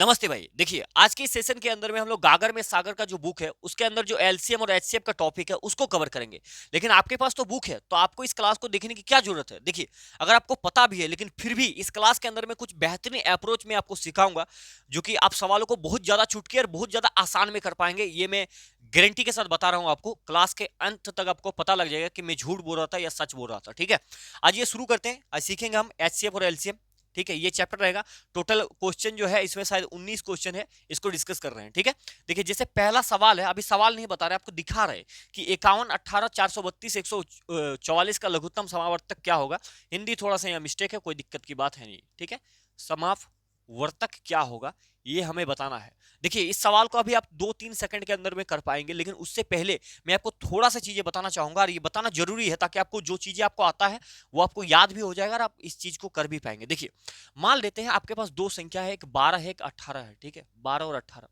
नमस्ते भाई। देखिए, आज के इस सेशन के अंदर में हम लोग गागर में सागर का जो बुक है, उसके अंदर जो एलसीएम और एचसीएफ का टॉपिक है, उसको कवर करेंगे। लेकिन आपके पास तो बुक है, तो आपको इस क्लास को देखने की क्या ज़रूरत है? देखिए, अगर आपको पता भी है, लेकिन फिर भी इस क्लास के अंदर में कुछ बेहतरीन अप्रोच में आपको सिखाऊँगा, जो कि आप सवालों को बहुत ज़्यादा चुटकी और बहुत ज़्यादा आसान में कर पाएँगे। ये मैं गारंटी के साथ बता रहा हूँ आपको। क्लास के अंत तक आपको पता लग जाएगा कि मैं झूठ बोल रहा था या सच बोल रहा था, ठीक है? आज ये शुरू करते हैं। आज सीखेंगे हम एचसीएफ और एलसीएम, ठीक है? ये चैप्टर रहेगा। टोटल क्वेश्चन जो है इसमें शायद 19 क्वेश्चन है, इसको डिस्कस कर रहे हैं, ठीक है? देखिए, जैसे पहला सवाल है, अभी सवाल नहीं बता रहे, आपको दिखा रहे कि 51 18 432 144 का लघुत्तम समावर्तक क्या होगा। हिंदी थोड़ा सा यहाँ मिस्टेक है, कोई दिक्कत की बात है नहीं, ठीक है? समावर्तक क्या होगा, ये हमें बताना है। देखिए, इस सवाल को अभी आप 2-3 सेकंड के अंदर में कर पाएंगे, लेकिन उससे पहले मैं आपको थोड़ा सा चीजें बताना चाहूंगा, और ये बताना जरूरी है ताकि आपको जो चीजें आपको आता है वो आपको याद भी हो जाएगा और आप इस चीज को कर भी पाएंगे। देखिए, मान लेते हैं आपके पास दो संख्या है, एक 12 है, एक 18 है, ठीक है? 12 और 18।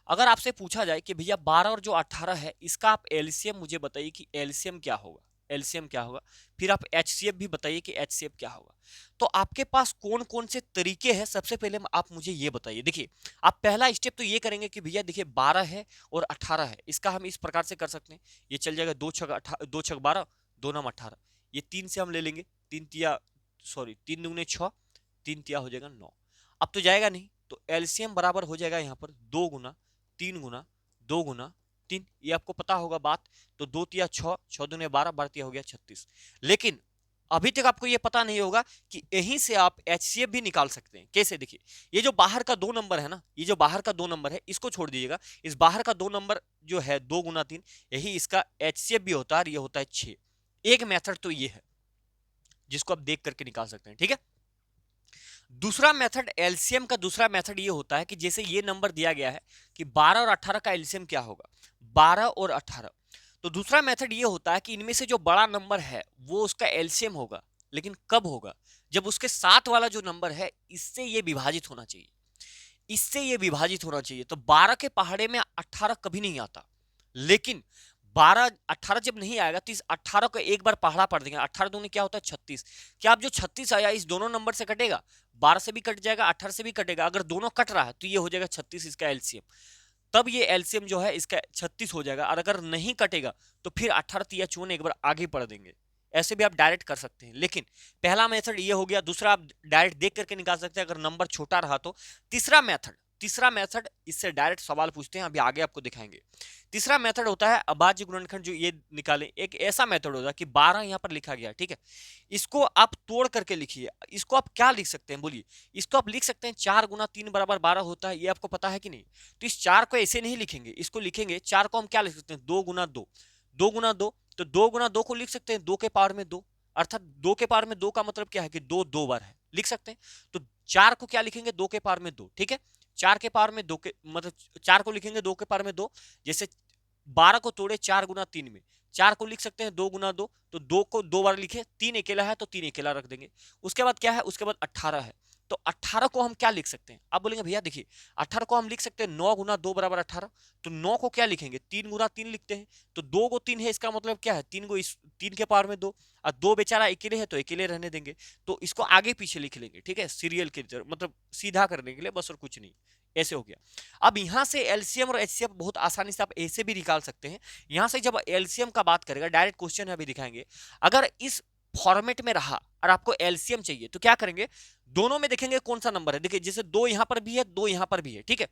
अगर आपसे पूछा जाए कि भैया 12 और जो 18 है, इसका आप एलसीएम मुझे बताइए कि एलसीएम क्या होगा, एलसीएम क्या होगा। फिर आप एचसीएफ भी बताइए कि एचसीएफ क्या होगा। तो आपके पास कौन कौन से तरीके हैं, सबसे पहले आप मुझे ये बताइए। देखिए, आप पहला स्टेप तो ये करेंगे कि भैया देखिए 12 है और 18 है, इसका हम इस प्रकार से कर सकते हैं। ये चल जाएगा 2 छक 12, 2 नम 18। ये 3 से हम ले लेंगे, 3 तिया, सॉरी 3 दूने 6, 3 तिया हो जाएगा 9। अब तो जाएगा नहीं, तो एलसीएम बराबर हो जाएगा यहाँ पर 2 गुना 3 गुना 2 गुना 3। ये आपको पता होगा बात। तो 2 तिया 6, 6 दूने 12, 12 तिया हो गया 36। लेकिन अभी तक आपको ये पता नहीं होगा कि यहीं से आप एचसीएफ भी निकाल सकते हैं। कैसे? देखिए, ये जो बाहर का 2 नंबर है ना, ये जो बाहर का 2 नंबर है, इसको छोड़ दीजिएगा। इस बाहर का 2 नंबर जो है 2 गुना 3, यही इसका एचसीएफ भी होता है, और ये होता है 6। एक मेथड तो ये है जिसको आप देख करके निकाल सकते हैं, ठीक है? दूसरा मेथड एलसीएम का, दूसरा मेथड ये होता है कि जैसे ये नंबर दिया गया है कि 12 और 18 का एलसीएम क्या होगा, 12 और 18। तो दूसरा मेथड ये होता है कि इनमें से जो बड़ा नंबर है वो उसका एलसीएम होगा। लेकिन कब होगा? जब उसके साथ वाला जो नंबर है इससे ये विभाजित होना चाहिए, इससे ये विभाजित होना चाहिए। तो 12 के पहाड़े में 18 कभी नहीं आता। लेकिन 12 18 जब नहीं आएगा तो इस 18 को एक बार पहाड़ा पड़ देंगे। 18 दूनी क्या होता है? 36। क्या आप जो 36 आया इस दोनों नंबर से कटेगा? 12 से भी कट जाएगा, 18 से भी कटेगा। अगर दोनों कट रहा है तो ये हो जाएगा 36 इसका एलसीएम। तब ये एलसीएम जो है इसका 36 हो जाएगा। और अगर नहीं कटेगा तो फिर 18 तिया 54 एक बार आगे पढ़ देंगे। ऐसे भी आप डायरेक्ट कर सकते हैं। लेकिन पहला मेथड ये हो गया। दूसरा आप डायरेक्ट देख करके निकाल सकते हैं अगर नंबर छोटा रहा तो। तीसरा मेथड, तीसरा मेथड इससे डायरेक्ट सवाल पूछते हैं, अभी आगे आपको दिखाएंगे। तीसरा मेथड होता है अभाज्य गुणनखंड, जो ये निकालें। एक ऐसा मेथड होता है कि 12 यहां पर लिखा गया, ठीक है? इसको आप तोड़ करके लिखिए। इसको आप क्या लिख सकते हैं बोलिए? इसको आप लिख सकते हैं 4 गुना 3 बराबर 12 होता है। ये आपको पता है कि नहीं? तो इस 4 को ऐसे नहीं लिखेंगे, इसको लिखेंगे 4 को हम क्या लिख सकते हैं? 2 गुना 2, 2 गुना 2। तो 2 गुना 2 को लिख सकते हैं 2 के पावर में 2। अर्थात 2 के पावर में 2 का मतलब क्या है कि 2 दो बार है, लिख सकते हैं। तो 4 को क्या लिखेंगे? 2 के पावर में 2, ठीक है? 4 के पावर में 2 के मतलब 4 को लिखेंगे 2 के पावर में 2। जैसे 12 को तोड़े 4 गुना 3 में, 4 को लिख सकते हैं 2 गुना 2। तो 2 को 2 बार लिखे, 3 अकेला है तो 3 अकेला रख देंगे। उसके बाद क्या है? उसके बाद 18 है। तो 18 को हम क्या लिख सकते हैं? आप बोलेंगे भैया देखिए 18 को हम लिख सकते हैं 9 गुना 2 बराबर 18। तो 9 को क्या लिखेंगे? 3 गुना 3 लिखते हैं। तो 2 को 3 है, इसका मतलब क्या है? 3 को इस 3 के पावर में 2। और 2 बेचारा अकेले है तो अकेले रहने देंगे। तो इसको आगे पीछे लिख लेंगे, ठीक है? सीरियल की तरह, मतलब सीधा करने के लिए बस, और कुछ नहीं। ऐसे हो गया। अब यहां से एलसीएम और एचसीएफ बहुत आसानी से आप ऐसे भी निकाल सकते हैं। यहां से जब एलसीएम का बात करेगा, डायरेक्ट क्वेश्चन है अभी दिखाएंगे। अगर इस फॉर्मेट में रहा और आपको एलसीएम चाहिए तो क्या करेंगे? दोनों में देखेंगे कौन सा नंबर है। देखिए, जैसे 2 यहां पर भी है, 2 यहां पर भी है, ठीक है?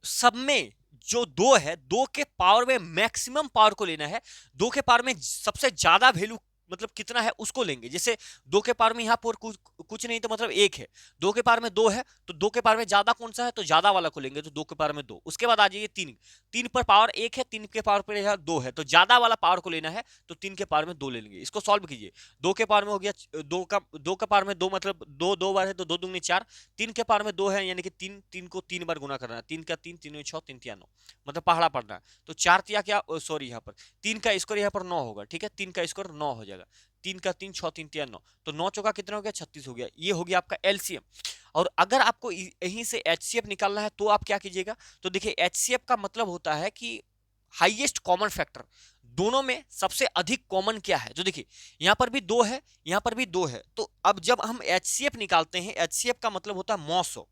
सब में जो 2 है, 2 के पावर में मैक्सिमम पावर को लेना है। 2 के पावर में सबसे ज्यादा वैल्यू मतलब कितना है उसको लेंगे। जैसे 2 के पावर में यहाँ पर कुछ नहीं तो मतलब 1 है। 2 के पावर में 2 है तो 2 के पावर में ज्यादा कौन सा है तो ज्यादा वाला को लेंगे। तो 2 के पावर में 2। उसके बाद आ जाइए 3। 3 पर पावर 1 है, 3 के पावर पर यहाँ 2 है, तो ज्यादा वाला पावर को लेना है। तो 3 के पावर में 2 ले लेंगे। इसको सॉल्व कीजिए। 2 के पावर में हो गया 2 का पावर में 2 मतलब 2 दो बार है तो 2 दूनी 4। 3 के पावर में 2 है, यानी कि 3 3 को 3 बार गुना करना है। 3 का 3, 3 में 6, 3 तिया 9, मतलब पहाड़ा पड़ना है। तो 4 तिया क्या, सॉरी यहाँ पर 3 का स्क्वायर यहाँ पर 9 होगा, ठीक है? 3 का स्क्वायर 9 हो जाएगा। 3 का 3, 6 3 तिया 9। तो 9 चौका कितना हो गया? 36 हो गया। ये हो गया आपका एलसीएम। और अगर आपको यहीं से एचसीएफ निकालना है तो आप क्या कीजिएगा? तो देखिए, एचसीएफ का मतलब होता है कि हाईएस्ट कॉमन फैक्टर। दोनों में सबसे अधिक कॉमन क्या है? तो देखिए, यहां पर भी 2 है, यहां पर भी 2 है। तो अब जब हम एचसीएफ निकालते हैं, एचसीएफ का मतलब होता है मॉसो।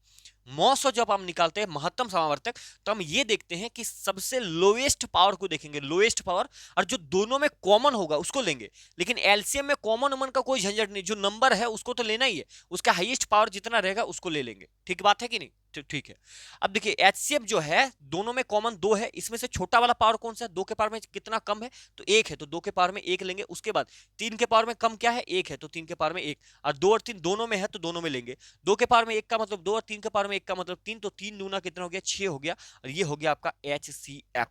900 जब हम निकालते हैं महत्तम समावर्तक, तो हम ये देखते हैं कि सबसे लोएस्ट पावर को देखेंगे, लोएस्ट पावर, और जो दोनों में कॉमन होगा उसको लेंगे। लेकिन एलसीएम में कॉमन उमन का कोई झंझट नहीं, जो नंबर है उसको तो लेना ही है, उसका हाईएस्ट पावर जितना रहेगा उसको ले लेंगे। ठीक बात है कि नहीं? ठीक है। अब देखिए एचसीएफ जो है दोनों में कॉमन 2 है, इसमें से छोटा वाला पावर कौन सा है? 2 के पावर में कितना कम है? तो 1 है, तो 2 के पावर में 1 लेंगे। उसके बाद 3 के पावर में कम क्या है? 1 है, तो 3 के पावर में 1, और 2 और 3 दोनों में है तो दोनों में लेंगे। 2 के पावर में 1 का मतलब 2, और 3 के पावर में 1 का मतलब 3, तो 3 दूना कितना हो गया? 6 हो गया, और ये हो गया आपका एचसीएफ।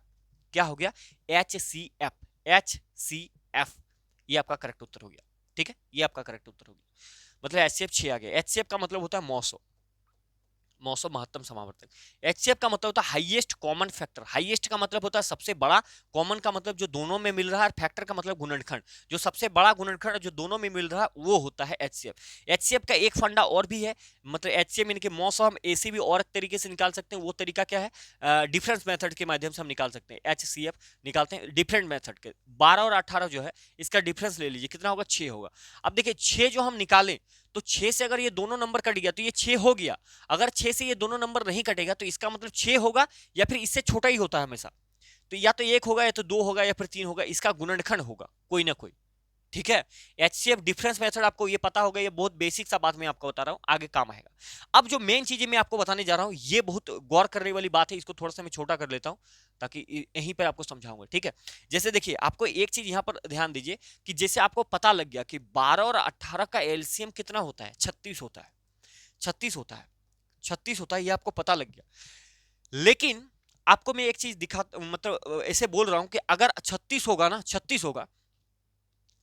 क्या हो गया? एचसीएफ। एचसीएफ, ये आपका करेक्ट उत्तर हो गया। ठीक है, ये आपका करेक्ट उत्तर हो गया, मतलब एचसीएफ 6 आ गया। एचसीएफ का मतलब होता है मॉसो, मौसम महत्तम समावर्तक। एचसीएफ का मतलब होता है हाईएस्ट कॉमन फैक्टर। हाईएस्ट का मतलब होता है सबसे बड़ा, कॉमन का मतलब जो दोनों में मिल रहा है, फैक्टर का मतलब गुणनखंड, जो सबसे बड़ा गुणनखंड जो दोनों में मिल रहा है वो होता है एचसीएफ। एचसीएफ का एक फंडा और भी है, मतलब एचसीएफ यानी कि मौसम हम ऐसे भी और तरीके से निकाल सकते हैं। वो तरीका क्या है? डिफरेंस मेथड के माध्यम से हम निकाल सकते हैं। एचसीएफ निकालते हैं डिफरेंट मेथड के। 12 और 18 जो है इसका डिफरेंस ले लीजिए, कितना होगा? 6 होगा। अब देखिए 6 जो हम निकालें, तो 6 से अगर ये दोनों नंबर कट गया तो ये 6 हो गया। अगर 6 से ये दोनों नंबर नहीं कटेगा तो इसका मतलब 6 होगा, या फिर इससे छोटा ही होता है हमेशा। तो या तो 1 होगा, या तो 2 होगा, या फिर 3 होगा, इसका गुणनखंड होगा कोई ना कोई। ठीक है, एचसीएफ डिफरेंस मेथड आपको ये पता होगा, ये बहुत बेसिक सा बात मैं आपको बता रहा हूं, आगे काम आएगा। अब जो मेन चीजें मैं आपको बताने जा रहा हूं, ये बहुत गौर करने वाली बात है, इसको थोड़ा सा मैं छोटा कर लेता हूं ताकि यहीं पर आपको समझाऊंगा। ठीक है, जैसे देखिए आपको एक चीज यहां पर ध्यान दीजिए कि जैसे आपको पता लग गया कि 12 और 18 का एलसीएम कितना होता है? 36 होता है। 36 होता है, 36 होता है, ये आपको पता लग गया। लेकिन आपको मैं एक चीज दिखा, मतलब ऐसे बोल रहा हूं कि अगर 36 होगा ना, 36 होगा,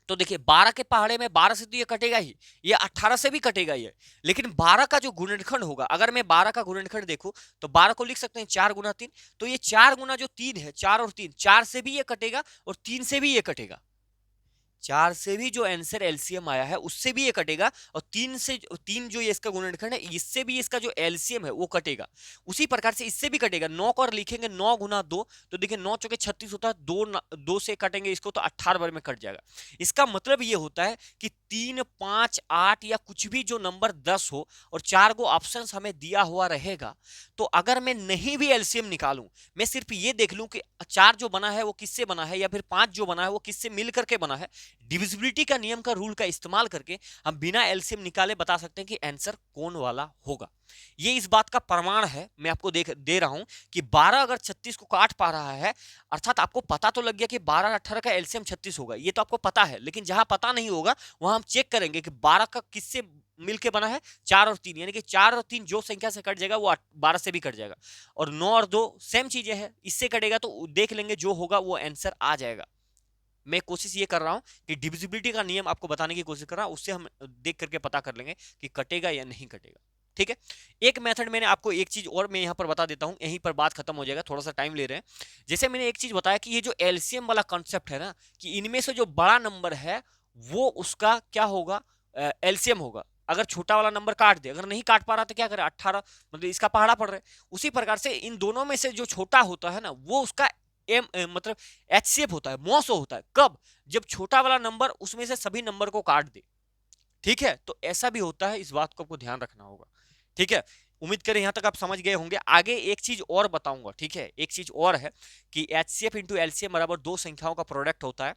तो देखिए 12 के पहाड़े में 12 से तो ये कटेगा ही, ये 18 से भी कटेगा ये। लेकिन 12 का जो गुणनखंड होगा, अगर मैं 12 का गुणनखंड देखूं तो 12 को लिख सकते हैं 4 गुना 3, तो ये 4 गुना जो 3 है, 4 और 3, 4 से भी ये कटेगा और 3 से भी ये कटेगा। 4 से भी जो आंसर एलसीएम आया है उससे भी ये कटेगा, और 3 से 3 जो ये इसका गुणनखंड है इससे भी इसका जो एलसीएम है वो कटेगा। उसी प्रकार से इससे भी कटेगा। 9 को और लिखेंगे 9 गुना 2, तो देखिए 9 चौके 36 होता है, 2 से काटेंगे इसको तो 18 बार में कट जाएगा। इसका मतलब ये होता है कि 3, 5, 8 या कुछ भी जो नंबर 10 हो और 4 गो ऑप्शन हमें दिया हुआ रहेगा, तो अगर मैं नहीं भी एलसीएम निकालूं, मैं सिर्फ ये देख लूं कि 4 जो बना है वो किससे बना है, या फिर 5 जो बना है वो किससे मिल करके बना है, डिविजिबिलिटी का नियम का रूल का इस्तेमाल करके हम बिना एलसीएम निकाले बता सकते हैं कि आंसर कौन वाला होगा। ये इस बात का प्रमाण है, मैं आपको दे रहा हूं कि 12 अगर 36 को काट पा रहा है, अर्थात आपको पता तो लग गया कि 12 और 18 का एलसीएम 36 होगा, ये तो आपको पता है। लेकिन जहां पता नहीं होगा वहां हम चेक करेंगे कि 12 का किससे मिलके बना है, 4 और 3, यानी कि 4 और 3 जो संख्या से कट जाएगा वो 12 से भी कट जाएगा, और 9 और 2 सेम चीजें हैं, इससे कटेगा तो देख लेंगे जो होगा वो आंसर आ जाएगा। मैं कोशिश ये कर रहा हूं कि डिविजिबिलिटी का नियम आपको बताने की कोशिश कर रहा हूं, उससे हम देख करके पता कर लेंगे कि कटेगा या नहीं कटेगा। ठीक है, एक मेथड मैंने आपको एक चीज और मैं यहां पर बता देता हूं, यहीं पर बात खत्म हो जाएगा, थोड़ा सा टाइम ले रहे हैं। जैसे मैंने एक चीज बताया कि ये जो एलसीएम वाला कॉन्सेप्ट है ना, कि इनमें से जो बड़ा नंबर है वो उसका क्या होगा? एलसीएम होगा। अगर छोटा वाला नंबर काट दे, अगर नहीं काट पा रहा तो क्या करे? 18, मतलब इसका पहाड़ा पड़ रहा है। उसी प्रकार से इन दोनों में से जो छोटा होता है ना वो उसका मतलब एचसीएफ होता है, मॉसो होता है। कब? जब छोटा वाला नंबर उसमें से सभी नंबर को काट दे। ठीक है, तो ऐसा भी होता है, इस बात को आपको ध्यान रखना होगा। ठीक है, उम्मीद करें यहां तक आप समझ गए होंगे। आगे एक चीज और बताऊंगा, ठीक है, एक चीज और है कि एचसीएफ इंटू एलसीएम बराबर दो संख्याओं का प्रोडक्ट होता है।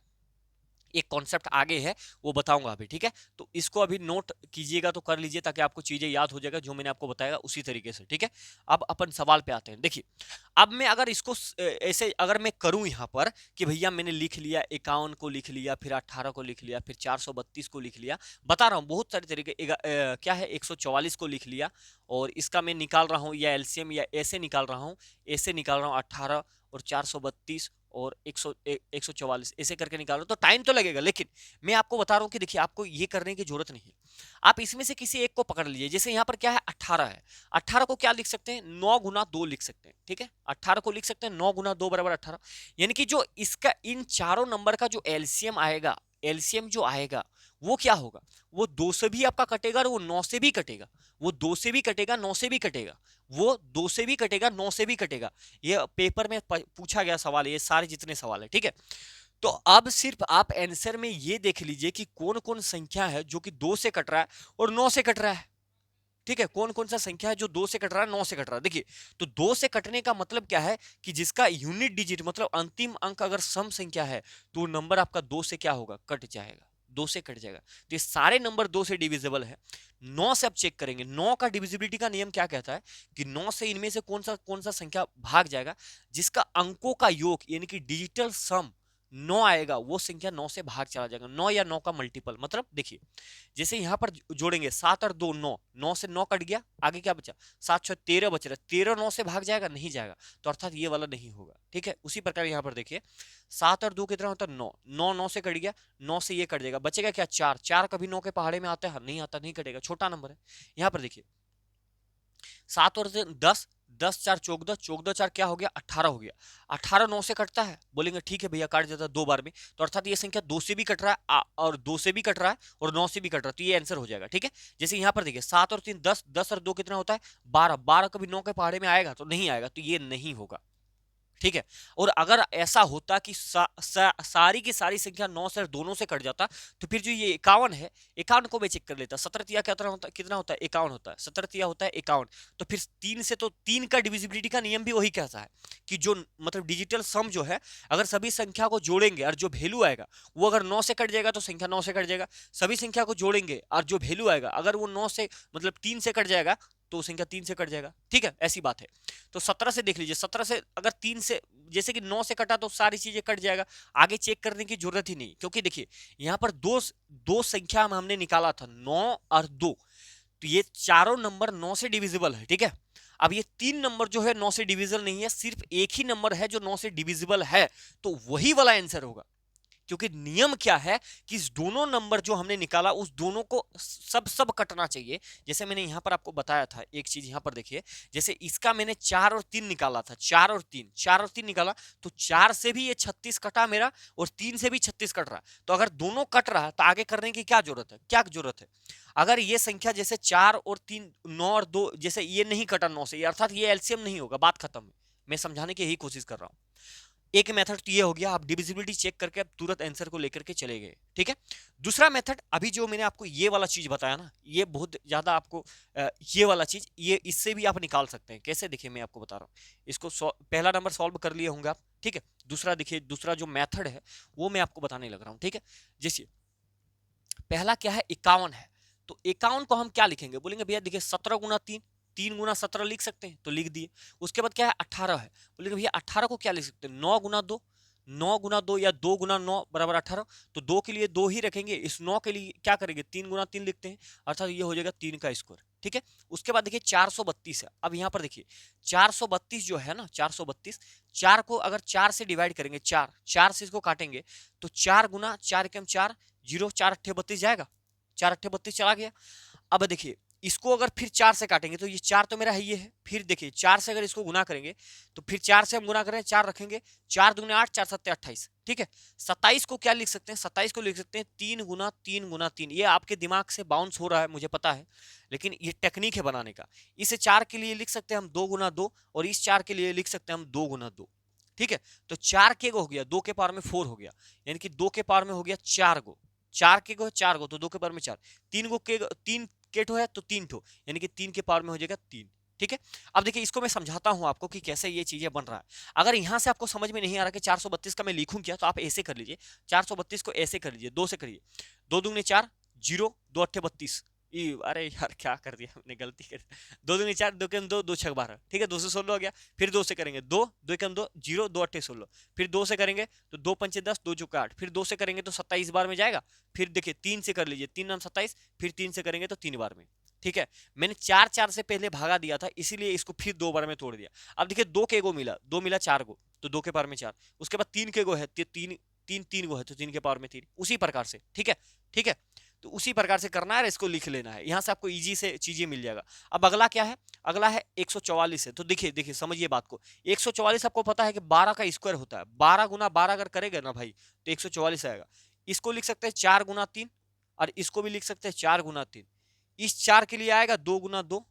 एक कॉन्सेप्ट आगे है वो बताऊंगा अभी। ठीक है, तो इसको अभी नोट कीजिएगा तो कर लीजिए, ताकि आपको चीजें याद हो जाएगा जो मैंने आपको बताया उसी तरीके से। ठीक है, अब अपन सवाल पे आते हैं। देखिए अब मैं अगर इसको ऐसे अगर मैं करूं यहां पर कि भैया मैंने लिख लिया 51 को लिख लिया, फिर 18 को लिख लिया, फिर 432 को लिख लिया, बता रहा हूं बहुत सारे तरीके। क्या है, 144 को लिख लिया, और इसका मैं निकाल रहा हूं या एलसीएम या ऐसे निकाल रहा हूं, ऐसे निकाल रहा हूं 18 और 432 और 144 ऐसे करके निकालो तो टाइम तो लगेगा। लेकिन मैं आपको बता रहा हूं कि देखिए आपको ये करने की जरूरत नहीं है, आप इसमें से किसी एक को पकड़ लीजिए। जैसे यहां पर क्या है, 18 है, 18 को क्या लिख सकते हैं? 9 गुना 2 लिख सकते हैं। ठीक है, 18 को लिख सकते हैं 9 गुना 2 बराबर 18, यानी कि जो इसका इन चारों नंबर का जो एलसीएम आएगा, एलसीएम जो आएगा वो क्या होगा? वो 2 से भी आपका कटेगा और वो 9 से भी कटेगा, वो 2 से भी कटेगा, 9 से भी कटेगा, वो 2 से भी कटेगा, 9 से भी कटेगा। ये पेपर में पूछा गया सवाल है, ये सारे जितने सवाल है। ठीक है, तो अब सिर्फ आप आंसर में ये देख लीजिए कि कौन कौन संख्या है जो कि 2 से कट रहा है और 9 से कट रहा है। ठीक है, कौन कौन सा संख्या है जो 2 से कट रहा है, 9 से कट रहा है। देखिए, तो 2 से कटने का मतलब क्या है कि जिसका यूनिट डिजिट मतलब अंतिम अंक अगर सम संख्या है तो नंबर आपका 2 से क्या होगा, कट जाएगा, 2 से कट जाएगा। तो ये सारे नंबर 2 से डिविजिबल है। 9 से अब चेक करेंगे, 9 का डिविजिबिलिटी का नियम क्या कहता है कि 9 से इनमें से कौन सा संख्या भाग जाएगा, जिसका अंकों का योग यानी कि डिजिटल सम 9 आएगा, वो संख्या 9 से भाग चला जाएगा। 9 या 9 का मल्टीपल मतलब देखिए, जैसे यहां पर जोड़ेंगे 7 और 2 9, 9 से 9 कट गया, आगे क्या बचा, 7 6 13 बच रहा है, 13 9 से भाग जाएगा, नहीं जाएगा, तो अर्थात ये वाला नहीं होगा। ठीक है, उसी प्रकार यहां पर देखिए 7 और 2 कितना होता है 9, 9 9 से कट गया, 9 से ये कट जाएगा, बचेगा क्या 4, 4 कभी 9 के पहाड़े में आता है, नहीं आता, नहीं कटेगा, छोटा नंबर है। यहां पर देखिए 7 और 10, 10 4 14, 14 4 क्या हो गया 18 हो गया, 18 9 से कटता है, बोलेंगे ठीक है भैया काट जाता है 2 बार में, तो अर्थात ये संख्या 2 से भी कट रहा है और 2 से भी कट रहा है और 9 से भी कट रहा है, तो ये आंसर हो जाएगा। ठीक है, जैसे यहाँ पर देखिए 7 और 3 10, 10 और 2 कितना होता है 12, 12 कभी 9 के पहाड़े में आएगा तो नहीं आएगा, तो ये नहीं होगा। ठीक है, और अगर ऐसा होता कि सारी की सारी संख्या 9 से दोनों से कट जाता, तो फिर जो ये 51 है, 51 को मैं चेक कर लेता, 17 तिया कितना होता है 51 होता है, 17 तिया होता है 51, तो फिर 3 से, तो 3 का डिविजिबिलिटी का नियम भी वही कहता है कि जो मतलब डिजिटल सम जो है, अगर सभी संख्या को जोड़ेंगे और जो वैल्यू आएगा वो अगर 9 से कट जाएगा तो संख्या 9 से कट जाएगा, सभी संख्या को जोड़ेंगे और जो वैल्यू आएगा अगर वो 9 से मतलब 3 से कट जाएगा तो संख्या 3 से कट जाएगा। ठीक है, ऐसी बात है। तो 17 से देख लीजिए, 17 से अगर 3 से, जैसे कि 9 से कटा तो सारी चीजें कट जाएगा, आगे चेक करने की जरूरत ही नहीं, क्योंकि देखिए यहां पर दो दो संख्या हमने निकाला था 9 और 2, तो ये चारों नंबर 9 से डिविजिबल है। ठीक है, अब ये 3 नंबर जो है 9 से डिविजिबल नहीं है, सिर्फ एक ही नंबर है जो 9 से डिविजिबल है, तो वही वाला आंसर होगा। क्योंकि नियम क्या है कि इस दोनों नंबर जो हमने निकाला उस दोनों को सब कटना चाहिए। जैसे मैंने यहां पर आपको बताया था एक चीज, यहां पर देखिए, जैसे इसका मैंने 4 और 3 निकाला था, 4 और 3, 4 और 3 निकाला, तो 4 से भी ये 36 कटा मेरा और 3 से भी 36 कट रहा, तो अगर दोनों कट रहा है तो आगे करने की क्या जरूरत है, क्या जरूरत है। अगर ये संख्या जैसे 4 और 3, 9 और 2, जैसे ये नहीं कटा 9 से, अर्थात ये एलसीएम नहीं होगा, बात खत्म है। मैं समझाने की यही कोशिश कर रहा हूं। एक मेथड तो ये हो गया, आप डिविजिबिलिटी चेक करके आप तुरंत आंसर को लेकर के चले गए। ठीक है, दूसरा मेथड अभी जो मैंने आपको ये वाला चीज बताया ना, ये बहुत ज्यादा आपको ये वाला चीज, ये इससे भी आप निकाल सकते हैं। कैसे, देखिए मैं आपको बता रहा हूँ, इसको पहला नंबर सॉल्व कर लिए होंगे आप। ठीक है, दूसरा देखिए, दूसरा जो मेथड है वो मैं आपको बताने लग रहा हूँ। ठीक है, जैसे पहला क्या है 51 है, तो 51 को हम क्या लिखेंगे, बोलेंगे भैया देखिए 17 गुना 3, 3 गुना 17 लिख सकते हैं, तो लिख दिए। उसके बाद क्या है 18 है, बोलेंगे भैया 18 को क्या लिख सकते हैं, 9 गुना 2, 9 गुना 2 या 2 गुना 9 बराबर 18, तो 2 के लिए 2 ही रखेंगे, इस 9 के लिए क्या करेंगे 3 गुना 3 लिखते हैं, अर्थात ये हो जाएगा 3 का स्क्वायर। ठीक है, उसके बाद देखिए 432 है, अब यहाँ पर देखिए 432 जो है ना, 432, 4 को अगर 4 से डिवाइड करेंगे, 4 4 से इसको काटेंगे, तो 4 गुना 4 एकम 4, 0, 4 अट्ठे 32 जाएगा, 4 अट्ठे 32 चला गया। अब देखिए इसको अगर फिर 4 से काटेंगे, तो ये 4 तो मेरा है ये है, फिर देखिए 4 से अगर इसको गुना करेंगे, तो फिर 4 से हम गुना करें, 4 रखेंगे, 4 दूनी 8, 4 सत्ते 28। ठीक है, 27 को क्या लिख सकते हैं, 27 को लिख सकते हैं 3 गुना 3 गुना 3, ये आपके दिमाग से बाउंस हो रहा है मुझे पता है, लेकिन ये टेक्निक है बनाने का। इसे 4 के लिए लिख सकते हैं हम 2 गुना 2, और इस 4 के लिए लिख सकते हैं हम 2 गुना 2। ठीक है, तो 4 के हो गया, 2 के पावर में 4 हो गया, यानी कि 2 के पावर में हो गया 4 गो, 4 के गो है 4 गो, तो 2 के पावर में 4, 3 गो के 3 केटो है तो 3 ठो, यानी कि 3 के पावर में हो जाएगा 3। ठीक है, अब देखिए इसको मैं समझाता हूं आपको कि कैसे ये चीजें बन रहा है। अगर यहां से आपको समझ में नहीं आ रहा कि 432 का मैं लिखूं क्या, तो आप ऐसे कर लीजिए, 432 को ऐसे कर लीजिए, 2 से करिए, 2 दूनी 4, 0, 2 अट्ठे 32, अरे यार क्या कर दिया हमने, गलती कर, 2 दूनी 4, 2 के 2, 2 छक 12, ठीक है 2 से 16 हो गया, फिर 2 से करेंगे 2, 2 के 2, 0, 2 अट्ठे 16, फिर 2 से करेंगे तो 2 पंचे 10, 2 चौके 8, फिर 2 से करेंगे तो 27 बार में जाएगा, फिर देखिए 3 से कर लीजिए, 3 नाम 27, फिर 3 से करेंगे तो 3 बार में। ठीक है, मैंने 4 4 से पहले भागा दिया था, इसीलिए इसको फिर 2 बार में तोड़ दिया। अब देखिए 2 के गो मिला, 2 मिला 4 गो, तो 2 के पावर में 4, उसके बाद 3 के गो है, 3 3 3 गो है तो 3 के पावर में 3, उसी प्रकार से। ठीक है, ठीक है, तो उसी प्रकार से करना है, इसको लिख लेना है, यहां से आपको इजी से चीजें मिल जाएगा। अब अगला क्या है, अगला है 144 है, तो देखिए देखिए समझिए बात को, 144 आपको पता है कि 12 का स्क्वायर होता है, 12 गुना 12 अगर करेगा ना भाई तो 144 आएगा। इसको लिख सकते हैं 4 गुना 3, और इसको भी लिख सकते हैं 4 गुना 3, इस 4 के लिए आएगा 2 गुना 2,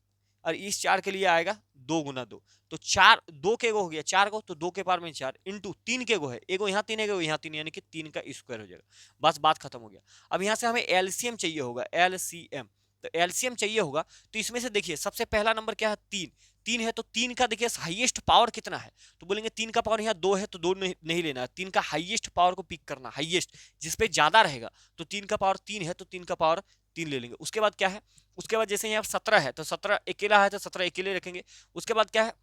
और इस 4 के लिए आएगा 2 गुना 2, तो 4 2 के गो हो गया 4 गो, तो 2 के पावर में 4 इंटू 3 के गो है, एगो यहाँ 3 एगो यहाँ 3, यानी कि 3 का स्क्वायर हो जाएगा, बस बात खत्म हो गया। अब यहाँ से हमें एलसीएम चाहिए होगा, एलसीएम, तो एलसीएम चाहिए होगा, तो इसमें से देखिए सबसे पहला नंबर क्या है, 3। 3 है तो 3 का देखिए हाईएस्ट पावर कितना है, तो बोलेंगे 3 का पावर यहाँ 2 है तो 2 नहीं लेना है, 3 का हाईएस्ट पावर को पिक करना, हाईएस्ट जिसपे ज्यादा रहेगा। तो 3 का पावर 3 है तो 3 का पावर 3 ले लेंगे। उसके बाद क्या है, उसके बाद जैसे यहाँ 17 है तो 17 अकेला है तो 17 अकेले रखेंगे। उसके बाद क्या है,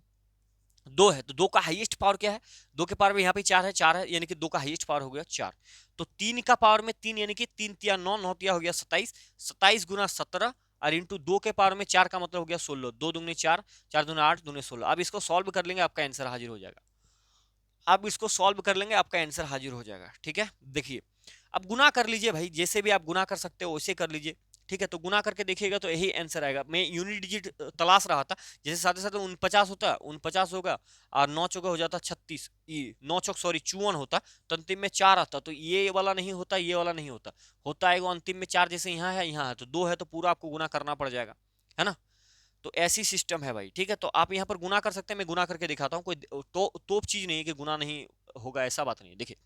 2 है तो 2 का हाईएस्ट पावर क्या है, 2 के पावर में यहाँ पे 4 है यानी कि 2 का हाईएस्ट पावर हो गया 4। तो 3 का पावर में 3 यानी कि 3 तिया 9, 9 तिया हो गया 27, 27 गुना 17 और इंटू 2 के पावर में 4 का मतलब हो गया 16, 2 दूनी 4, 4 दूनी 8, दूनी 16। अब इसको सॉल्व कर लेंगे, आपका आंसर हाजिर हो जाएगा। अब इसको सॉल्व कर लेंगे, आपका आंसर हाजिर हो जाएगा। ठीक है, देखिए अब गुना कर लीजिए भाई, जैसे भी आप गुना कर सकते हो वैसे कर लीजिए। ठीक है, तो गुना करके देखिएगा तो यही आंसर आएगा। मैं यूनिट डिजिट तलाश रहा था, जैसे साथ साथ 49 होता, 49 होगा और 9 चौका हो जाता 36, 9 चौक सॉरी 54 होता, तो अंतिम में 4 आता, तो ये वाला नहीं होता, ये वाला नहीं होता, होता है अंतिम में 4, जैसे यहाँ है यहाँ है तो 2 है तो पूरा आपको गुना करना पड़ जाएगा, है ना। तो ऐसी सिस्टम है भाई। ठीक है, तो आप यहाँ पर गुना कर सकते हैं, मैं गुना करके दिखाता हूँ, कोई तोप चीज नहीं है कि गुना नहीं होगा, ऐसा बात नहीं है। देखिए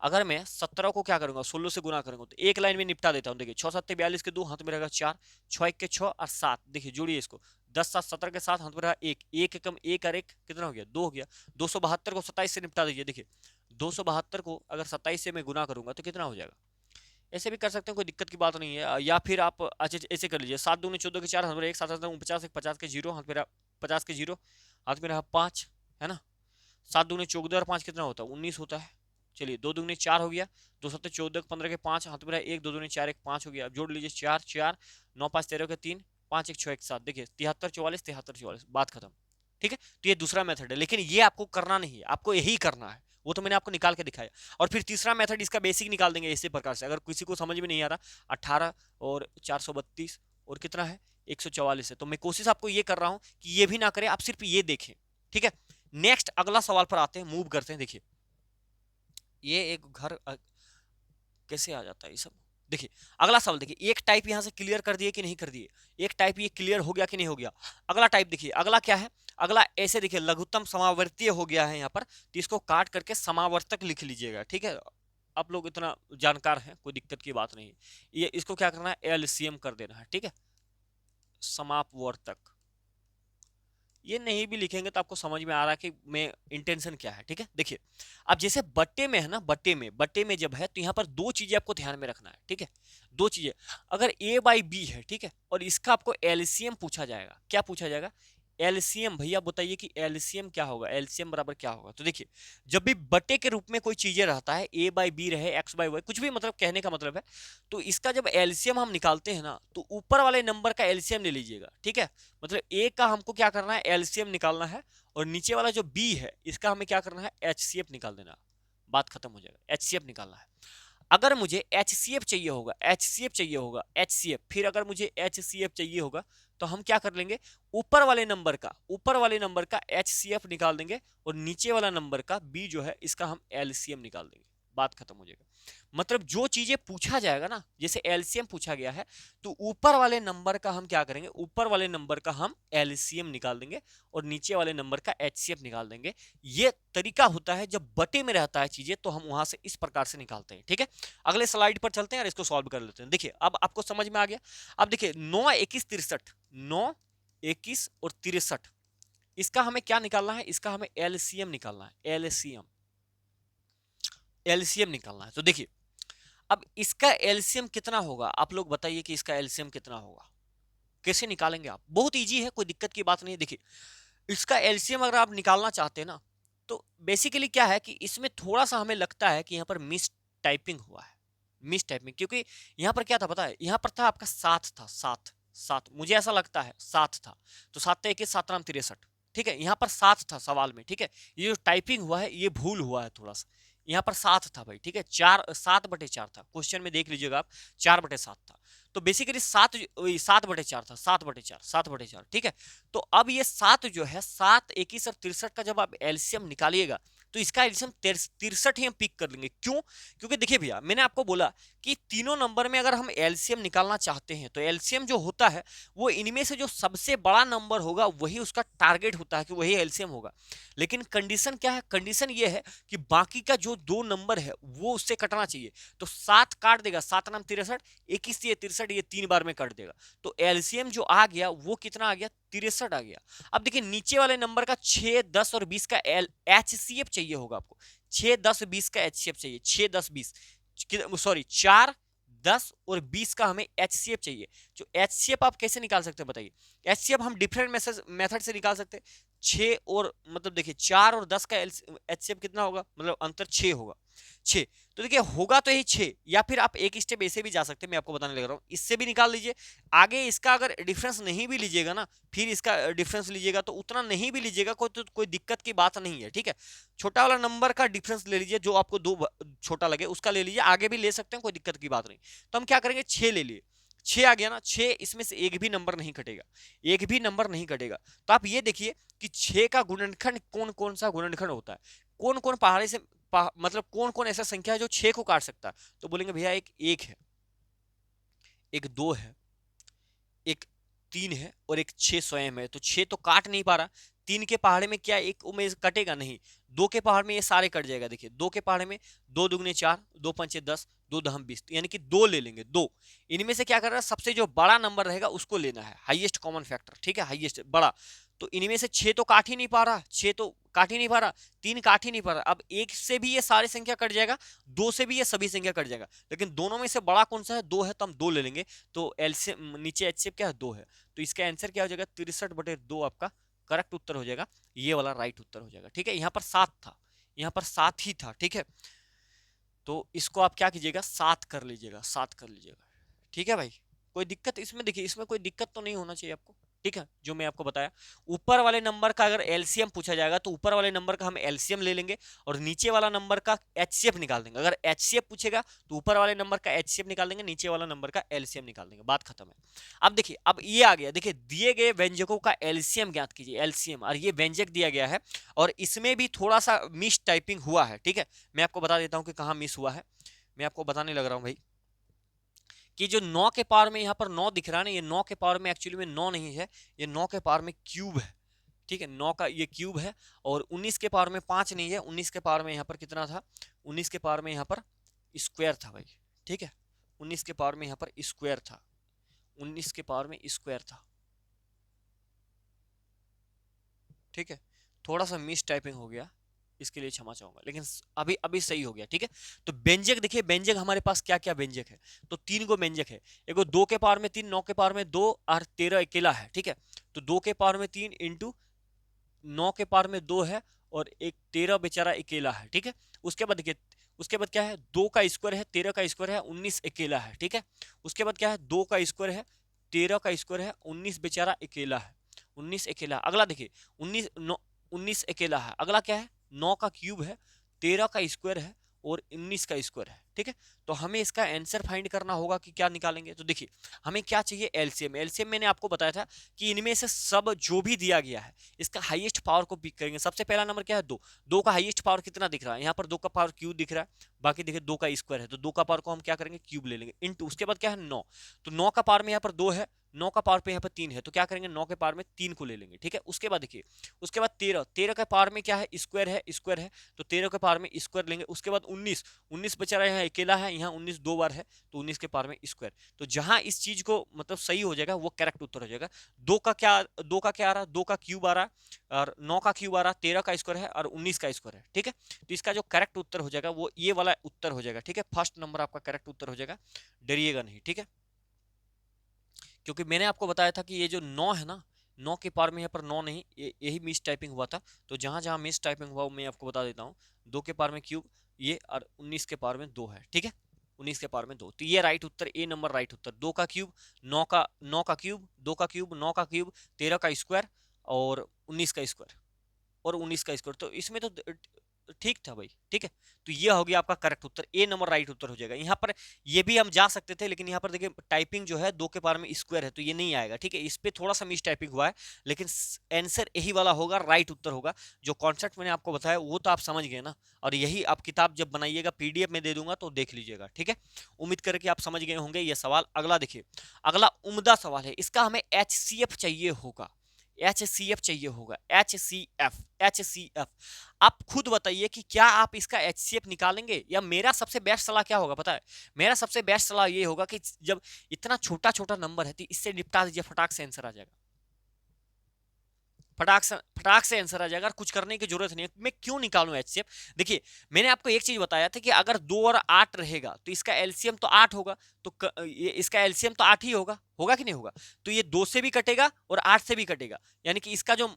अगर मैं 17 को क्या करूंगा, 16 से गुना करूंगा तो एक लाइन में निपटा देता हूँ। देखिए 6 7 42 के 2 हाथ में रहेगा 4, 6 1 के 6 और 7, देखिए जोड़िए इसको, 10 7 17 के 7 हाथ में रहा 1, 1 एकम 1 और 1 कितना हो गया 2 हो गया। 272 को 27 से निपटा दीजिए। देखिए 272 को अगर 27 से मैं गुना करूंगा तो कितना हो जाएगा, ऐसे भी कर सकते हैं, कोई दिक्कत की बात नहीं है। या फिर आप अच्छा ऐसे कर लीजिए, 7 दूनी 14 के 4 हाथ में 1, 7 7 49, 50 के 0 हाथ में रहा 50 के 0 हाथ में रहा 5, है ना। 7 दूनी 14 और 5 कितना होता है 19 होता है। चलिए 2 दूनी 4 हो गया, 2 7 14 15 के 5 हाथ में रहा 1, 2 दूनी 4 1 5 हो गया। अब जोड़ लीजिए 4 4 9 5 13 के 3 5 1 6 1 7, देखिए 73 44 73 44, बात खत्म। ठीक है, तो ये दूसरा मेथड है, लेकिन ये आपको करना नहीं है, आपको यही करना है, वो तो मैंने आपको निकाल के दिखाया। और फिर तीसरा मेथड इसका बेसिक निकाल देंगे इसी प्रकार से, अगर किसी को समझ में नहीं आ रहा 18 और 432 और कितना है 144 है, तो मैं कोशिश आपको ये कर रहा हूं कि ये भी ना करें, आप सिर्फ ये देखें। ठीक है, नेक्स्ट अगला सवाल पर आते हैं, मूव करते हैं। देखिए ये एक घर कैसे आ जाता है ये सब। देखिए अगला सवाल, देखिए एक टाइप यहां से क्लियर कर दिए कि नहीं कर दिए, एक टाइप ये क्लियर हो गया कि नहीं हो गया। अगला टाइप देखिए, अगला क्या है, अगला ऐसे देखिए लघुत्तम समावर्तीय हो गया है यहाँ पर, तो इसको काट करके समावर्तक लिख लीजिएगा। ठीक है, आप लोग इतना जानकार हैं, कोई दिक्कत की बात नहीं। ये इसको क्या करना है, एलसीएम कर देना है। ठीक है, समापवर्तक, ये नहीं भी लिखेंगे तो आपको समझ में आ रहा है कि मैं इंटेंशन क्या है। ठीक है, देखिए अब जैसे बट्टे में है ना, बट्टे में जब है तो यहाँ पर दो चीजें आपको ध्यान में रखना है। ठीक है, दो चीजें, अगर a बाई बी है, ठीक है, और इसका आपको एलसीएम पूछा जाएगा, क्या पूछा जाएगा, एलसीएम। भैया बताइए कि एलसीएम क्या होगा, एलसीएम बराबर क्या होगा। तो देखिए जब भी बटे के रूप में कोई चीजें रहता है, a बाई बी रहे, x बाई वाई, कुछ भी मतलब कहने का मतलब है, तो इसका जब एलसीएम हम निकालते हैं ना, तो ऊपर वाले नंबर का एलसीएम ले लीजिएगा। ठीक है, मतलब a का हमको क्या करना है, एलसीएम निकालना है, और नीचे वाला जो b है इसका हमें क्या करना है, एचसीएफ निकाल देना, बात खत्म हो जाएगा, एचसीएफ निकालना है। अगर मुझे एचसीएफ चाहिए होगा, एचसीएफ चाहिए होगा, एचसीएफ, फिर अगर मुझे एचसीएफ चाहिए होगा तो हम क्या कर लेंगे, ऊपर वाले नंबर का एचसीएफ निकाल देंगे, और नीचे वाला नंबर का बी जो है इसका हम एलसीएम निकाल देंगे, बात खत्म हो जाएगा। मतलब जो चीजें पूछा जाएगा ना, जैसे एलसीएम पूछा गया है, तो ऊपर वाले नंबर का हम क्या करेंगे, ऊपर वाले नंबर का हम एलसीएम निकाल देंगे और नीचे वाले नंबर का एचसीएफ निकाल देंगे। ये तरीका होता है जब बटे में रहता है चीजें, तो हम वहां से इस प्रकार से निकालते हैं। ठीक है, अगले स्लाइड पर चलते हैं और इसको सॉल्व कर लेते हैं। देखिए अब आपको समझ में आ गया। अब देखिए 9 21 63, 9 21 और 63, इसका हमें क्या निकालना है, इसका हमें एलसीएम निकालना है, एलसीएम निकालना है। तो देखिए अब इसका एलसीएम कितना होगा, आप लोग बताइए कि इसका एलसीएम कितना होगा, कैसे निकालेंगे आप, बहुत इजी है, कोई दिक्कत की बात नहीं है। देखिए इसका एलसीएम अगर आप निकालना चाहते हैं ना, तो बेसिकली क्या है कि इसमें थोड़ा सा हमें लगता है कि यहाँ पर मिस टाइपिंग हुआ है, मिस टाइपिंग, क्योंकि यहाँ पर क्या था पता है, यहाँ पर था आपका 7 था, 7 7, मुझे ऐसा लगता है 7 था, तो 7 1 7 63, ठीक है, यहाँ पर 7 था सवाल में। ठीक है, ये जो टाइपिंग हुआ है ये भूल हुआ है थोड़ा सा, यहाँ पर 7 था भाई। ठीक है, 7/4 था, क्वेश्चन में देख लीजिएगा आप, 4/7 था, तो बेसिकली 7/4 था, 7/4। ठीक है, तो अब ये 7 जो है, 7 21 और 63 का जब आप एलसीएम निकालिएगा तो इसका एलसीएम 63 ही हम पिक कर लेंगे। क्यों, क्योंकि देखिए भैया मैंने आपको बोला कि तीनों नंबर में अगर हम एलसीएम निकालना चाहते हैं तो एलसीएम जो होता है वो इनमें से जो सबसे बड़ा नंबर होगा वही उसका टारगेट होता है कि वही एलसीएम होगा। लेकिन कंडीशन क्या है, कंडीशन ये है कि बाकी का जो दो नंबर है वो उससे कटना चाहिए। तो 7 काट देगा, 7 नाम 63, 21 ये 63, ये 3 बार में कट देगा। तो एलसीएम जो आ गया वो कितना आ गया, 63 आ गया। अब देखिए नीचे वाले नंबर का 6, 10 और 20 का एचसीएफ चाहिए होगा आपको। 6, 10, 20 का एचसीएफ चाहिए। 6, 10, 20, सॉरी 4, 10 और 20 का हमें एचसीएफ चाहिए। जो एचसीएफ आप कैसे निकाल सकते हैं बताइए। एचसीएफ हम डिफरेंट मेथड से निकाल सकते हैं। 6 और मतलब देखिए 4 और 10 का एचसीएफ कितना होगा, मतलब अंतर 6 होगा। 6 तो देखिए होगा तो यही 6, या फिर आप एक स्टेप ऐसे भी जा सकते हैं, मैं आपको बताने लग रहा हूँ, इससे भी निकाल लीजिए। आगे इसका अगर डिफरेंस नहीं भी लीजिएगा ना, फिर इसका डिफरेंस लीजिएगा तो उतना नहीं भी लीजिएगा कोई दिक्कत की बात नहीं है, ठीक है। छोटा वाला नंबर का डिफरेंस ले लीजिए, जो आपको दो छोटा लगे उसका ले लीजिए, आगे भी ले सकते हैं, कोई दिक्कत की बात नहीं। तो हम क्या करेंगे, 6 ले लिए, 6 आ गया ना, 6 इसमें से एक भी नंबर नहीं कटेगा, एक भी नंबर नहीं कटेगा। तो आप ये देखिए कि 6 का गुणनखंड कौन कौन सा गुणनखंड होता है, कौन कौन पहाड़ी से मतलब कौन कौन ऐसा संख्या है जो 6 को काट सकता है। तो बोलेंगे भैया एक है, एक 2 है, एक 3 है और एक 6 स्वयं है। तो 6 तो काट नहीं पा रहा, 3 के पहाड़े में क्या एक में कटेगा नहीं, 2 के पहाड़ में ये सारे कट जाएगा। देखिए 2 के पहाड़े में 2 दुगने 4, 2 पंचे 10, 2 दहम 20, यानी कि 2 ले लेंगे। 2 इनमें से क्या कर रहा है, सबसे जो बड़ा नंबर रहेगा उसको लेना है, हाईएस्ट कॉमन फैक्टर, ठीक है, हाईएस्ट बड़ा। तो इनमें से 6 तो काट ही नहीं पा रहा, 6 तो काट ही नहीं पा रहा, 3 काट ही नहीं पा रहा। अब एक से भी ये सारी संख्या कट जाएगा, 2 से भी ये सभी संख्या कट जाएगा, लेकिन दोनों में से बड़ा कौन सा है, 2 है, तो हम 2 ले लेंगे। तो एलसीएम नीचे एचसीएफ क्या है, 2 है। तो इसका आंसर क्या हो जाएगा, 63/2 आपका करेक्ट उत्तर हो जाएगा, ये वाला राइट उत्तर हो जाएगा, ठीक है। यहाँ पर 7 था, यहाँ पर 7 ही था, ठीक है। तो इसको आप क्या कीजिएगा, 7 कर लीजिएगा, 7 कर लीजिएगा, ठीक है भाई। कोई दिक्कत इसमें, देखिए इसमें कोई दिक्कत तो नहीं होना चाहिए आपको, ठीक है। जो मैं आपको बताया, ऊपर वाले नंबर का अगर एलसीएम पूछा जाएगा तो ऊपर वाले नंबर का हम एलसीएम ले लेंगे और नीचे वाला नंबर का एचसीएफ निकाल देंगे। अगर एचसीएफ पूछेगा तो ऊपर वाले नंबर का एचसीएफ निकाल देंगे, नीचे वाला नंबर का एलसीएम निकाल देंगे, बात खत्म है। अब देखिए, अब ये आ गया, देखिए दिए गए व्यंजकों का एलसीएम ज्ञात कीजिए, एलसीएम, और ये व्यंजक दिया गया है और इसमें भी थोड़ा सा मिस टाइपिंग हुआ है, ठीक है। मैं आपको बता देता हूँ कि कहाँ मिस हुआ है, मैं आपको बताने लग रहा हूँ भाई, कि जो 9 के पावर में यहाँ पर 9 दिख रहा है ना, ये 9 के पावर में एक्चुअली में 9 नहीं है, ये 9 के पावर में क्यूब है, ठीक है। 9 का ये क्यूब है, और 19 के पावर में 5 नहीं है, 19 के पावर में यहाँ पर कितना था, 19 के पावर में यहाँ पर स्क्वायर था भाई, ठीक है। 19 के पावर में यहाँ पर स्क्वायर था, 19 के पावर में स्क्वायर था, ठीक है। थोड़ा सा मिस टाइपिंग हो गया, इसके लिए क्षमा चाहूंगा, लेकिन अभी अभी सही हो गया, ठीक है। तो व्यंजक देखिए, व्यंजक हमारे पास क्या क्या व्यंजक है, तो 3 गो व्यंजक है। एक 2 के पावर में 3, 9 के पावर में 2 और 13 अकेला है, ठीक है। तो 2 के पावर में 3 इंटू 9 के पावर में 2 है, और एक 13 बेचारा अकेला है, ठीक है। उसके बाद देखिए, उसके बाद क्या है, 2 का स्क्वायर है, 13 का स्क्वायर है, 19 अकेला है, ठीक है। उसके बाद क्या है, 2 का स्क्वायर है, 13 का स्क्वायर है, 19 बेचारा अकेला है, 19 अकेला। अगला देखिए, 19 अकेला है। अगला क्या है, 9 का क्यूब है, 13 का स्क्वायर है और 19 का स्क्वायर है, ठीक है। तो हमें इसका आंसर फाइंड करना होगा कि क्या निकालेंगे। तो देखिए हमें क्या चाहिए, एलसीएम। एलसीएम मैंने आपको बताया था कि इनमें से सब जो भी दिया गया है इसका हाईएस्ट पावर को पिक करेंगे। सबसे पहला नंबर क्या है, 2। 2 का हाईएस्ट पावर कितना दिख रहा है, यहाँ पर 2 का पावर क्यूब दिख रहा है, बाकी देखिए 2 का स्क्वायर है, तो 2 का पावर को हम क्या करेंगे, क्यूब ले लेंगे, इंटू उसके बाद क्या है 9। तो 9 का पावर में यहाँ पर 2 है, 9 का पावर पे यहाँ पर 3 है, तो क्या करेंगे, 9 के पावर में 3 को ले लेंगे, ठीक है। उसके बाद देखिए, उसके बाद 13, 13 के पावर में क्या है, स्क्वायर है, स्क्वायर है, तो 13 के पावर में स्क्वायर लेंगे। उसके बाद 19, 19 बेचारा यहाँ अकेला है, यहाँ 19 2 बार है, तो 19 के पावर में स्क्वायर। तो जहां इस चीज को मतलब सही हो जाएगा वो करेक्ट उत्तर हो जाएगा। 2 का क्या, 2 का क्या आ रहा है, 2 का क्यूब आ रहा है, और 9 का क्यूब आ रहा है, 13 का स्क्वायर है और 19 का स्क्वायर है, ठीक है। तो इसका जो करेक्ट उत्तर हो जाएगा वो ये वाला उत्तर हो जाएगा, ठीक है। फर्स्ट नंबर आपका करेक्ट उत्तर हो जाएगा, डरिएगा नहीं, ठीक है। क्योंकि मैंने आपको बताया था कि ये जो 9 है ना, 9 के पावर में यहाँ पर 9 नहीं, यही मिस टाइपिंग हुआ था। तो जहां जहां मिस टाइपिंग हुआ मैं आपको बता देता हूँ। 2 के पावर में क्यूब ये, और 19 के पावर में 2 है, ठीक है। 19 के पावर में 2, तो ये राइट उत्तर, ए नंबर राइट उत्तर। 2 का क्यूब, 9 का क्यूब, 2 का क्यूब, 9 का क्यूब, 13 का स्क्वायर और 19 का स्क्वायर, और 19 का स्क्वायर। तो इसमें तो ठीक था भाई, ठीक है। तो ये हो गया आपका करेक्ट उत्तर, ए नंबर राइट उत्तर हो जाएगा। यहाँ पर ये भी हम जा सकते थे, लेकिन यहाँ पर देखिए टाइपिंग जो है 2 के पावर में स्क्वायर है, तो ये नहीं आएगा, ठीक है। इस पे थोड़ा सा मिस टाइपिंग हुआ है, लेकिन आंसर यही वाला होगा, राइट उत्तर होगा। जो कॉन्सेप्ट मैंने आपको बताया वो तो आप समझ गए ना, और यही आप किताब जब बनाइएगा पीडीएफ में दे दूंगा तो देख लीजिएगा, ठीक है। उम्मीद करके आप समझ गए होंगे ये सवाल। अगला देखिए, अगला उम्दा सवाल है, इसका हमें HCF चाहिए होगा, HCF चाहिए होगा, HCF, HCF। आप खुद बताइए कि क्या आप इसका HCF निकालेंगे, या मेरा सबसे बेस्ट सलाह क्या होगा पता है? मेरा सबसे बेस्ट सलाह ये होगा कि जब इतना छोटा छोटा नंबर है तो इससे निपटा दीजिए, फटाक से आंसर आ जाएगा, फटाक से आंसर आ जाएगा, कुछ करने की जरूरत नहीं है। मैं क्यों निकालूं HCF? देखिए, मैंने आपको एक चीज बताया था कि अगर 2 और 8 रहेगा तो इसका एलसीएम तो 8 होगा, तो इसका एलसीएम तो 8 ही होगा, होगा कि नहीं होगा? तो ये 2 से भी कटेगा और 8 से भी कटेगा, यानी कि इसका जो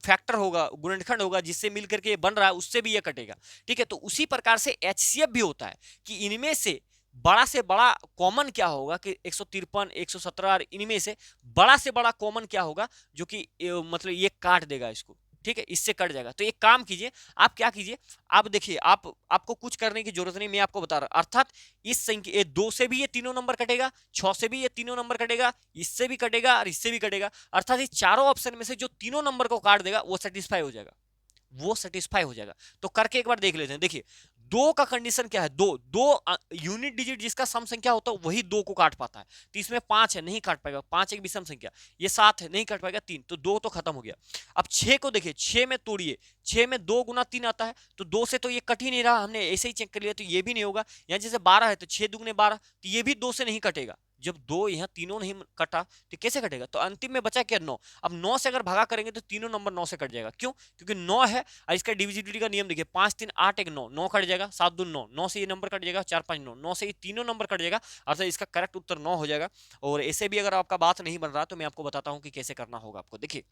फैक्टर होगा, गुणनखंड होगा जिससे मिलकर के ये बन रहा है, उससे भी ये कटेगा, ठीक है। तो उसी प्रकार से HCF भी होता है कि इनमें से बड़ा कॉमन क्या होगा, कि 153, 117 और इनमें से बड़ा कॉमन क्या होगा, जो कि मतलब ये काट देगा इसको, ठीक है, इससे कट जाएगा। तो एक काम कीजिए, आप क्या कीजिए, आप देखिए, आपको कुछ करने की जरूरत नहीं, मैं आपको बता रहा हूं। अर्थात इस संख्या 2 से भी ये तीनों नंबर कटेगा, 6 से भी ये तीनों नंबर कटेगा, इससे भी कटेगा और इससे भी कटेगा। अर्थात इस चारों ऑप्शन में से जो तीनों नंबर को काट देगा वो सेटिस्फाई हो जाएगा, वो सेटिस्फाई हो जाएगा। तो करके एक बार देख लेते हैं। देखिए, 2 का कंडीशन क्या है, दो दो यूनिट डिजिट जिसका सम संख्या होता है वही 2 को काट पाता है। तो इसमें 5 है, नहीं काट पाएगा, 5 एक विषम संख्या, ये 7 है, नहीं काट पाएगा 3, तो 2 तो खत्म हो गया। अब 6 को देखिए, 6 में तोड़िए, 6 में 2 गुना 3 आता है, तो 2 से तो ये कट ही नहीं रहा, हमने ऐसे ही चेक कर लिया, तो ये भी नहीं होगा। यहाँ जैसे 12 है तो 6 दुगने 12, तो ये भी 2 से नहीं कटेगा। जब 2 यहाँ तीनों नहीं कटा तो कैसे कटेगा? तो अंतिम में बचा क्या? 9। अब 9 से अगर भागा करेंगे तो तीनों नंबर 9 से कट जाएगा। क्यों? क्योंकि 9 है, और इसका डिविजिबिलिटी का नियम देखिए, 5 3 8 1 9, 9 कट जाएगा, 7 2 9, 9 से ये नंबर कट जाएगा, 4 5 9, 9 से ये तीनों नंबर कट जाएगा, अर्थात इसका करेक्ट उत्तर 9 हो जाएगा। और ऐसे भी अगर आपका बात नहीं बन रहा तो मैं आपको बताता हूं कि कैसे करना होगा आपको। देखिए,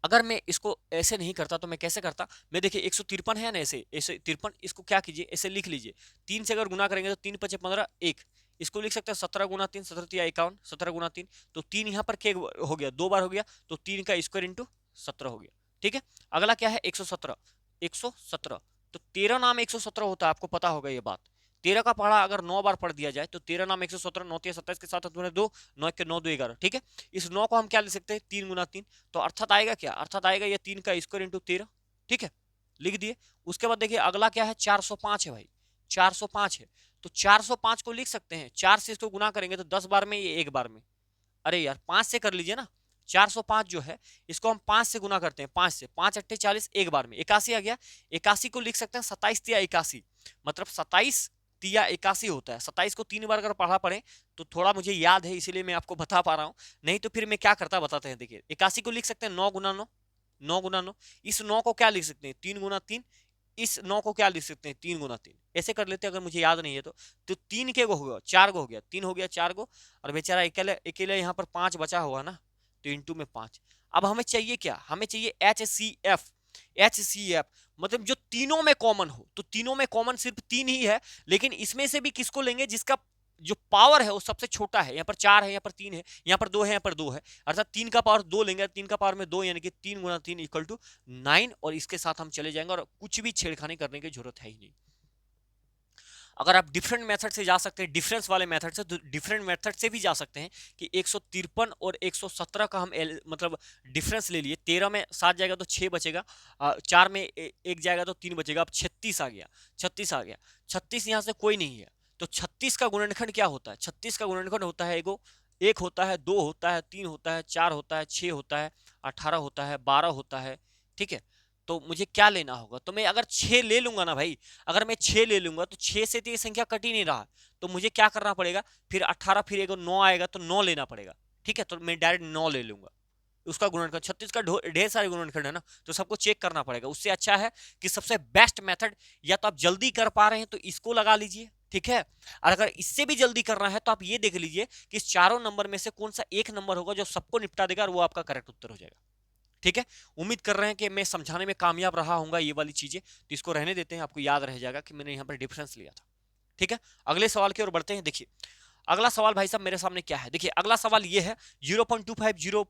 अगर मैं इसको ऐसे नहीं करता तो मैं कैसे करता? मैं देखिए 153 है ना, ऐसे ऐसे 53, इसको क्या कीजिए, ऐसे लिख लीजिए। 3 से अगर गुना करेंगे तो 3 5 15 1, इसको लिख सकते हैं 17 गुना 3, 17 3 51, 17 गुना 3, तो 3 यहाँ पर क्या हो गया, 2 बार हो गया, तो 3 का स्क्वायर इंटू 17 हो गया, ठीक है। अगला क्या है? 117, 117, तो 13 नाम 117 होता है, आपको पता होगा ये बात। 13 का पढ़ा अगर 9 बार पढ़ दिया जाए तो 13 नाम 117, 9 3 27 के साथ 2 9 के 9 2 11, ठीक है। इस 9 को हम क्या लिख सकते हैं? 3 गुना 3, तो अर्थात आएगा क्या? अर्थात आएगा ये 3 का स्क्वायर इंटू 13, ठीक है, लिख दिए। उसके बाद देखिए अगला क्या है? 405 है भाई, 405 है, तो 405 को लिख सकते हैं, 4 से इसको गुना करेंगे तो 10 बार में, ये एक बार में, अरे यार 5 से कर लीजिए ना। 405 जो है इसको हम 5 से गुना करते हैं, 5 से, 5 अट्ठे 40, एक बार में 81 आ गया। 81 को लिख सकते हैं 27 तिया 81, मतलब 27 तिया 81 होता है। 27 को 3 बार अगर पढ़ा पड़े तो थोड़ा मुझे याद है, इसीलिए मैं आपको बता पा रहा हूं, नहीं तो फिर मैं क्या करता बताते हैं। देखिए 81 को लिख सकते हैं 9 गुना 9, 9 गुना 9, इस 9 को क्या लिख सकते हैं? 3 गुना 3, इस 9 को क्या लिख सकते हैं? 3 गुना 3, ऐसे कर लेते हैं अगर मुझे याद नहीं है तो 3 के गो होगा, 4 गो हो गया, 3 हो गया 4 गो, और बेचारा अकेले अकेले यहाँ पर 5 बचा हुआ ना, तो इंटू में 5। अब हमें चाहिए क्या? हमें चाहिए HCF, HCF मतलब जो तीनों में कॉमन हो। तो तीनों में कॉमन सिर्फ 3 ही है, लेकिन इसमें से भी किसको लेंगे जिसका जो पावर है वो सबसे छोटा है। यहाँ पर 4 है, यहाँ पर 3 है, यहाँ पर 2 है, यहाँ पर 2 है, अर्थात 3 का पावर 2 लेंगे, 3 का पावर में 2, यानी कि 3 गुना 3 इक्वल टू 9, और इसके साथ हम चले जाएंगे और कुछ भी छेड़खानी करने की जरूरत है ही नहीं। अगर आप डिफरेंट मेथड से जा सकते हैं, डिफरेंस वाले मेथड से, तो डिफरेंट मेथड से भी जा सकते हैं कि 153 और 117 का हम मतलब डिफरेंस ले लिए। 13 में 7 जाएगा तो 6 बचेगा, 4 में 1 जाएगा तो 3 बचेगा। अब 36 आ गया, 36 आ गया, 36 यहाँ से कोई नहीं है, तो 36 का गुणनखंड क्या होता है? 36 का गुणनखंड होता है एगो, 1 होता है, 2 होता है, 3 होता है, 4 होता है, 6 होता है, 18 होता है, 12 होता है, ठीक है। तो मुझे क्या लेना होगा? तो मैं अगर 6 ले लूंगा ना भाई, अगर मैं 6 ले लूंगा तो 6 से तो ये संख्या कट ही नहीं रहा, तो मुझे क्या करना पड़ेगा? फिर 18, फिर एगो 9 आएगा तो 9 लेना पड़ेगा, ठीक है। तो मैं डायरेक्ट 9 ले लूंगा, उसका गुणनखंड 36 का ढेर सारे गुणनखंड है ना, तो सबको चेक करना पड़ेगा। उससे अच्छा है कि सबसे बेस्ट मेथड, या तो आप जल्दी कर पा रहे हैं तो इसको लगा लीजिए, ठीक है, और अगर इससे भी जल्दी करना है तो आप ये देख लीजिए कि इस चारों नंबर में से कौन सा एक नंबर होगा जो सबको निपटा देगा, और वो आपका करेक्ट उत्तर हो जाएगा, ठीक है। उम्मीद कर रहे हैं कि मैं समझाने में कामयाब रहा हूंगा ये वाली चीजें, तो इसको रहने देते हैं, आपको याद रह जाएगा कि मैंने यहाँ पर डिफरेंस लिया था, ठीक है। अगले सवाल की ओर बढ़ते हैं। देखिए अगला सवाल भाई साहब मेरे सामने क्या है? देखिए अगला सवाल ये है, 0.25,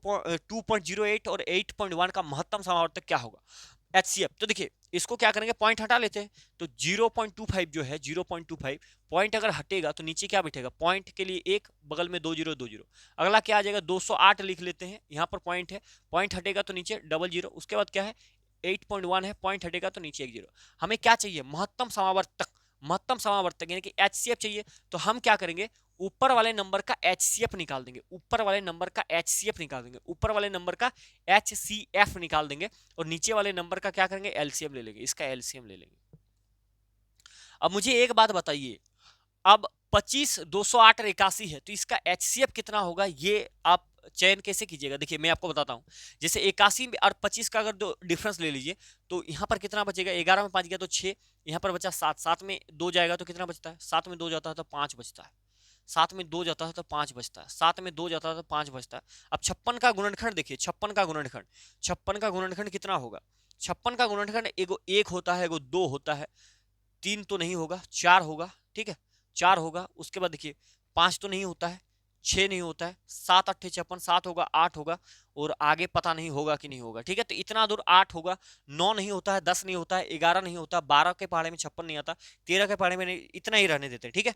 2.08 और 8.1 का महत्तम समावर्तक क्या होगा? HCF। तो देखिए इसको क्या करेंगे, पॉइंट हटा लेते हैं, तो 0.25 जो है 0.25 पॉइंट अगर हटेगा तो नीचे क्या बैठेगा, पॉइंट के लिए एक, बगल में 2 0 2 0, अगला क्या आ जाएगा 208 लिख लेते हैं, यहाँ पर पॉइंट है, पॉइंट हटेगा तो नीचे डबल जीरो, उसके बाद क्या है 8.1 है, पॉइंट हटेगा तो नीचे एक जीरो। हमें क्या चाहिए, महत्तम समावर्तक, महत्तम समावर्तक यानी कि HCF चाहिए। तो हम क्या करेंगे, ऊपर वाले नंबर का HCF निकाल देंगे, ऊपर वाले नंबर का HCF निकाल देंगे, ऊपर वाले नंबर का HCF निकाल देंगे, और नीचे वाले नंबर का क्या करेंगे, LCM ले लेंगे, इसका LCM ले लेंगे। अब मुझे एक बात बताइए, अब 25 208 और 81 है, तो इसका HCF कितना होगा, ये आप चयन कैसे कीजिएगा। देखिए मैं आपको बताता हूं, जैसे 81 और 25 का अगर दो डिफरेंस ले लीजिए, तो यहाँ पर कितना बचेगा, 11 में 5 गया तो 6, यहाँ पर बचा 7, 7 में 2 जाएगा तो कितना बचता है, 7 में 2 जाता है तो 5 बचता है, 7 में 2 जाता है तो 5 बचता है, 7 में 2 जाता है तो 5 बचता है। अब 56 का गुणनखंड देखिए, 56 का गुणनखंड, 56 का गुणनखंड कितना होगा, 56 का गुणनखंड एगो 1 होता है, एगो 2 होता है, 3 तो नहीं होगा, 4 होगा, ठीक है 4 होगा, उसके बाद देखिए 5 तो नहीं होता है, 6 नहीं होता है, 7 8 56, 7 होगा, 8 होगा, और आगे पता नहीं होगा कि नहीं होगा, ठीक है। तो इतना दूर 8 होगा, 9 नहीं होता है, 10 नहीं होता है, 11 नहीं होता, 12 के पहाड़े में 56 नहीं आता, 13 के पहाड़े में नहीं, इतना ही रहने देते हैं, ठीक है।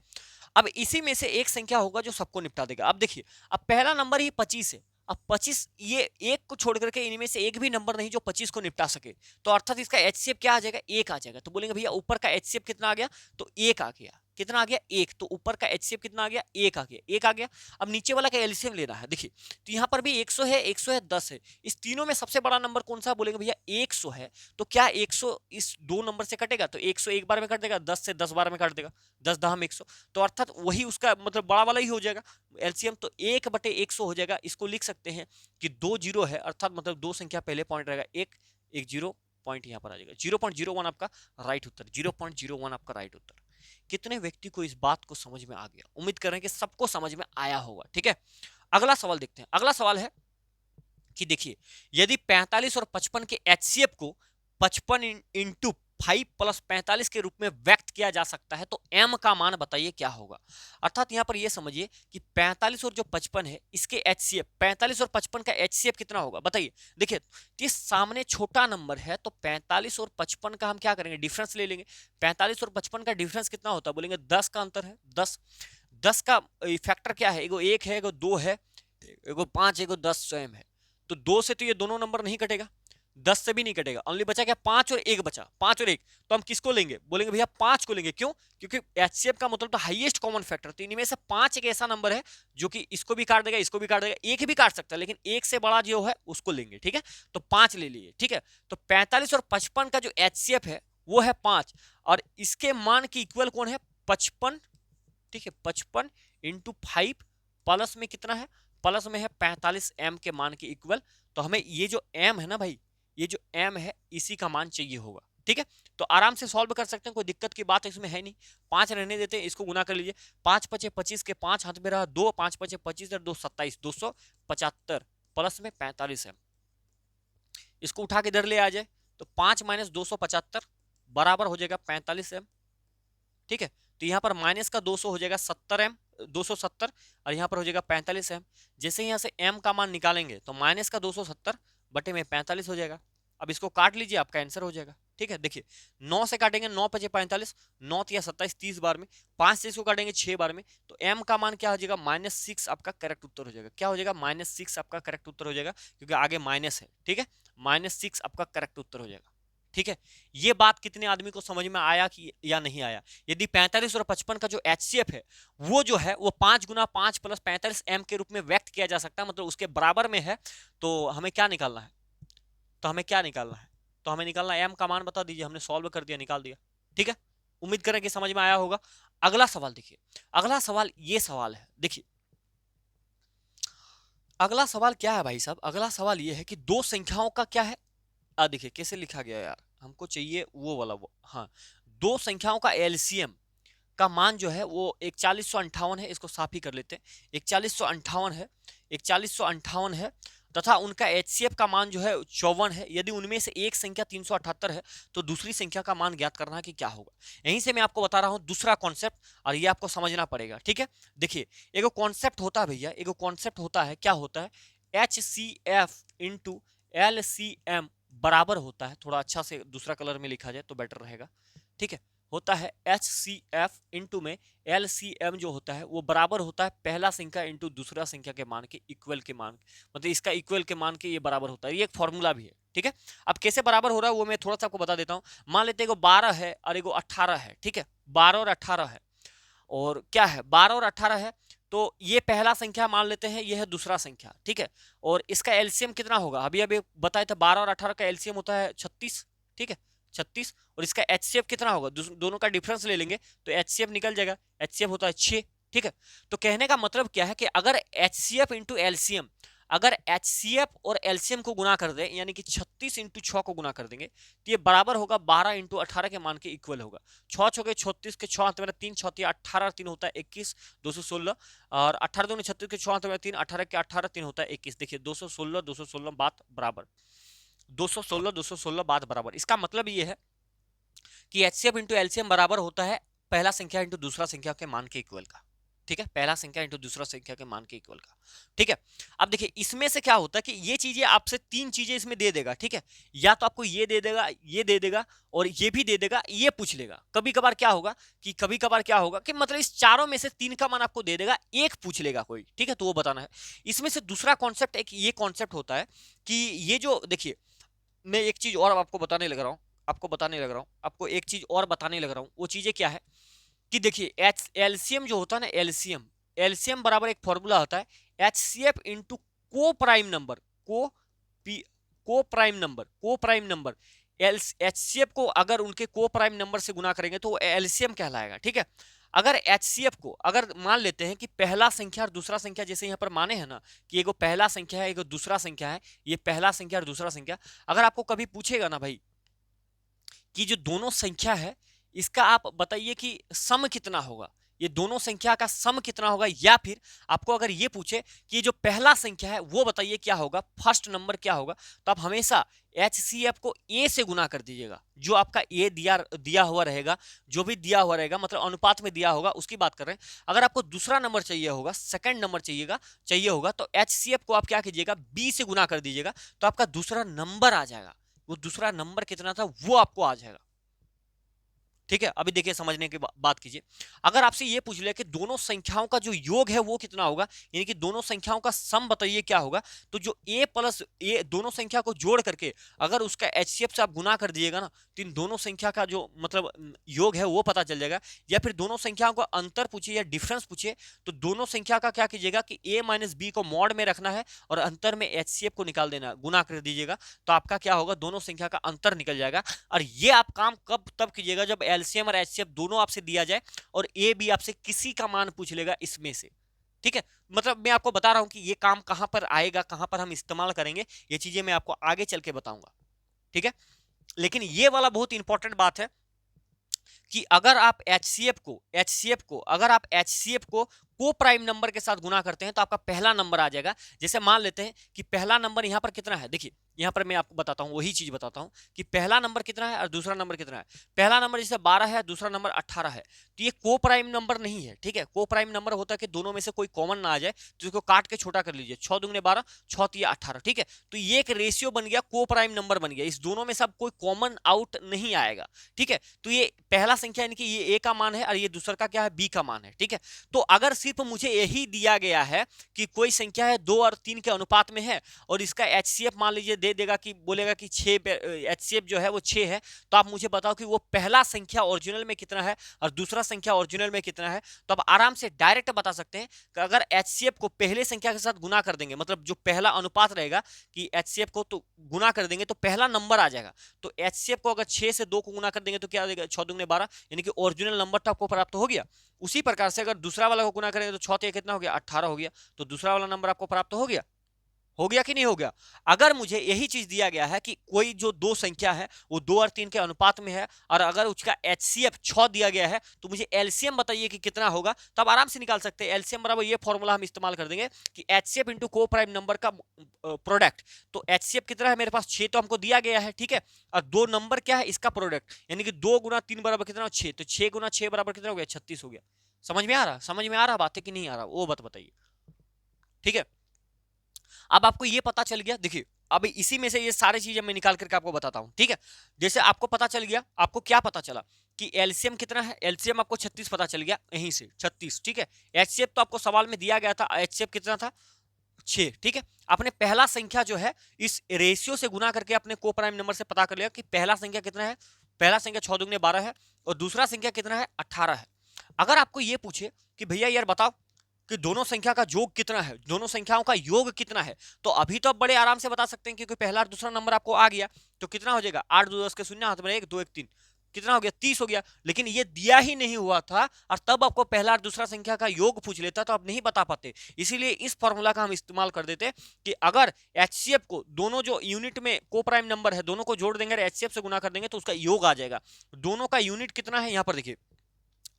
अब इसी में से एक संख्या होगा जो सबको निपटा देगा। अब देखिए, अब पहला नंबर ही 25 है, अब 25, ये एक को छोड़ करके इनमें से एक भी नंबर नहीं जो 25 को निपटा सके, तो अर्थात इसका HCF क्या आ जाएगा, 1 आ जाएगा। तो बोलेंगे भैया ऊपर का HCF कितना आ गया, तो 1 आ गया, कितना आ गया 1, तो ऊपर का HCF कितना आ गया, 1 आ गया, 1 आ गया। अब नीचे वाला का LCM लेना है, देखिए तो यहाँ पर भी 100 है, 100 है, 10 है, इस तीनों में सबसे बड़ा नंबर कौन सा, बोलेंगे भैया 100 है। तो क्या 100 इस दो नंबर से कटेगा, तो 100 एक बार में कट देगा, 10 से 10 बार में कट देगा, 10 10 100, तो अर्थात वही उसका मतलब बड़ा वाला ही हो जाएगा LCM, तो 1/100 हो जाएगा। इसको लिख सकते हैं कि 2 जीरो है, अर्थात मतलब दो संख्या पहले पॉइंट रहेगा, एक एक जीरो पॉइंट यहाँ पर आ जाएगा, 0.01 आपका राइट उत्तर, 0.01 आपका राइट उत्तर। कितने व्यक्ति को इस बात को समझ में आ गया, उम्मीद कर रहे हैं कि सबको समझ में आया होगा, ठीक है। अगला सवाल देखते हैं। अगला सवाल है कि देखिए, यदि 45 और 55 के HCF को 55 इंटू 5 प्लस 45 के रूप में व्यक्त किया जा सकता है, तो m का मान बताइए क्या होगा। अर्थात यहां पर यह समझिए कि 45 और जो 55 है, इसके HCF, 45 और 55 का HCF कितना होगा बताइए। देखिए ये सामने छोटा नंबर है, तो 45 और 55 का हम क्या करेंगे, डिफरेंस ले लेंगे। 45 और 55 का डिफरेंस कितना होता है, बोलेंगे 10 का अंतर है, 10 10 का फैक्टर क्या है, एगो 1 है, एगो 2 है, एगो 5, एगो 10 स्वयं है। तो 2 से तो ये दोनों नंबर नहीं कटेगा, 10 से भी नहीं कटेगा, ओनली बचा क्या, 5 और 1 बचा, 5 और 1, तो हम किसको लेंगे, बोलेंगे भैया 5 को लेंगे। क्यों, क्योंकि HCF का मतलब तो हाईएस्ट कॉमन फैक्टर, तो इनमें से 5 एक ऐसा नंबर है जो कि इसको भी काट देगा, इसको भी काट देगा, एक भी काट सकता है, लेकिन एक से बड़ा जो है उसको लेंगे, ठीक है। तो 5 ले लिए, ठीक है। तो 45 और 55 का जो HCF है वो है 5, और इसके मान की इक्वल कौन है, 55, ठीक है। 55 इंटू 5 प्लस में कितना है, प्लस में है 45 m के मान के इक्वल। तो हमें ये जो m है ना भाई, ये जो m है इसी का मान चाहिए होगा, ठीक है। तो आराम से सॉल्व कर सकते हैं, कोई दिक्कत की बात इसमें है नहीं। 5 रहने देते हैं, इसको गुना कर लीजिए, 5 पचे 25 के 5 हाथ में रहा 2, 5 पचे 25 और 2 27, 275 प्लस में 45 m, इसको उठा के इधर ले आ जाए, तो 5 माइनस 275 बराबर हो जाएगा 45 m, ठीक है। तो यहाँ पर माइनस का 200 हो जाएगा 70 m, 270, और यहाँ पर हो जाएगा 45 m। जैसे यहाँ से m का मान निकालेंगे तो माइनस का 270 बटे में 45 हो जाएगा। अब इसको काट लीजिए, आपका आंसर हो जाएगा, ठीक है। देखिए 9 से काटेंगे, 9 पचे 45, 9 या 27, 30 बार में, 5 से इसको काटेंगे 6 बार में, तो m का मान क्या हो जाएगा, -6 आपका करेक्ट उत्तर हो जाएगा। क्या हो जाएगा, -6 आपका करेक्ट उत्तर हो जाएगा, क्योंकि आगे माइनस है, ठीक है। -6 आपका करेक्ट उत्तर हो जाएगा, ठीक है। ये बात कितने आदमी को समझ में आया कि या नहीं आया। यदि 45 और 55 का जो HCF है वो जो है वो 5 गुना 5 प्लस 45 m के रूप में व्यक्त किया जा सकता है, मतलब उसके बराबर में है, तो हमें क्या निकालना है, तो हमें क्या निकालना है, तो हमें निकालना m का मान बता दीजिए, हमने सॉल्व कर दिया, निकाल दिया, ठीक है। उम्मीद करें कि समझ में आया होगा। अगला सवाल देखिए, अगला सवाल ये सवाल है, देखिए अगला सवाल क्या है भाई साहब, अगला सवाल ये है कि दो संख्याओं का क्या है, देखिए कैसे लिखा गया यार, हमको चाहिए वो वाला, वो हाँ, दो संख्याओं का LCM का मान जो है वो 4158 है, इसको साफ ही कर लेते हैं, 4158 है, 4158 है, तथा उनका HCF का मान जो है 54 है। यदि उनमें से एक संख्या 378 है, तो दूसरी संख्या का मान ज्ञात करना है कि क्या होगा। यहीं से मैं आपको बता रहा हूं दूसरा कॉन्सेप्ट, और ये आपको समझना पड़ेगा, ठीक है। देखिए एगो कॉन्सेप्ट होता है भैया, एगो कॉन्सेप्ट होता है, क्या होता है, HCF इंटू LCM बराबर होता है, थोड़ा अच्छा से दूसरा कलर में लिखा जाए तो बेटर रहेगा, ठीक है, होता है HCF इंटू में LCM जो होता है वो बराबर होता है पहला संख्या इंटू दूसरा संख्या के मान के इक्वल के मान, मतलब इसका इक्वल के मान के ये बराबर होता है, ये एक फॉर्मूला भी है, ठीक है। अब कैसे बराबर हो रहा है वो मैं थोड़ा सा आपको बता देता हूँ। मान लेते हैं 12 है और एगो 18 है, ठीक है, 12 और 18 है, और क्या है 12 और 18 है, तो ये पहला संख्या मान लेते हैं, ये है दूसरा संख्या, ठीक है, और इसका एलसीएम कितना होगा, अभी अभी बताया था 12 और 18 का एलसीएम होता है 36, ठीक है, 36, और इसका एचसीएफ कितना होगा, दोनों का डिफरेंस ले लेंगे तो एचसीएफ निकल जाएगा, एचसीएफ होता है 6, ठीक है। तो कहने का मतलब क्या है कि अगर एचसीएफ इंटू एलसीएम, अगर एचसीएफ और एलसीएम को गुना कर दे, यानी कि 36 इंटू 6 को गुना कर देंगे तो ये बराबर होगा 12 इंटू 18 के मान के इक्वल होगा। 6 छके 36 के 6 हाथ में 3 छत्ती 18 3 होता है 21 216, और 18 दूनी 36 के 6 हाथ में 3 18 के 18 3 होता है 21, देखिए 216 बात बराबर, 216 बात बराबर। इसका मतलब ये है कि एचसीएफ इंटू एलसीएम बराबर होता है पहला संख्या इंटू दूसरा संख्या के मान के इक्वल का, ठीक है, पहला संख्या इंटू दूसरा संख्या के मान के इक्वल का, ठीक है। अब देखिए इसमें से क्या होता है कि ये चीजें आपसे तीन चीजें इसमें दे देगा, ठीक है, या तो आपको ये दे देगा, ये दे देगा, और ये भी दे देगा, ये पूछ लेगा। कभी कभार क्या होगा कि मतलब इस चारों में से तीन का मान आपको दे देगा, एक पूछ लेगा कोई, ठीक है, तो वो बताना है। इसमें से दूसरा कॉन्सेप्ट एक ये कॉन्सेप्ट होता है कि ये जो देखिए, मैं एक चीज और आपको बताने लग रहा हूं, आपको एक चीज और बताने लग रहा हूं, वो चीजें क्या है कि देखिए एलसीएम जो होता है ना, एलसीएम बराबर एक फॉर्मूला होता है एचसीएफ इंटू को प्राइम नंबर, को प्राइम नंबर एचसीएफ को अगर उनके को प्राइम नंबर से गुना करेंगे तो एलसीएम कहलाएगा, ठीक है। अगर एचसीएफ को अगर मान लेते हैं कि पहला संख्या और दूसरा संख्या, जैसे यहाँ पर माने हैं ना कि एगो पहला संख्या है एगो दूसरा संख्या है, ये पहला संख्या और दूसरा संख्या, अगर आपको कभी पूछेगा ना भाई कि जो दोनों संख्या है इसका आप बताइए कि सम कितना होगा, ये दोनों संख्या का सम कितना होगा, या फिर आपको अगर ये पूछे कि जो पहला संख्या है वो बताइए क्या होगा, फर्स्ट नंबर क्या होगा, तो आप हमेशा एचसीएफ को ए से गुना कर दीजिएगा, जो आपका ए दिया हुआ रहेगा, जो भी दिया हुआ रहेगा मतलब अनुपात में दिया होगा उसकी बात कर रहे हैं। अगर आपको दूसरा नंबर चाहिए होगा, सेकंड नंबर चाहिए होगा, तो एचसीएफ को आप क्या कीजिएगा, बी से गुना कर दीजिएगा, तो आपका दूसरा नंबर आ जाएगा, वो दूसरा नंबर कितना था वो आपको आ जाएगा, ठीक है। अभी देखिए समझने की बात कीजिए, अगर आपसे ये पूछ लिया कि दोनों संख्याओं का जो योग है वो कितना होगा, यानी कि दोनों संख्याओं का सम बताइए क्या होगा, तो जो a प्लस ए दोनों संख्या को जोड़ करके अगर उसका एचसीएफ से आप गुना कर दिएगा ना, तो इन दोनों संख्या का जो मतलब योग है वो पता चल जाएगा। या फिर दोनों संख्याओं का अंतर पूछिए या डिफरेंस पूछिए, तो दोनों संख्या का क्या कीजिएगा कि a माइनस बी को मॉड में रखना है और अंतर में एचसीएफ को निकाल देना, गुना कर दीजिएगा, तो आपका क्या होगा, दोनों संख्या का अंतर निकल जाएगा। और ये आप काम कब तब कीजिएगा जब एलसीएम और एचसीएफ दोनों आपसे दिया जाए और ए बी आपसे किसी का मान पूछ लेगा इसमें से, ठीक है। मतलब मैं आपको बता रहा हूं कि ये काम कहां पर आएगा, कहां पर हम इस्तेमाल करेंगे, ये चीजें मैं आपको आगे चल के बताऊंगा, ठीक है। लेकिन ये वाला बहुत इंपॉर्टेंट बात है कि अगर आप एचसीएफ को को प्राइम नंबर के साथ गुना करते हैं तो आपका पहला नंबर आ जाएगा। जैसे मान लेते हैं कि पहला नंबर यहां पर कितना है, देखिए यहां पर मैं आपको बताता हूं, वही चीज बताता हूं कि पहला नंबर कितना है और दूसरा नंबर कितना है। पहला नंबर जैसे 12 है, दूसरा नंबर 18 है, तो ये को प्राइम नंबर नहीं है, ठीक है। को प्राइम नंबर होता है कि दोनों में से कोई कॉमन ना आ जाए, तो इसको काट के छोटा कर लीजिए, 6 दूगने 12, 6 तिया 18, ठीक है। तो ये एक रेशियो बन गया, को प्राइम नंबर बन गया, इस दोनों में से अब कोई कॉमन आउट नहीं आएगा, ठीक है। तो ये पहला संख्या यानी कि ये ए का मान है और ये दूसरा का क्या है, बी का मान है, ठीक है। तो अगर सिर्फ मुझे यही दिया गया है कि कोई संख्या है 2 और 3 के अनुपात में है और इसका एचसीएफ मान लीजिए दे देगा कि बोलेगा कि 6 एचसीएफ जो है वो 6 है, तो आप मुझे बताओ कि वो पहला संख्या ओरिजिनल में कितना है और दूसरा संख्या ओरिजिनल में कितना है। तो आप आराम से डायरेक्ट बता सकते हैं कि अगर एचसीएफ को पहले संख्या के साथ गुना कर देंगे, मतलब जो पहला अनुपात रहेगा कि एचसीएफ को तो गुना कर देंगे तो पहला नंबर आ जाएगा। तो एचसीएफ को अगर 6 से 2 को गुना कर देंगे तो क्या आ जाएगा, 6 दूगने 12, यानी कि ओरिजिनल नंबर तो आपको प्राप्त हो गया। उसी प्रकार से अगर दूसरा वाला को गुना करेंगे तो 6 तिया कितना हो गया, 18 हो गया, तो दूसरा वाला नंबर आपको प्राप्त हो गया कि नहीं हो गया। अगर मुझे यही चीज दिया गया है कि कोई जो दो संख्या है वो 2 और 3 के अनुपात में है और अगर उसका एचसीएफ 6 दिया गया है तो मुझे एलसीएम बताइए कि कितना होगा, तो आप आराम से निकाल सकते हैं। एलसीएम बराबर ये फॉर्मूला हम इस्तेमाल कर देंगे कि एचसीएफ इंटू को प्राइम नंबर का प्रोडक्ट। तो एचसीएफ कितना है मेरे पास, 6 तो हमको दिया गया है, ठीक है, और 2 नंबर क्या है इसका प्रोडक्ट, यानी कि 2 गुना 3 बराबर कितना, 6, तो 6 गुना 6 बराबर कितना हो गया, 36 हो गया। समझ में आ रहा बात है कि नहीं आ रहा, वो बात बताइए, ठीक है। अब आपको ये पता चल गया, देखिए अब इसी में से ये सारी चीजें मैं निकाल करके आपको बताता हूं, ठीक है। जैसे आपको पता चल गया, आपको क्या पता चला कि एलसीएम कितना है, एलसीएम आपको 36 पता चल गया यहीं से 36, ठीक है। एचसीएफ तो आपको सवाल में दिया गया था, एचसीएफ कितना था 6, ठीक है। आपने पहला संख्या जो है इस रेशियो से गुना करके अपने को प्राइम नंबर से पता कर लिया कि पहला संख्या कितना है, पहला संख्या 6 दुगने 12 है और दूसरा संख्या कितना है 18 है। अगर आपको ये पूछे कि भैया यार बताओ कि दोनों संख्या का योग कितना है, दोनों संख्याओं का योग कितना है, तो अभी तो आप बड़े आराम से बता सकते हैं क्योंकि पहला और दूसरा नंबर आपको आ गया। तो कितना हो जाएगा 8 2 10 के शून्य, हाथ में 1 2 1 3, कितना हो गया 30 हो गया। लेकिन ये दिया ही नहीं हुआ था और तब आपको पहला और दूसरा संख्या का योग पूछ लेता तो आप नहीं बता पाते। इसीलिए इस फॉर्मूला का हम इस्तेमाल कर देते कि अगर एचसीएफ को दोनों जो यूनिट में को प्राइम नंबर है दोनों को जोड़ देंगे और एचसीएफ से गुना कर देंगे तो उसका योग आ जाएगा। दोनों का यूनिट कितना है यहाँ पर देखिए,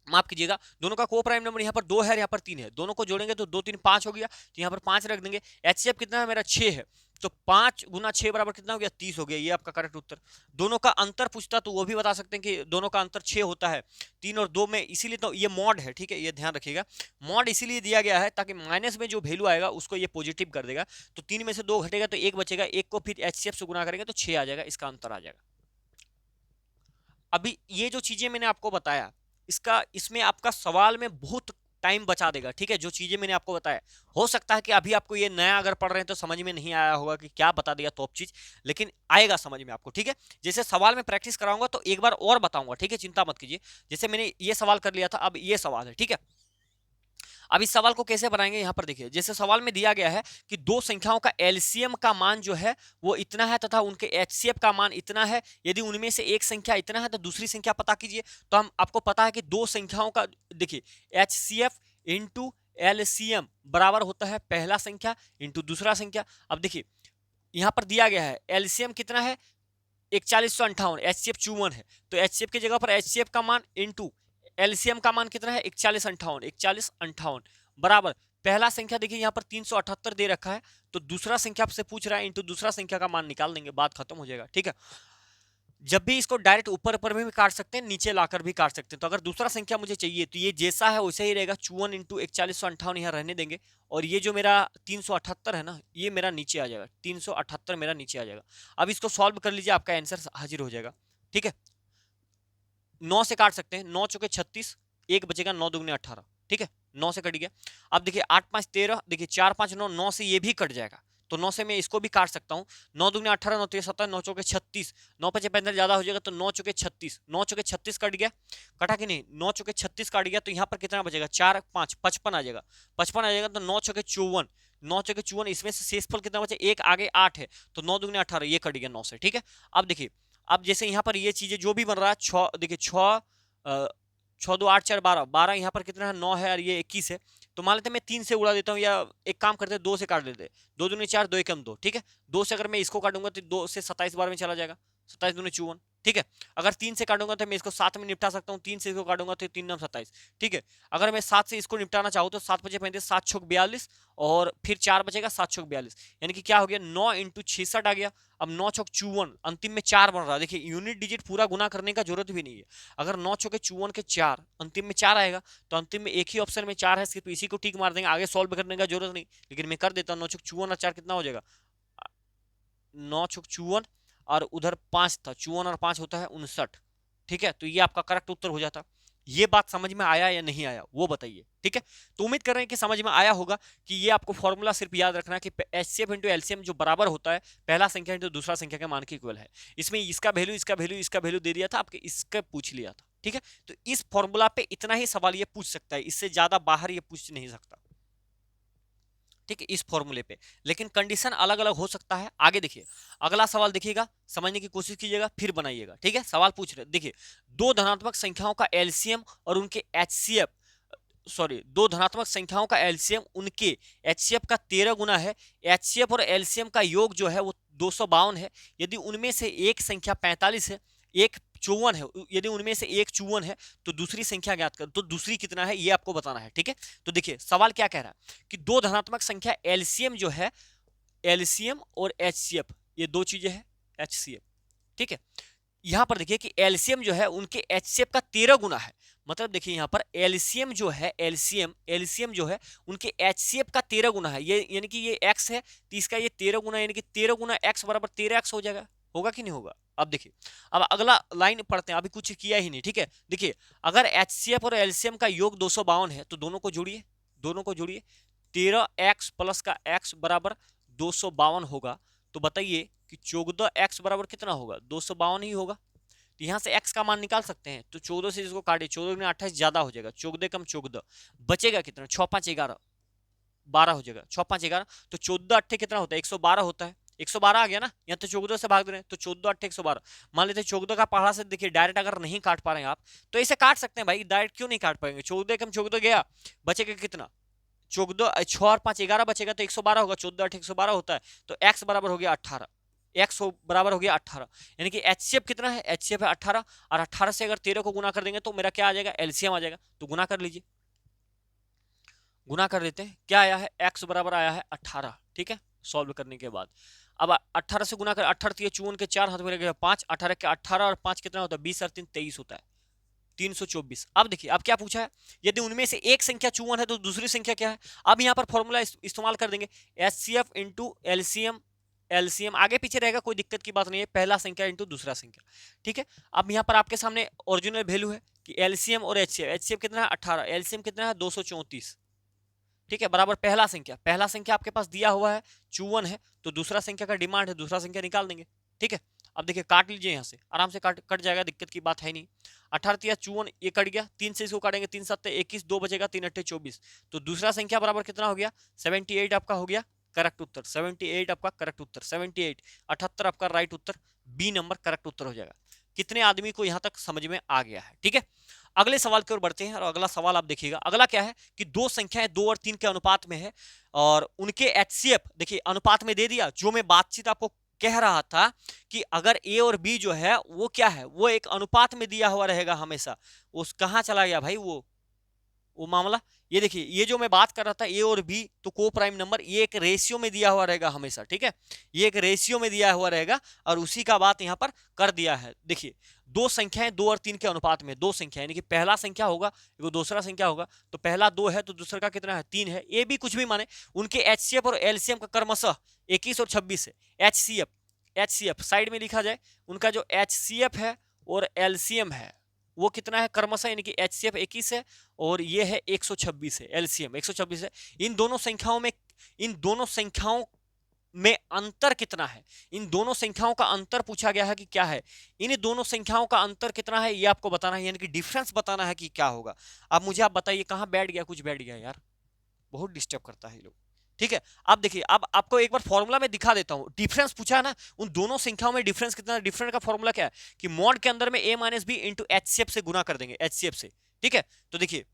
माफ कीजिएगा, दोनों का को प्राइम नंबर यहाँ पर 2 है, यहाँ पर 3 है, दोनों को जोड़ेंगे तो 2 3 5 हो गया, तो यहाँ पर 5 रख देंगे। एचसीएफ कितना है मेरा 6 है, तो 5 गुना 6 बराबर कितना हो गया 30 हो गया, ये आपका करेक्ट उत्तर। दोनों का अंतर पूछता तो वो भी बता सकते हैं कि दोनों का अंतर 6 होता है 3 और 2 में, इसीलिए तो ये मॉड है, ठीक है, ये ध्यान रखिएगा। मॉड इसीलिए दिया गया है ताकि माइनस में जो वैल्यू आएगा उसको ये पॉजिटिव कर देगा। तो 3 में से 2 घटेगा तो 1 बचेगा, 1 को फिर एचसीएफ से गुना करेंगे तो 6 आ जाएगा, इसका अंतर आ जाएगा। अभी ये जो चीजें मैंने आपको बताया इसका इसमें आपका सवाल में बहुत टाइम बचा देगा, ठीक है। जो चीजें मैंने आपको बताया हो सकता है कि अभी आपको ये नया अगर पढ़ रहे हैं तो समझ में नहीं आया होगा कि क्या बता दिया टॉप चीज, लेकिन आएगा समझ में आपको, ठीक है। जैसे सवाल में प्रैक्टिस कराऊंगा तो एक बार और बताऊंगा, ठीक है, चिंता मत कीजिए। जैसे मैंने ये सवाल कर लिया था, अब ये सवाल है, ठीक है। अब इस सवाल को कैसे बनाएंगे, यहां पर देखिए, जैसे सवाल में दिया गया है कि दो संख्याओं का एलसीएम का मान जो है वो इतना है तथा उनके एचसीएफ का मान इतना है, यदि उनमें से एक संख्या इतना है तो दूसरी संख्या पता कीजिए। तो हम आपको पता है कि दो संख्याओं का देखिए एचसीएफ इंटू एलसीएम बराबर होता है पहला संख्या इंटू दूसरा संख्या। अब देखिए यहां पर दिया गया है एलसीएम कितना है 4158, एचसीएफ 54 है, तो एचसीएफ की जगह पर एचसीएफ का मान इंटू एलसीएम का मान कितना है 4158 बराबर पहला संख्या देखिए यहाँ पर 378 दे रखा है, तो दूसरा संख्या आपसे पूछ रहा है इंटू दूसरा संख्या का मान निकाल देंगे, बात खत्म हो जाएगा, ठीक है। जब भी इसको डायरेक्ट ऊपर ऊपर में भी काट सकते हैं, नीचे लाकर भी काट सकते हैं। तो अगर दूसरा संख्या मुझे चाहिए तो ये जैसा है वैसे ही रहेगा, 54 इंटू 4158 यहाँ रहने देंगे, और ये जो मेरा 378 है ना ये मेरा नीचे आ जाएगा, 378 मेरा नीचे आ जाएगा। अब इसको सॉल्व कर लीजिए, आपका आंसर हाजिर हो जाएगा, ठीक है। 9 से काट सकते हैं, 9 चौके 36, एक बचेगा 9 दुगने 18, ठीक है, 9 से कट गया। अब देखिए 8 5 13, देखिए 4 5 9, 9 से ये भी कट जाएगा, तो 9 से मैं इसको भी काट सकता हूँ। 9 दुगने 18, 9 13 17, 9 चौके 36, 9 5 35 ज्यादा हो जाएगा, तो 9 चौके 36, 9 चौके 36 कट गया, कटा कि नहीं, 9 चौके 36 काट गया, तो यहाँ पर कितना बचेगा 4 5 55 आ जाएगा, 55 आ जाएगा, तो 9 चौके 54, 9 चौके 54, इसमें से शेषफल कितना बचे, एक आगे 8 है, तो 9 दुगने 18, ये कट गया 9 से, ठीक है। अब देखिए अब जैसे यहाँ पर ये चीजें जो भी बन रहा है, 6 देखिए 6 6 2 8 4 12, 12 यहाँ पर कितना है 9 है और ये 21 है, तो मान लेते हैं मैं 3 से उड़ा देता हूँ, या एक काम करते हैं 2 से काट लेते हैं, 2 दूनी 4, 2 एकम 2, ठीक है। 2 से अगर मैं इसको काटूंगा तो 2 से 27 बार में चला जाएगा, 27 दूनी 54, ठीक है। अगर 3 से काटूंगा तो मैं इसको 7 में निपटा सकता हूँ, 3 से इसको काटूंगा तो 3 9 27, ठीक है। अगर मैं 7 से इसको निपटाना चाहूँ तो 7 5 35, 7 6 42, और फिर 4 बचेगा 7 6 42, यानी कि क्या हो गया 9 इंटू 66 आ गया। अब 9 चौक 54, अंतिम में 4 बन रहा है, देखिए यूनिट डिजिट पूरा गुना करने का जरूरत भी नहीं है। अगर 9 चौके 54 के 4, अंतिम में 4 आएगा, तो अंतिम में एक ही ऑप्शन में 4 है, सिर्फ इसी को टिक मार देंगे, आगे सॉल्व करने का जरूरत नहीं। लेकिन मैं कर देता हूँ 9 चौक 54 और 4 कितना हो जाएगा, 9 चौक 54 और उधर 5 था, 54 और 5 होता है 59, ठीक है। तो ये आपका करेक्ट उत्तर हो जाता। ये बात समझ में आया या नहीं आया वो बताइए, ठीक है। तो उम्मीद कर रहे हैं कि समझ में आया होगा कि ये आपको फॉर्मूला सिर्फ याद रखना है कि एचसीएफ इंटू एलसीएम जो बराबर होता है पहला संख्या इंटू दूसरा संख्या के मान के इक्वल है। इसमें इसका वैल्यू इसका वैल्यू इसका वैल्यू दे दिया था, आपके इसका पूछ लिया था, ठीक है। तो इस फॉर्मूला पे इतना ही सवाल ये पूछ सकता है, इससे ज्यादा बाहर ये पूछ नहीं सकता, ठीक है, इस फॉर्मूले पे। लेकिन कंडीशन अलग अलग हो सकता है। आगे देखिए अगला सवाल देखिएगा, समझने की कोशिश कीजिएगा फिर बनाइएगा, ठीक है। सवाल पूछ रहे देखिए, दो धनात्मक संख्याओं का एलसीएम और उनके एचसीएफ, सॉरी, दो धनात्मक संख्याओं का एलसीएम उनके एचसीएफ का 13 गुना है, एचसीएफ और एलसीएम का योग जो है वो 252 है, यदि उनमें से एक संख्या 45 है, एक 54 है, यदि उनमें से एक 54 है तो दूसरी संख्या ज्ञात कर, तो दूसरी कितना है ये आपको बताना है, ठीक है। तो देखिए सवाल क्या कह रहा है कि दो धनात्मक संख्या एलसीएम जो है, एलसीएम और एचसीएफ ये दो चीजें हैं, एचसीएफ, ठीक है। यहां पर देखिए कि एलसीएम जो है उनके एचसीएफ का 13 गुना है, मतलब देखिए यहाँ पर एलसीएम जो है, एलसीएम जो है उनके एचसीएफ का 13 गुना है, ये यानी कि ये एक्स है तो इसका ये 13 गुना, यानी कि 13 गुना एक्स बराबर 13x हो जाएगा। होगा कि नहीं होगा? अब देखिए, अब अगला लाइन पढ़ते हैं, अभी कुछ किया ही नहीं, ठीक है। देखिए अगर एचसीएफ और एलसीएम का योग 252 है तो दोनों को जोड़िए, दोनों को जोड़िए, 13x प्लस का x बराबर 252 होगा। तो बताइए कि 14x बराबर कितना होगा? 252 ही होगा। तो यहाँ से x का मान निकाल सकते हैं, तो 14 से इसको काटिए, 14 में 28 ज्यादा हो जाएगा, 14 कम 14 बचेगा कितना? 6 5 11 12 हो जाएगा, 6 5 11, तो 14 अट्ठे कितना होता है? 112 होता है, 112 आ गया ना, यहाँ तो 14 से भाग दे रहे हैं तो 14 अट्ठे 112। मान लेते हैं 14 का पहाड़ा से, देखिए डायरेक्ट अगर नहीं काट पा रहे हैं आप तो इसे काट सकते हैं भाई, डायरेक्ट क्यों नहीं काट पाएंगे? 14 कम 14 गया, बचेगा कितना? 14, 6 और 5 11 बचेगा, तो 112 होगा, 14 8 112 होता है, तो x बराबर हो गया 18, x बराबर हो गया 18, यानी कि एचसीएफ कितना है? एचसीएफ है 18, और 18 से अगर 13 को गुना कर देंगे तो मेरा क्या आ जाएगा? एलसीएम आ जाएगा। तो गुना कर लीजिए, गुना कर देते हैं, क्या आया है? x बराबर आया है 18, ठीक है। सॉल्व करने के बाद अब 18 से गुना कर, 18 54 के 4 हाथ में लगेगा 5, 18 के 18 और 5 कितना होता है? 20 और 3 23 होता है, 324। अब देखिए अब क्या पूछा है, यदि उनमें से एक संख्या 54 है तो दूसरी संख्या क्या है? अब यहां पर फॉर्मूला इस्तेमाल कर देंगे, एचसीएफ इंटू एलसीएम, एलसीएम आगे पीछे रहेगा, कोई दिक्कत की बात नहीं है, पहला संख्या इंटू दूसरा संख्या, ठीक है। अब यहां पर आपके सामने ओरिजिनल वैल्यू है कि एलसीएम और एचसीएफ, एचसीएफ कितना है? 18, एलसीएम कितना है? 234, ठीक है, बराबर पहला संख्या, पहला संख्या आपके पास दिया हुआ है 54 है, तो दूसरा संख्या का डिमांड है, दूसरा संख्या निकाल देंगे, ठीक है। अब देखिए काट लीजिए, यहाँ से आराम से कट जाएगा, दिक्कत की बात है नहीं। 18 या 54 ये कट गया, 3 से इसको काटेंगे, 3 7 21, 2 बचेगा, 3 8 24, तो दूसरा संख्या बराबर कितना हो गया? 78 आपका हो गया करेक्ट उत्तर, 78 आपका करेक्ट उत्तर, 78 78 आपका राइट उत्तर, बी नंबर करेक्ट उत्तर हो जाएगा। कितने आदमी को यहां तक समझ में आ गया है? ठीक है, अगले सवाल की ओर बढ़ते हैं, और अगला सवाल आप देखिएगा, अगला क्या है कि दो संख्याएं 2 और 3 के अनुपात में है, और उनके एचसीएफ देखिए अनुपात में दे दिया। जो मैं बातचीत आपको कह रहा था कि अगर ए और बी जो है वो क्या है, वो एक अनुपात में दिया हुआ रहेगा हमेशा, उस कहां चला गया भाई वो मामला? ये देखिए, ये जो मैं बात कर रहा था ए और बी, तो को प्राइम नंबर, ये एक रेशियो में दिया हुआ रहेगा हमेशा, ठीक है, ये एक रेशियो में दिया हुआ रहेगा, और उसी का बात यहां पर कर दिया है। देखिए दो संख्याएं 2 और 3 के अनुपात में, दो संख्या यानी कि पहला संख्या होगा वो दूसरा संख्या होगा, तो पहला 2 है तो दूसरा का कितना है? 3 है, ए बी कुछ भी माने, उनके एचसीएफ और एलसीएम का क्रमशः 21 और 26 है। एचसीएफ, एचसीएफ साइड में लिखा जाए, उनका जो एचसीएफ है और एलसीएम है वो कितना है क्रमशः, यानी कि एचसीएफ 21 है और ये है 126 है, एलसीएम 126 है। इन दोनों संख्याओं में, इन दोनों संख्याओं में अंतर कितना है? इन दोनों संख्याओं का अंतर पूछा गया है कि क्या है, इन दोनों संख्याओं का अंतर कितना है ये आपको बताना है, यानी कि डिफरेंस बताना है कि क्या होगा। अब मुझे आप बताइए, कहां बैठ गया? कुछ बैठ गया यार, बहुत डिस्टर्ब करता है ये लोग, ठीक है। अब देखिए, अब आपको एक बार फॉर्मूला में दिखा देता हूं, डिफरेंस पूछा है ना, उन दोनों संख्याओं में डिफरेंस कितना है? डिफरेंस का फॉर्मूला क्या है कि मॉड के अंदर में a minus b into HCF से गुना कर देंगे, एचसीएफ से, ठीक है। तो देखिए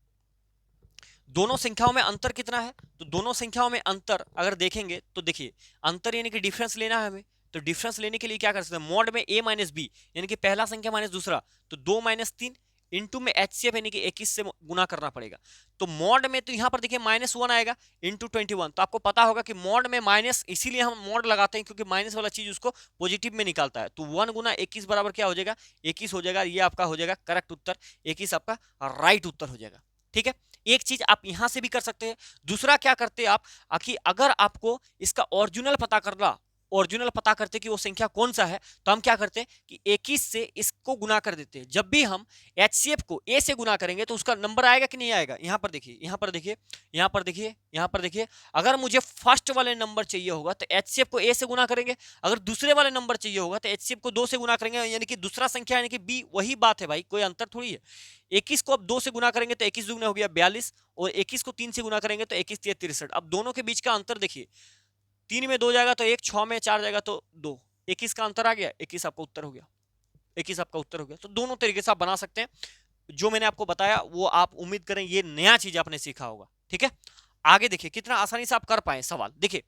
दोनों संख्याओं में अंतर कितना है, तो दोनों संख्याओं में अंतर अगर देखेंगे तो देखिए अंतर यानी कि डिफरेंस लेना है हमें, तो डिफरेंस लेने के लिए क्या कर सकते हैं? मॉड में a माइनस बी यानी कि पहला संख्या माइनस दूसरा, तो 2 माइनस 3 इंटू में एचसीएफ यानी कि 21 से गुना करना पड़ेगा। तो मॉड में तो यहां पर देखिए -1 आएगा इंटू 21, तो आपको पता होगा कि मॉड में माइनस, इसीलिए हम मॉड लगाते हैं क्योंकि माइनस वाला चीज उसको पॉजिटिव में निकालता है। तो 1 गुना 21 बराबर क्या हो जाएगा? 21 हो जाएगा, ये आपका हो जाएगा करेक्ट उत्तर, 21 आपका राइट उत्तर हो जाएगा, ठीक है। एक चीज आप यहां से भी कर सकते हैं। दूसरा क्या करते हैं आप कि अगर आपको इसका ओरिजिनल पता करना, ओरिजिनल पता करते कि वो संख्या कौन सा है, तो हम क्या करते हैं कि 21 से इसको गुना कर देते हैं। जब भी हम एचसीएफ को ए से गुना करेंगे तो उसका नंबर आएगा कि नहीं आएगा? यहां पर देखिए, यहां पर देखिए, यहां पर देखिए, यहां पर देखिए, अगर मुझे फर्स्ट वाले नंबर चाहिए होगा तो एचसीएफ को ए से गुना करेंगे, अगर दूसरे वाले नंबर चाहिए होगा तो एचसीएफ को 2 से गुना करेंगे, यानी कि दूसरा संख्या यानी कि बी, वही बात है भाई, कोई अंतर थोड़ी है। 21 को अब 2 से गुना करेंगे तो 21 दुगना हो गया 42, और 21 को 3 से गुना करेंगे तो 21 3 63। अब दोनों के बीच का अंतर देखिए, 3 में 2 जाएगा तो 1, 6 में 4 जाएगा तो 2, 21 का अंतर आ गया, 21 आपका उत्तर हो गया, 21 आपका उत्तर हो गया। तो दोनों तरीके से आप बना सकते हैं, जो मैंने आपको बताया वो आप उम्मीद करें ये नया चीज आपने सीखा होगा, ठीक है। आगे देखिए कितना आसानी से आप कर पाए सवाल। देखिए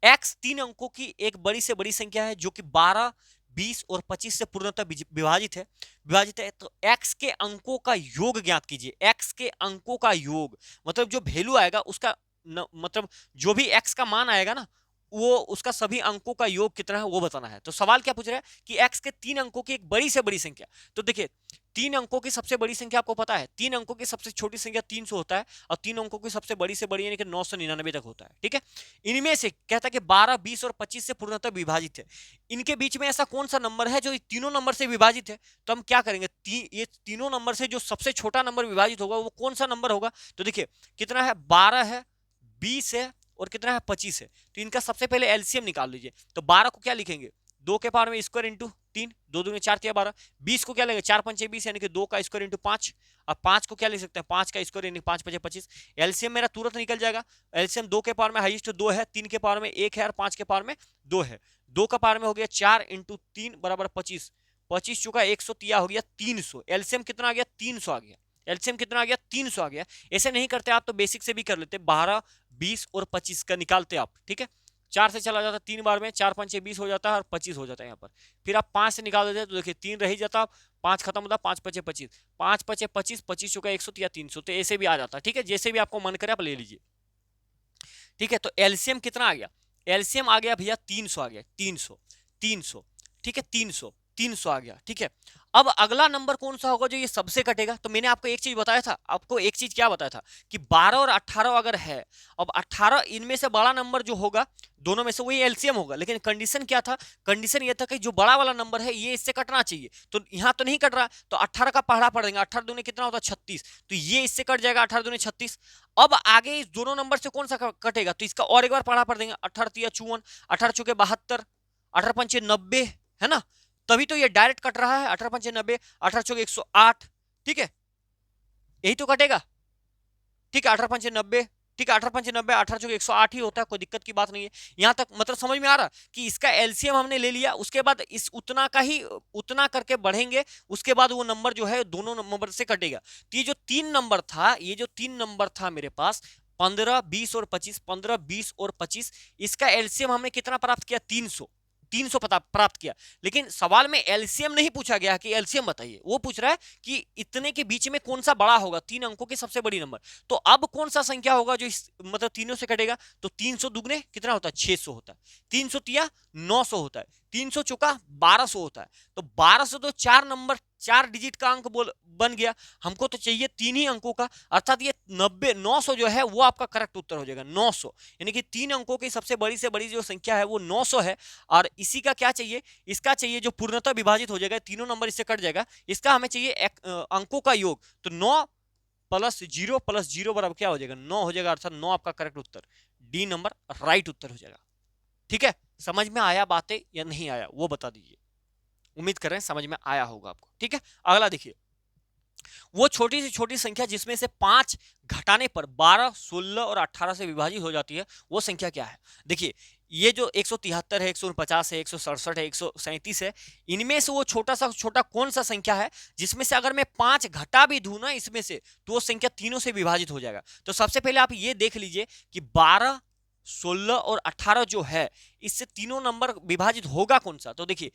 x 3 अंकों की एक बड़ी से बड़ी संख्या है जो कि 12, 20 और 25 से पूर्णतः विभाजित है, तो x के अंकों का योग ज्ञात कीजिए। x के अंकों का योग मतलब जो वैल्यू आएगा उसका मतलब जो भी x का मान आएगा ना, वो उसका सभी अंकों का योग कितना है वो बताना है। तो सवाल क्या पूछ रहा है कि x के 3 अंकों की एक बड़ी से बड़ी संख्या, तो देखिए 3 अंकों की सबसे बड़ी संख्या आपको पता है, 3 अंकों की सबसे छोटी संख्या 300 होता है और 3 अंकों की सबसे बड़ी से बड़ी यानी कि 999 तक होता है। ठीक है, इनमें से कहता है कि 12, 20 और 25 से पूर्णतः विभाजित है। इनके बीच में ऐसा कौन सा नंबर है जो तीनों नंबर से विभाजित है? तो हम क्या करेंगे, ये तीनों नंबर से जो सबसे छोटा नंबर विभाजित होगा वो कौन सा नंबर होगा? तो देखिए कितना है, 12 है, 20 है और कितना है, 25 है। तो इनका सबसे पहले एलसीएम निकाल लीजिए। तो 12 को क्या लिखेंगे, 2 के पावर में स्क्वायर इंटू 3, 2 दूनी 4 तिया 12। 20 को क्या लेंगे, 4 पंचे 20 यानी कि 2 का स्क्वायर इंटू 5। अब 5 को क्या लिख सकते हैं, 5 का स्क्वायर यानी 5 पंचे 25। एलसीएम मेरा तुरंत निकल जाएगा। एलसीएम 2 के पावर में हाईएस्ट 2 है, 3 के पावर में 1 है और 5 के पावर में 2 है। 2 का पावर में हो गया 4 इंटू 3 बराबर 25। 25 चुका 100 तिया हो गया 300। एलसीएम कितना आ गया, 300 आ गया। एलसीएम कितना आ गया, 300 आ गया। ऐसे नहीं करते आप तो बेसिक से भी कर लेते, 12, 20 और 25 का निकालते आप। ठीक है, 4 से चला जाता 3 बार में, 4 5 20 हो जाता है और 25 हो जाता है यहाँ पर। फिर आप 5 से निकाल देते तो देखिए 3 रह जाता, 5 खत्म होता, 5 5 25, 5 5 25, 25 चुका 100 या 300। तो ऐसे भी आ जाता है। ठीक है, जैसे भी आपको मन करे आप ले लीजिए। ठीक है, तो एलसीएम कितना आ गया, एलसीएम आ गया भैया 300 आ गया, 300, 300। ठीक है, 300, 300 आ गया। ठीक है, अब अगला नंबर कौन सा होगा जो ये सबसे कटेगा? तो मैंने आपको एक चीज बताया था, आपको एक चीज क्या बताया था कि 12 और 18 अगर है, अब 18 इनमें से बड़ा नंबर जो होगा दोनों में से वही एलसीएम होगा। लेकिन कंडीशन क्या था, कंडीशन ये था कि जो बड़ा वाला नंबर है ये इससे कटना चाहिए। तो यहाँ तो नहीं कट रहा, तो 18 का पहाड़ा पड़ देंगे, 18 दूनी कितना होता है 36, तो ये इससे कट जाएगा, 18 दूनी 36। अब आगे इस दोनों नंबर से कौन सा कटेगा, तो इसका और एक बार पहाड़ा पड़ देंगे, 18 तिया 54, 18 चौके 72, 18 पंचे 90, है ना? तभी तो ये डायरेक्ट कट रहा है, 18 पंचे 90, 18 चौके 108। ठीक है, यही तो कटेगा। ठीक है, 18 पंचे 90, ठीक है, 18 पंचे 90, 18 चौके 108 ही होता है, कोई दिक्कत की बात नहीं है। यहां तक मतलब समझ में आ रहा कि इसका एलसीएम हमने ले लिया, उसके बाद इस उतना का ही उतना करके बढ़ेंगे, उसके बाद वो नंबर जो है दोनों नंबर से कटेगा। तो ये जो 3 नंबर था, ये जो 3 नंबर था मेरे पास 15, 20 और 25, 15, 20 और 25, इसका एलसीएम हमने कितना प्राप्त किया, 300, 300 प्राप्त किया। लेकिन सवाल में एलसीएम नहीं पूछा गया कि एलसीएम बताइए, वो पूछ रहा है कि इतने के बीच में कौन सा बड़ा होगा, 3 अंकों की सबसे बड़ी नंबर। तो अब कौन सा संख्या होगा जो मतलब तीनों से कटेगा? तो 300 दुगने कितना होता है, 600 होता है। 300 तिया 900 होता है। 300 चौका 1200 होता है। तो 1200 तो 4 नंबर, 4 डिजिट का अंक बन गया। हमको तो चाहिए 3 ही अंकों का, अर्थात ये 90, 900 जो है वो आपका करेक्ट उत्तर हो जाएगा, 900। यानी कि 3 अंकों की सबसे बड़ी से बड़ी जो संख्या है वो 900 है। और इसी का क्या चाहिए, इसका चाहिए जो पूर्णतः विभाजित हो जाएगा, तीनों नंबर इससे कट जाएगा, इसका हमें चाहिए अंकों का योग। तो 9 प्लस 0 बराबर क्या हो जाएगा, 9 हो जाएगा, अर्थात 9 आपका करेक्ट उत्तर, डी नंबर राइट उत्तर हो जाएगा। ठीक है, समझ में आया बातें या नहीं आया वो बता दीजिए, उम्मीद कर रहे हैं समझ में आया होगा आपको। ठीक है, अगला देखिए, वो छोटी से छोटी संख्या जिसमें से 5 घटाने पर 12, 16 और 18 से विभाजित हो जाती है, वो संख्या क्या है? देखिए, ये जो 173 है, 149 है, 167 है, 137 है, इनमें से वो छोटा सा छोटा कौन सा संख्या है जिसमें से अगर मैं 5 घटा भी दूं ना इसमें से, तो वो संख्या तीनों से विभाजित हो जाएगा। तो सबसे पहले आप ये देख लीजिए कि 12, 16 और 18 जो है, इससे तीनों नंबर विभाजित होगा कौन सा? तो देखिए,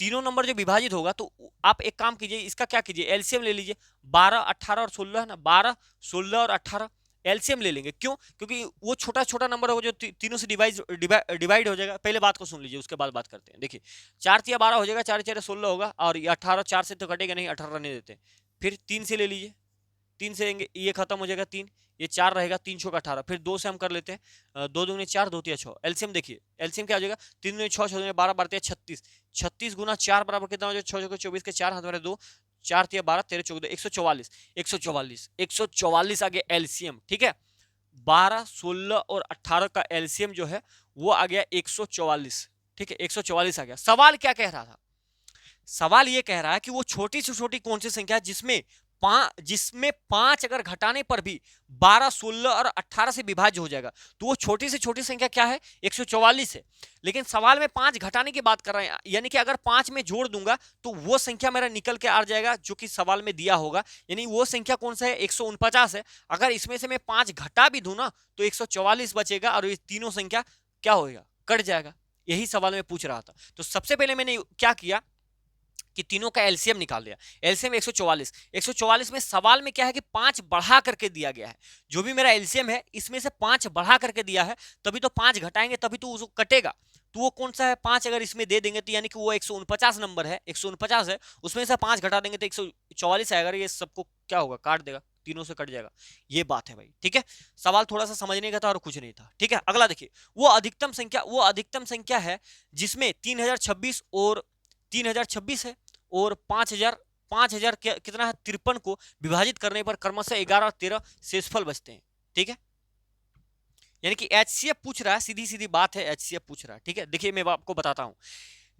तीनों नंबर जो विभाजित होगा तो आप एक काम कीजिए, इसका क्या कीजिए, एलसीएम ले लीजिए। 12, 18 और 16 है ना, 12, 16 और 18 एलसीएम ले लेंगे। क्यों? क्योंकि वो छोटा छोटा नंबर होगा जो तीनों से डिवाइड हो जाएगा। पहले बात को सुन लीजिए, उसके बाद बात करते हैं। देखिए, 4 तिया 12 हो जाएगा, 4 4 16 होगा, और ये 18, 4 से तो कटेगा नहीं, 18 रहने देते हैं। फिर 3 से ले लीजिए, 3 से लेंगे, ये खत्म हो जाएगा 3, ये 4 रहेगा, 3 छः 18। फिर 2 से हम कर लेते हैं, 2 दूनी 4, 2 तिया 6। एलसीएम देखिए, एलसीएम क्या हो जाएगा, 3 दूनी 6, 6 दूनी 12, 12 तिया 36, 36 गुना 4 बराबर कितना हो जाएगा, 6 6 24 के 4 हाथ में 2, 4 तिया 12, 13 14, 144, 144, 144 आ गया एलसीएम। ठीक है, 12, 16 और 18 का एलसीएम जो है वो आ गया 144। ठीक है, 144 आ गया। सवाल क्या कह रहा था, सवाल ये कह रहा है कि वो छोटी से छोटी कौन सी संख्या जिसमें 5 अगर घटाने पर भी 12, 16 और 18 से विभाज्य हो जाएगा, तो वो छोटी से छोटी संख्या क्या है, 144 है। लेकिन सवाल में 5 घटाने की बात कर रहे हैं, यानी कि अगर 5 में जोड़ दूंगा तो वो संख्या मेरा निकल के आ जाएगा जो कि सवाल में दिया होगा। यानी वो संख्या कौन सा है, 149 है। अगर इसमें से मैं 5 घटा भी दूं ना तो 144 बचेगा और ये तीनों संख्या क्या होगा, कट जाएगा। यही सवाल में पूछ रहा था। तो सबसे पहले मैंने क्या किया कि तीनों का एलसीएम निकाल लिया। एलसीएम 144, 144 में सवाल में क्या है कि 5 बढ़ा करके दिया गया है। जो भी मेरा एलसीएम है इसमें से 5 बढ़ा करके दिया है, तभी तो 5 घटाएंगे तभी तो उसको कटेगा। तो वो कौन सा है, 5 अगर इसमें दे देंगे तो यानी कि वो 149 नंबर है, 149 है, उसमें से 5 घटा देंगे तो 144 है। अगर ये सबको क्या होगा, काट देगा, तीनों से कट जाएगा। ये बात है भाई, ठीक है। सवाल थोड़ा सा समझने का था और कुछ नहीं था, ठीक है। अगला देखिए, वो अधिकतम संख्या है जिसमें 3026 और 3026 है और 5000 कितना है, 53 को विभाजित करने पर क्रमशः 11 और 13 शेषफल बचते हैं, ठीक है। यानी कि एचसीएफ पूछ रहा है, सीधी सीधी बात है, एचसीएफ पूछ रहा है, ठीक है। देखिए मैं आपको बताता हूं,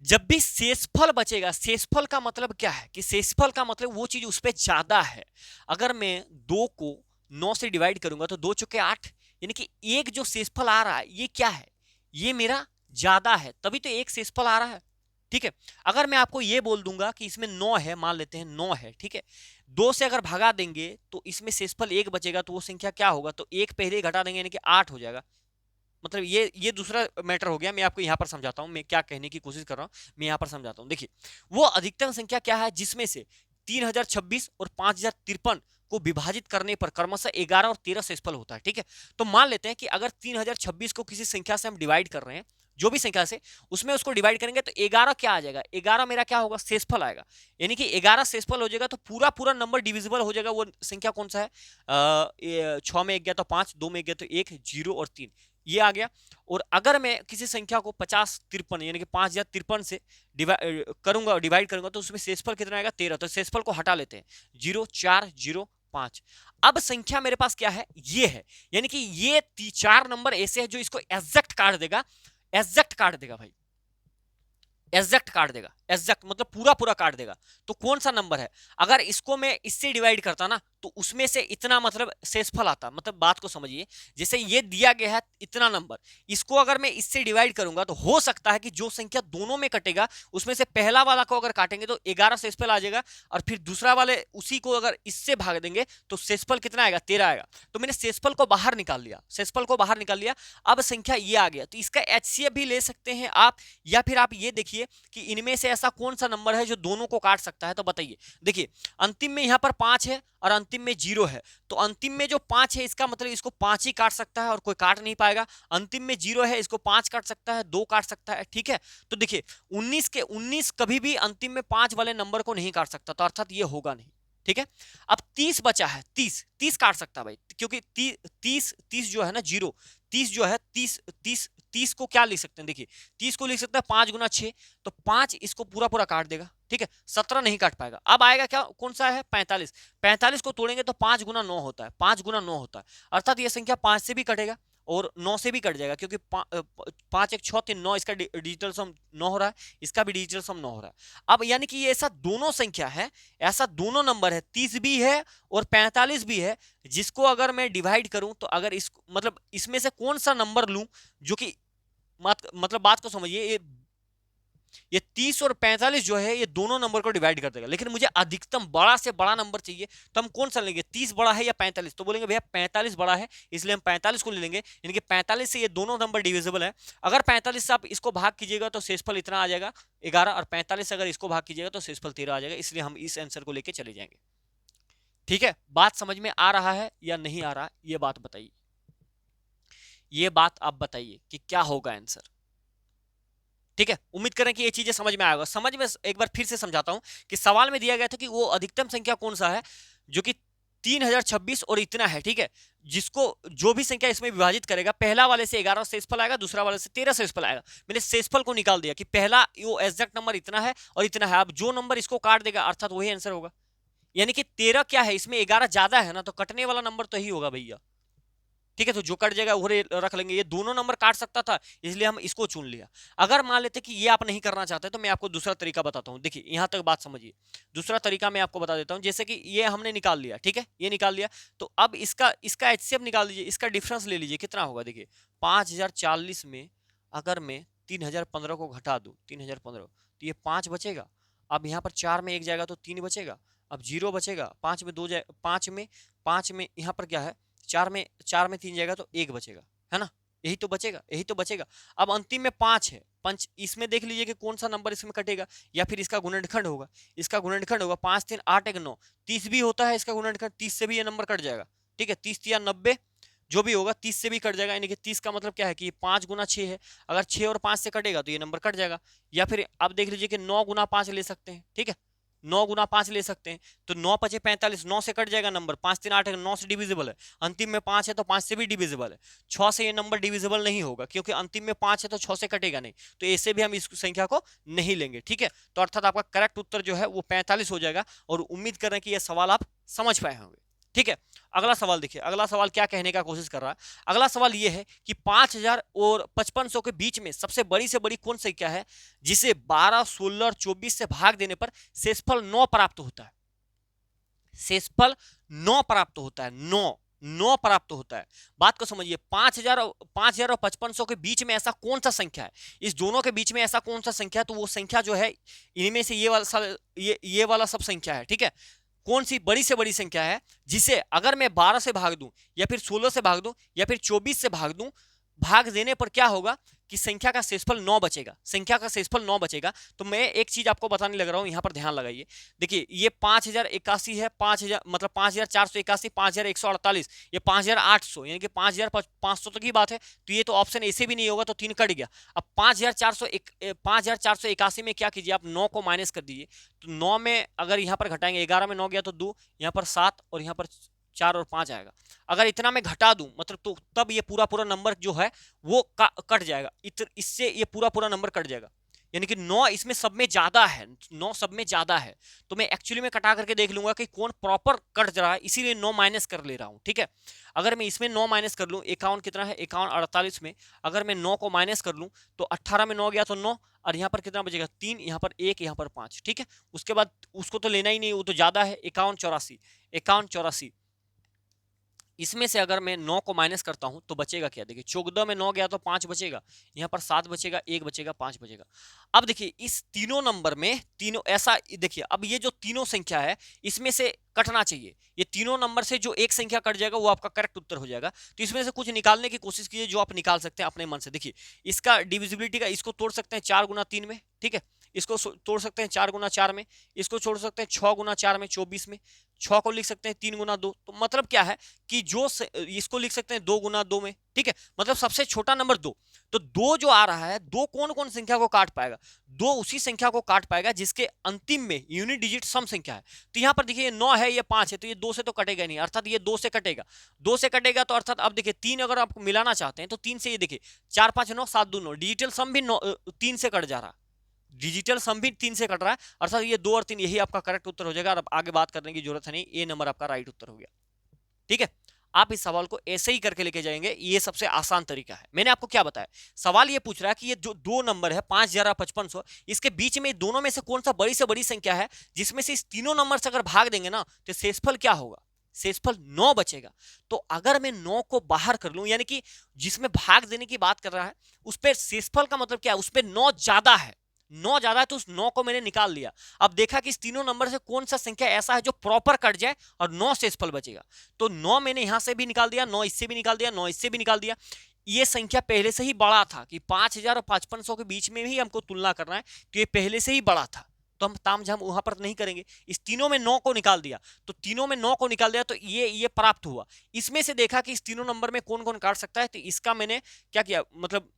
जब भी शेषफल बचेगा, शेषफल का मतलब क्या है कि शेषफल का मतलब वो चीज उस पर ज्यादा है। अगर मैं 2 को 9 से डिवाइड करूंगा तो 2 चौके 8, यानी कि एक जो शेषफल आ रहा है ये क्या है, ये मेरा ज्यादा है, तभी तो एक शेषफल आ रहा है, ठीक है। अगर मैं आपको ये बोल दूंगा कि इसमें 9 है, मान लेते हैं 9 है, ठीक है, 2 से अगर भगा देंगे तो इसमें शेषफल 1 बचेगा, तो वो संख्या क्या होगा, तो 1 पहले घटा देंगे यानी कि 8 हो जाएगा। मतलब ये दूसरा मैटर हो गया। मैं आपको यहां पर समझाता हूं, मैं क्या कहने की कोशिश कर रहा हूं, मैं यहां पर समझाता हूं। देखिए, वो अधिकतम संख्या क्या है जिसमें से 3026 और 5053 को विभाजित करने पर क्रमशः 11 और 13 शेषफल होता है, ठीक है। तो मान लेते हैं कि अगर 3026 को किसी संख्या से हम डिवाइड कर रहे हैं, जो भी संख्या से, उसमें उसको डिवाइड करेंगे तो 11 क्या आ जाएगा, 11 मेरा क्या होगा, शेषफल आएगा। यानी कि 11 शेषफल हो जाएगा तो पूरा पूरा नंबर डिविजिबल हो जाएगा। वो संख्या कौन सा है, 6 में 1 गया तो 5, 2 में 1 गया तो 1, 0 और 3, ये आ गया। और अगर मैं किसी संख्या को 5053 यानी कि 5053 से डिवाइड करूंगा तो उसमें शेषफल कितना आएगा, 13। तो शेषफल को हटा लेते हैं, 0 4 0 5। अब संख्या मेरे पास क्या है, ये है। यानी कि ये 4 नंबर ऐसे है जो इसको एग्जैक्ट काट देगा, एग्जैक्ट काट देगा भाई, एग्जैक्ट काट देगा, एग्जैक्ट मतलब पूरा पूरा काट देगा। तो कौन सा नंबर है, अगर इसको मैं इससे डिवाइड करता ना तो उसमें से इतना मतलब शेषफल आता। मतलब बात को समझिए, जैसे ये दिया गया है इतना नंबर, इसको अगर मैं इससे डिवाइड करूंगा तो हो सकता है कि जो संख्या दोनों में कटेगा उसमें से पहला वाला को अगर काटेंगे तो 11 शेषफल आ जाएगा, और फिर दूसरा वाले उसी को अगर इससे भाग देंगे तो शेषफल कितना आएगा, 13 आएगा। तो मैंने शेषफल को बाहर निकाल लिया, शेषफल को बाहर निकाल लिया। अब संख्या ये आ गया, तो इसका एचसीएफ भी ले सकते हैं आप, या फिर आप ये देखिए कि इनमें से ऐसा कौन सा नंबर है जो दोनों को काट सकता है। तो बताइए, देखिए अंतिम में यहां पर 5 है और अंतिम में 0 है, तो अंतिम में जो 5 है इसका मतलब इसको 5 ही काट सकता है और कोई काट नहीं पाएगा। अंतिम में 0 है, इसको 5 काट सकता है, 2 काट सकता है, ठीक है। तो देखिए 19 कभी भी अंतिम में 5 वाले नंबर को नहीं काट सकता, तो अर्थात ये होगा नहीं, ठीक है। अब 30 बचा है, 30 काट सकता है भाई, क्योंकि 30 जो है ना, 0 30 जो है, 30 को क्या लिख सकते हैं, देखिए 30 को लिख सकते हैं 5 गुना 6, तो 5 इसको पूरा पूरा काट देगा, ठीक है। 17 नहीं काट पाएगा। अब आएगा क्या, कौन सा है, 45। 45 को तोड़ेंगे तो 5 गुना 9 होता है, 5 गुना 9 होता है, अर्थात यह संख्या 5 से भी कटेगा और 9 से भी कट जाएगा, क्योंकि 5 1 6 3 9, इसका डिजिटल सम 9 हो रहा है, इसका भी डिजिटल सम 9 हो रहा है। अब यानी कि ये ऐसा दोनों संख्या है, ऐसा दोनों नंबर है, 30 भी है और 45 भी है, जिसको अगर मैं डिवाइड करूं तो अगर इस मतलब इसमें से कौन सा नंबर लूं जो कि मतलब बात को समझिए, ये 30 और 45 जो है ये दोनों नंबर को डिवाइड कर देगा, लेकिन मुझे अधिकतम बड़ा से बड़ा नंबर चाहिए, तो हम कौन सा लेंगे, 30 बड़ा है या 45, तो बोलेंगे भैया 45 बड़ा है, इसलिए हम 45 को ले लेंगे। यानी कि 45 से ये दोनों नंबर डिविजिबल है। अगर 45 से आप इसको भाग कीजिएगा तो शेषफल इतना आ जाएगा 11, और 45 से अगर इसको भाग कीजिएगा तो शेषफल 13 आ जाएगा, इसलिए हम इस आंसर को लेके चले जाएंगे। ठीक है, बात समझ में आ रहा है या नहीं आ रहा, ये बात बताइए, ये बात आप बताइए कि क्या होगा आंसर। ठीक है, उम्मीद करें कि ये चीजें समझ में आएगा। समझ में एक बार फिर से समझाता हूं कि सवाल में दिया गया था कि वो अधिकतम संख्या कौन सा है जो कि 3026 और इतना है, ठीक है, जिसको जो भी संख्या इसमें विभाजित करेगा, पहला वाले से 11 शेषफल आएगा, दूसरा वाले से 13 शेषफल आएगा। मैंने शेषफल को निकाल दिया कि पहला वो एग्जैक्ट नंबर इतना है और इतना है, अब जो नंबर इसको काट देगा अर्थात वही आंसर होगा। यानी कि 13 क्या है, इसमें 11 ज्यादा है ना, तो कटने वाला नंबर तो ही होगा भैया, ठीक है। तो जो कट जाएगा वो रख लेंगे, ये दोनों नंबर काट सकता था इसलिए हम इसको चुन लिया। अगर मान लेते कि ये आप नहीं करना चाहते तो मैं आपको दूसरा तरीका बताता हूं। देखिए यहां तक बात समझिए, दूसरा तरीका मैं आपको बता देता हूं। जैसे कि ये हमने निकाल लिया, ठीक है, ये निकाल लिया, तो अब इसका एचसीएफ निकाल लीजिए, इसका डिफरेंस ले लीजिए, कितना होगा। देखिए 5040 में अगर मैं 3015 को घटा दूं, 3015, तो ये 5 बचेगा। अब यहाँ पर 4 में 1 जाएगा तो 3 बचेगा, अब 0 बचेगा, 5 में 2 जाए, 5 में यहाँ पर क्या है, 4 में 3 जाएगा तो 1 बचेगा, है ना, यही तो बचेगा, यही तो बचेगा। अब अंतिम में 5 है, पंच इसमें देख लीजिए कि कौन सा नंबर इसमें कटेगा, या फिर इसका गुणनखंड होगा, इसका गुणनखंड होगा 5 3 8 1 9, 30 भी होता है इसका गुणनखंड, 30 से भी ये नंबर कट जाएगा, ठीक है। 30 3 90, जो भी होगा 30 से भी कट जाएगा, यानी कि 30 का मतलब क्या है कि 5 गुना 6 है, अगर 6 और 5 से कटेगा तो ये नंबर कट जाएगा। या फिर आप देख लीजिए कि 9 गुना 5 ले सकते हैं, ठीक है, 9 गुना 5 ले सकते हैं, तो 9 पचे 45, 9 से कट जाएगा नंबर, 5 3 8 है, 9 से डिविजिबल है, अंतिम में 5 है तो 5 से भी डिविजिबल है। 6 से ये नंबर डिविजिबल नहीं होगा क्योंकि अंतिम में 5 है तो 6 से कटेगा नहीं, तो ऐसे भी हम इस संख्या को नहीं लेंगे, ठीक है। तो अर्थात आपका करेक्ट उत्तर जो है वो 45 हो जाएगा, और उम्मीद कर रहे हैं कि यह सवाल आप समझ पाए होंगे, ठीक है। अगला सवाल देखिए, अगला सवाल क्या कहने का कोशिश कर रहा है। अगला सवाल यह है कि 5000 और 5500 के बीच में सबसे बड़ी से बड़ी कौन संख्या है जिसे 12, 16 और 24 से भाग देने पर शेषफल 9 प्राप्त होता है। शेषफल 9 प्राप्त होता है, 9 प्राप्त होता है। बात को समझिए, 5000 और 5500 के बीच में ऐसा कौन सा संख्या है, इस दोनों के बीच में ऐसा कौन सा संख्या है, तो वो संख्या जो है इनमें से ये वाला सब संख्या है, ठीक है। कौन सी बड़ी से बड़ी संख्या है जिसे अगर मैं 12 से भाग दूं या फिर 16 से भाग दूं या फिर 24 से भाग दूं, भाग देने पर क्या होगा कि संख्या का शेषफल 9 बचेगा, संख्या का शेषफल 9 बचेगा। तो मैं एक चीज आपको बताने लग रहा हूं, यहां पर ध्यान लगाइए। देखिए ये 5081 है, 5000 मतलब 5481, 5148, ये 5800, यानी कि 5500 तक की बात है, तो ये तो ऑप्शन ऐसे भी नहीं होगा, तो 3 कट गया। अब 5481 में क्या कीजिए, आप 9 को माइनस कर दीजिए, तो 9 में अगर यहां पर घटाएंगे, 11 में 9 गया तो 2, यहां पर 7 और यहां पर 4 और 5 आएगा। अगर इतना मैं घटा दूं मतलब, तो तब ये पूरा नंबर जो है वो कट जाएगा, इससे ये पूरा नंबर कट जाएगा, यानी कि 9 इसमें सब में ज्यादा है, 9 सब में ज्यादा है। तो मैं एक्चुअली में कटा करके देख लूंगा कि कौन प्रॉपर कट रहा है, इसीलिए 9 माइनस कर ले रहा हूं, ठीक है। अगर मैं इसमें 9 माइनस कर लूं, 51 कितना है, 51 48 में अगर मैं 9 को माइनस कर लूं तो 18 में 9 गया तो 9, और यहाँ पर कितना बचेगा, 3, यहाँ पर 1, यहाँ पर 5, ठीक है। उसके बाद उसको तो लेना ही नहीं, वो तो ज्यादा है, 51 84, 51 84, इसमें से अगर मैं 9 को माइनस करता हूं तो बचेगा क्या, देखिए 14 में 9 गया तो 5 बचेगा, यहाँ पर 7 बचेगा, 1 बचेगा, 5 बचेगा। अब देखिए इस तीनों नंबर में तीनों ऐसा, देखिए अब ये जो तीनों संख्या है इसमें से कटना चाहिए, ये तीनों नंबर से जो एक संख्या कट जाएगा वो आपका करेक्ट उत्तर हो जाएगा। तो इसमें से कुछ निकालने की कोशिश कीजिए जो आप निकाल सकते हैं अपने मन से। देखिए इसका डिविजिबिलिटी का, इसको तोड़ सकते हैं 4 गुना 3 में, ठीक है, इसको तोड़ सकते हैं 4 गुना 4 में, इसको छोड़ सकते हैं 6 गुना 4 में 24 में, 6 को लिख सकते हैं 3 गुना 2, तो मतलब क्या है कि इसको लिख सकते हैं 2 गुना 2 में, ठीक है, मतलब सबसे छोटा नंबर 2। तो 2 जो आ रहा है, 2 कौन कौन संख्या को काट पाएगा, 2 उसी संख्या को काट पाएगा जिसके अंतिम में यूनिट डिजिट सम संख्या है। तो यहां पर देखिए ये 9 है, ये 5 है, तो ये 2 से तो कटेगा नहीं, अर्थात ये 2 से कटेगा, 2 से कटेगा तो अर्थात अब देखिए 3 अगर आप मिलाना चाहते हैं तो 3 से, ये देखिए 4 5 9 7 2 9, डिजिटल सम भी 3 से कट जा रहा है, डिजिटल सम भी 3 से कट रहा है, अर्थात ये 2 और 3 यही आपका करेक्ट उत्तर हो जाएगा, और अब आगे बात करने की जरूरत है नहीं, ये नंबर आपका राइट उत्तर हो गया, ठीक है। आप इस सवाल को ऐसे ही करके लेके जाएंगे, ये सबसे आसान तरीका है। मैंने आपको क्या बताया, सवाल ये पूछ रहा है कि ये जो दो नंबर है 5000 5500, इसके बीच में दोनों में से कौन सा बड़ी से बड़ी संख्या है जिसमें से इस तीनों नंबर से अगर भाग देंगे ना तो शेषफल क्या होगा, शेषफल 9 बचेगा। तो अगर मैं 9 को बाहर कर लूं, यानी कि जिसमें भाग देने की बात कर रहा है उस पर शेषफल का मतलब क्या है, उस पर 9 ज्यादा है, 9 ज्यादा है, तो उस 9 को मैंने निकाल लिया। अब देखा कि इस तीनों नंबर से कौन सा संख्या ऐसा है जो प्रॉपर कट जाए और 9 शेषफल बचेगा, तो 9 मैंने यहां से भी निकाल दिया, 9 इससे भी निकाल दिया, 9 इससे भी निकाल दिया। ये संख्या पहले से ही बड़ा था कि 5000 और 5500 के बीच में भी हमको तुलना करना है, तो ये पहले से ही बड़ा था, तो हम तामझाम वहां पर नहीं करेंगे। इस तीनों में 9 को निकाल दिया, तो तीनों में 9 को निकाल दिया तो ये प्राप्त हुआ। इसमें से देखा कि इस तीनों नंबर में कौन कौन काट सकता है, तो इसका मैंने क्या किया, मतलब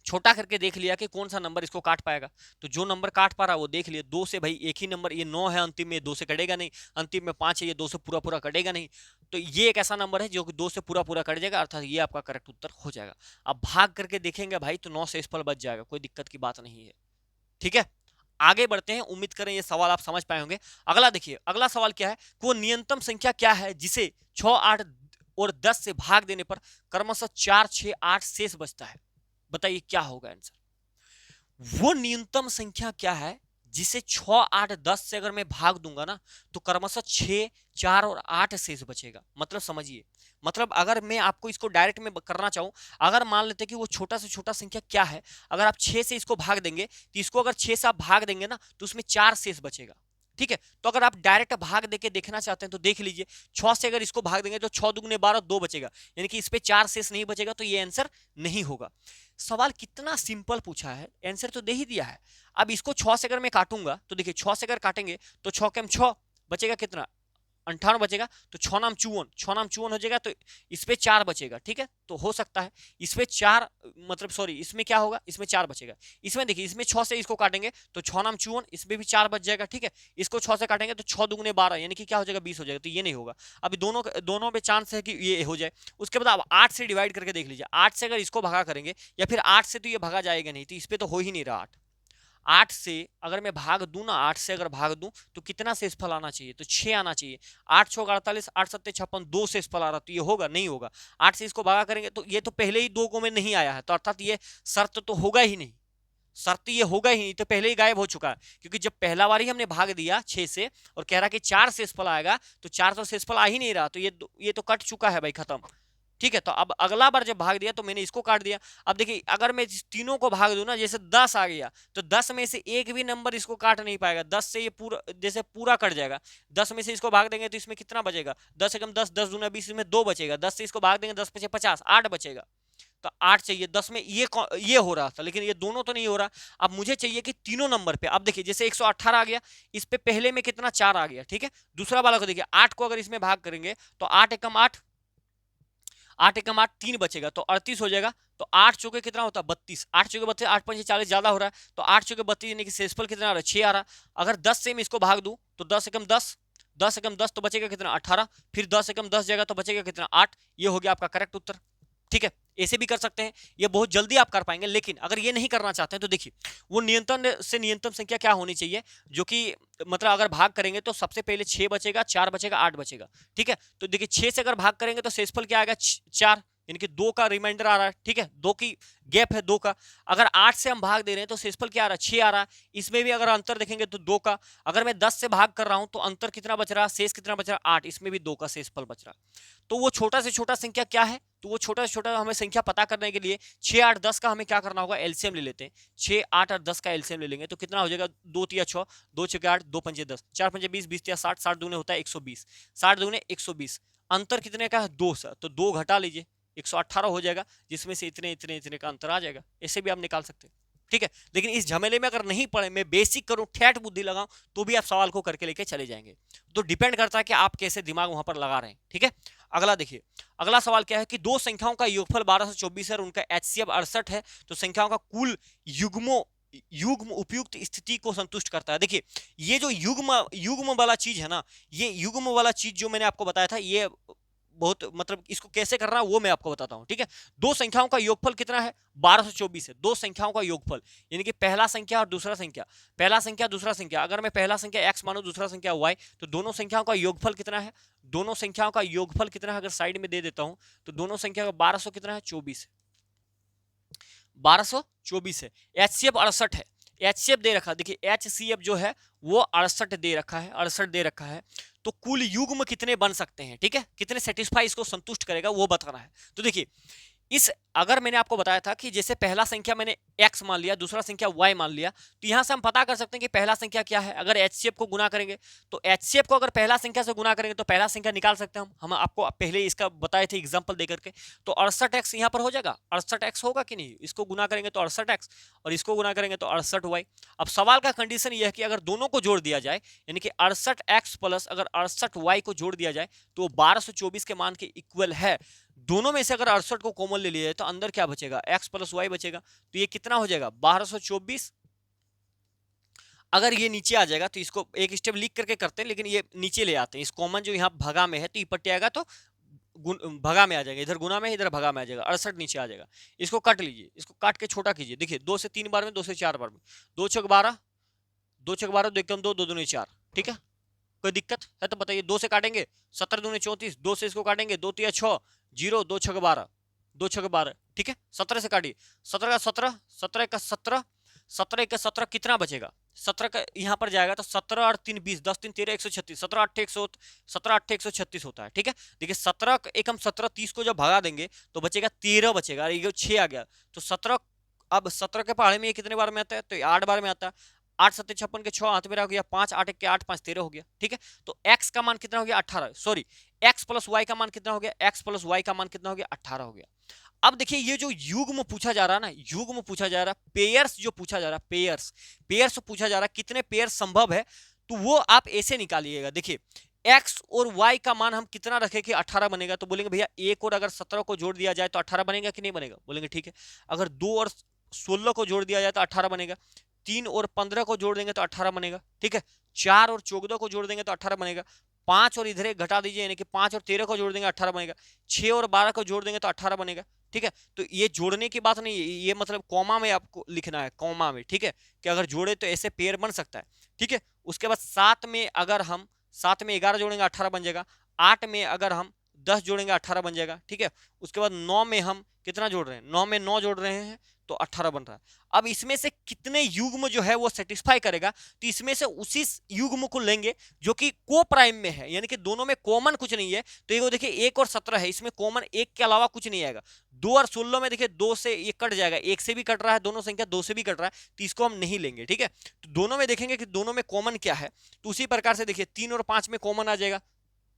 छोटा करके देख लिया कि कौन सा नंबर इसको काट पाएगा। तो जो नंबर काट पा रहा है वो देख लिया, 2 से भाई एक ही नंबर, ये 9 है अंतिम में, 2 से कटेगा नहीं, अंतिम में 5 है, ये 2 से पूरा पूरा कटेगा नहीं, तो ये एक ऐसा नंबर है जो कि 2 से पूरा पूरा कट जाएगा, अर्थात ये आपका करेक्ट उत्तर हो जाएगा। अब भाग करके देखेंगे भाई तो 9 से शेषफल बच जाएगा, कोई दिक्कत की बात नहीं है, ठीक है। आगे बढ़ते हैं, उम्मीद करें ये सवाल आप समझ पाए होंगे। अगला देखिए, अगला सवाल क्या है, वो न्यूनतम संख्या क्या है जिसे 6 8 और 10 से भाग देने पर क्रमशः 4 6 8 शेष बचता है, बताइए क्या होगा आंसर। वो न्यूनतम संख्या क्या है जिसे 6 8 10 से अगर मैं भाग दूंगा ना तो क्रमशः 6 4 और 8 शेष बचेगा। मतलब समझिए, मतलब अगर मैं आपको इसको डायरेक्ट में करना चाहूं, अगर मान लेते कि वो छोटा से छोटा संख्या क्या है, अगर आप 6 से इसको भाग देंगे तो इसको अगर 6 से आप भाग देंगे ना तो उसमें 4 शेष बचेगा, ठीक है। तो अगर आप डायरेक्ट भाग देके देखना चाहते हैं तो देख लीजिए, 6 से अगर इसको भाग देंगे तो 6 दुगने 12 2 बचेगा, यानी कि इस पे 4 शेष नहीं बचेगा, तो ये आंसर नहीं होगा। सवाल कितना सिंपल पूछा है, आंसर तो दे ही दिया है। अब इसको 6 से अगर मैं काटूंगा तो देखिए 6 से अगर काटेंगे तो 6 के हम 6 बचेगा कितना, 58 बचेगा, तो 6 नाम 54, 6 नाम 54 हो जाएगा, तो इस पे 4 बचेगा। ठीक है, तो हो सकता है इस पे 4, मतलब सॉरी, इसमें क्या होगा, इसमें 4 बचेगा। इसमें देखिए, इसमें 6 से इसको काटेंगे तो 6 नाम 54, इसमें भी 4 बच जाएगा। ठीक है, इसको 6 से काटेंगे तो 6 दुगुने 12, यानी कि क्या हो जाएगा, 20 हो जाएगा। तो ये नहीं होगा। अभी दोनों दोनों पे चांस है कि ये हो जाए। उसके बाद आप 8 से डिवाइड करके देख लीजिए। 8 से अगर इसको भगा करेंगे, या फिर 8 से तो ये भगा जाएगा नहीं, तो इस पे तो हो ही नहीं रहा। 8 से अगर मैं भाग दूं ना, 8 से अगर भाग दूं तो कितना शेषफल आना चाहिए, तो 6 आना चाहिए। 8 6 48, 8 7 56, 2 शेषफल आ रहा, तो ये होगा, नहीं होगा। 8 से इसको भागा करेंगे तो ये तो पहले ही 2 को में नहीं आया है, तो अर्थात ये शर्त तो होगा ही नहीं, शर्त ये होगा ही नहीं, तो पहले ही गायब हो चुका है। क्योंकि जब पहला बार ही हमने भाग दिया 6 से और कह रहा कि 4 शेषफल आएगा, तो 4 तो शेषफल आ ही नहीं रहा, तो ये तो कट चुका है भाई, खत्म। ठीक है, तो अब अगला बार जब भाग दिया तो मैंने इसको काट दिया। अब देखिए, अगर मैं तीनों को भाग दूं ना, जैसे 10 आ गया, तो 10 में से एक भी नंबर इसको काट नहीं पाएगा। 10 से ये पूरा, जैसे पूरा कट जाएगा। 10 में से इसको भाग देंगे तो इसमें कितना बचेगा, 10 एकम 10, 10 दूना 20, इसमें 2 बचेगा। 10 से इसको भाग देंगे, 10 पचे 50, 8 बचेगा। तो 8 चाहिए। 10 में ये हो रहा था, लेकिन ये दोनों तो नहीं हो रहा। अब मुझे चाहिए कि तीनों नंबर पे, अब देखिए जैसे 118 आ गया, इस पे पहले में कितना 4 आ गया। ठीक है, दूसरा वाला को देखिए, 8 को अगर इसमें भाग करेंगे तो 8 एकम 8, 8 एकम 8, 3 बचेगा, तो 38 हो जाएगा। तो 8 चौके कितना होता है, 32। 8 चौके 32, 8 पंचे 40, ज्यादा हो रहा है, तो 8 चौके 32, यानी कि शेषफल कितना आ रहा है, 6 आ रहा। अगर 10 से मैं इसको भाग दूं तो 10 एकम 10, 10 एकम 10 तो बचेगा कितना, 18। फिर 10 एकम 10 जाएगा तो बचेगा कितना, 8। ये हो गया आपका करेक्ट उत्तर। ठीक है, ऐसे भी कर सकते हैं, ये बहुत जल्दी आप कर पाएंगे। लेकिन अगर ये नहीं करना चाहते हैं तो देखिए, वो न्यूनतम से न्यूनतम संख्या क्या होनी चाहिए, जो कि मतलब अगर भाग करेंगे तो सबसे पहले 6 बचेगा, 4 बचेगा, 8 बचेगा। ठीक है, तो देखिए 6 से अगर भाग करेंगे तो शेषफल क्या आएगा, 4, यानी कि 2 का रिमाइंडर आ रहा है। ठीक है, 2 की गैप है, 2 का। अगर 8 से हम भाग दे रहे हैं तो शेषफल क्या आ रहा है, 6 आ रहा है। इसमें भी अगर अंतर देखेंगे तो 2 का। अगर मैं 10 से भाग कर रहा हूं तो अंतर कितना बच रहा है, शेष कितना बच रहा है, 8। इसमें भी 2 का शेषफल बच रहा है। तो वो छोटा से छोटा संख्या क्या है, तो वो छोटा से छोटा हमें संख्या पता करने के लिए 6 8 10 का हमें क्या करना होगा, एलसीएम ले लेते हैं। 6 8 और 10 का एलसीएम ले लेंगे तो कितना हो जाएगा, 2 तिया 6, 2 छके 8, 2 पंजे 10, 4 पंजे 20, 20 तिया 60, 60 दूने होता है 120, 60 दूने 120। अंतर कितने का है, 2 सा, तो 2 घटा लीजिए, 118 हो जाएगा, जिसमें से इतने इतने इतने का अंतर आ जाएगा। ऐसे भी आप निकाल सकते हैं। ठीक है, लेकिन इस झमेले में अगर नहीं पढ़े, मैं बेसिक करूं, ठेठ बुद्धि लगाऊं, तो भी आप सवाल को करके लेके चले जाएंगे। तो डिपेंड करता है कि आप कैसे दिमाग वहां पर लगा रहे हैं। ठीक है, अगला देखिए, अगला सवाल क्या है कि दो संख्याओं का योगफल 1224 है और उनका एचसीएफ 68 है, तो संख्याओं का कुल युग्म उपयुक्त स्थिति को संतुष्ट करता है। देखिए, ये जो युग्म युग्म वाला चीज है ना, ये युग्म वाला चीज जो मैंने आपको बताया था, ये बहुत मतलब इसको कैसे करना है वो मैं आपको बताता हूं। ठीक है, दो संख्याओं का योगफल कितना है, 1224 है। दो संख्याओं का योगफल, यानी कि पहला संख्या और दूसरा संख्या, पहला संख्या दूसरा संख्या, अगर मैं पहला संख्या x मानूं, दूसरा संख्या y, तो दोनों संख्याओं का योगफल कितना है, दोनों संख्याओं का योगफल कितना है, अगर साइड में दे देता हूं तो दोनों संख्या का 1200 कितना है, 24 है, 1224 है। एचसीएफ 68 है, एचसीएफ दे रखा, देखिए एचसीएफ जो है वो 68 दे रखा है, 68 दे रखा है। तो कुल युग्म कितने बन सकते हैं, ठीक है, कितने सेटिस्फाई इसको संतुष्ट करेगा वो बताना है। तो देखिए, इस अगर मैंने आपको बताया था कि जैसे पहला संख्या मैंने x मान लिया, दूसरा संख्या y मान लिया, तो यहां से हम पता कर सकते हैं कि पहला संख्या क्या है। अगर एचसीएफ को गुना करेंगे तो एचसीएफ को अगर पहला संख्या से गुना करेंगे तो पहला संख्या निकाल सकते हैं हम आपको पहले इसका बताए थे एग्जांपल देकर के। तो 68x यहां पर हो जाएगा, 68x होगा कि नहीं, इसको गुना करेंगे तो 68x और इसको गुना करेंगे तो 68y। अब सवाल का कंडीशन यह है कि अगर दोनों को जोड़ दिया जाए, यानी कि 68x प्लस अगर 68y को जोड़ दिया जाए तो 1224 के मान के इक्वल है। दोनों में से अगर 68 को कॉमन ले लिया जाए तो अंदर क्या बचेगा, x प्लस वाई बचेगा। तो ये कितना हो जाएगा, 1224। अगर ये नीचे आ जाएगा तो इसको एक स्टेप लिख करके करते हैं, लेकिन ये नीचे ले आते हैं, इस कॉमन जो यहाँ भगा में है तो इपट्टे आएगा तो भगा में आ जाएगा, इधर गुना में, इधर भगा में आ जाएगा, 68 नीचे आ जाएगा। इसको काट लीजिए, इसको काट के छोटा कीजिए। देखिए 2 से 3 बार में, 2 से 4 बार में, 2 छक 12, 2 छक 12, 2 एकम 2, 2 दूनी 4। ठीक है, कोई दिक्कत है तो बताइए। 2 से काटेंगे 17 दूनी 34, 2 से इसको काटेंगे 2 तिया 6, 0, 2 छक 12, 2 छक 12। ठीक है, 17 से काटिए, 17 का 17, 17 का 17, 17 का 17 कितना बचेगा, 17 का यहाँ पर जाएगा तो 17 और 3 20, 10 3 13 136, 17 8 136 होता है। ठीक है, देखिए 17 एकम 17, 30 को जब भगा देंगे तो बचेगा 13 बचेगा, ये 6 आ गया तो 17। अब 17 के पहाड़े में ये कितने बार में आता है, तो 8 बार में आता है। 8 7 56 के 6 हाथ में रह गया, 5 8 1 के 8 5 13 हो गया। ठीक है, तो x का मान कितना हो गया, 18, सॉरी x प्लस वाई का मान कितना हो गया, x प्लस वाई का मान कितना हो गया, 18 हो गया। अब देखिए ये जो युग्म पूछा जा रहा है ना, युग्म पूछा जा रहा है, पेयर्स जो पूछा जा रहा है, पेयर्स पूछा जा रहा है, कितने पेयर संभव है, तो वो आप ऐसे निकालिएगा। देखिए x और y का मान हम कितना रखें कि 18 बनेगा, तो बोलेंगे भैया 1 और अगर 17 को जोड़ दिया जाए तो 18 बनेगा कि नहीं बनेगा, बोलेंगे ठीक है। अगर 2 और 16 को जोड़ दिया जाए तो 18 बनेगा, 3 और 15 को जोड़ देंगे तो 18 बनेगा, ठीक है। 4 और 14 को जोड़ देंगे तो 18 बनेगा, 5 और इधर एक घटा दीजिए यानी कि 5 और 13 को जोड़ देंगे 18 बनेगा, 6 और 12 को जोड़ देंगे तो 18 बनेगा, ठीक है। तो ये जोड़ने की बात नहीं है, ये मतलब कॉमा में आपको लिखना है, कॉमा में, ठीक है, कि अगर जोड़े तो ऐसे पेयर बन सकता है, ठीक है। उसके बाद 7 में अगर हम 7 में 11 जोड़ेंगे 18 बन जाएगा, 8 में अगर हम 10 जोड़ेंगे 18 बन जाएगा, ठीक है। उसके बाद 9 में हम कितना जोड़ रहे हैं, 9 में 9 जोड़ रहे हैं तो 18 बन रहा है। अब इसमें से कितने युग्म जो है वो सेटिस्फाई करेगा, तो इसमें से उसी युग्म को लेंगे जो कि को प्राइम में है, यानी कि दोनों में कॉमन कुछ नहीं है। तो ये देखिए 1 और 17 है, इसमें कॉमन 1 के अलावा कुछ नहीं आएगा। 2 और 16 में देखिए 2 से ये कट जाएगा, 1 से भी कट रहा है, दोनों संख्या 2 से भी कट रहा है, तो इसको हम नहीं लेंगे, ठीक है। तो दोनों में देखेंगे कि दोनों में कॉमन क्या है, तो उसी प्रकार से देखिए 3 और 5 में कॉमन आ जाएगा,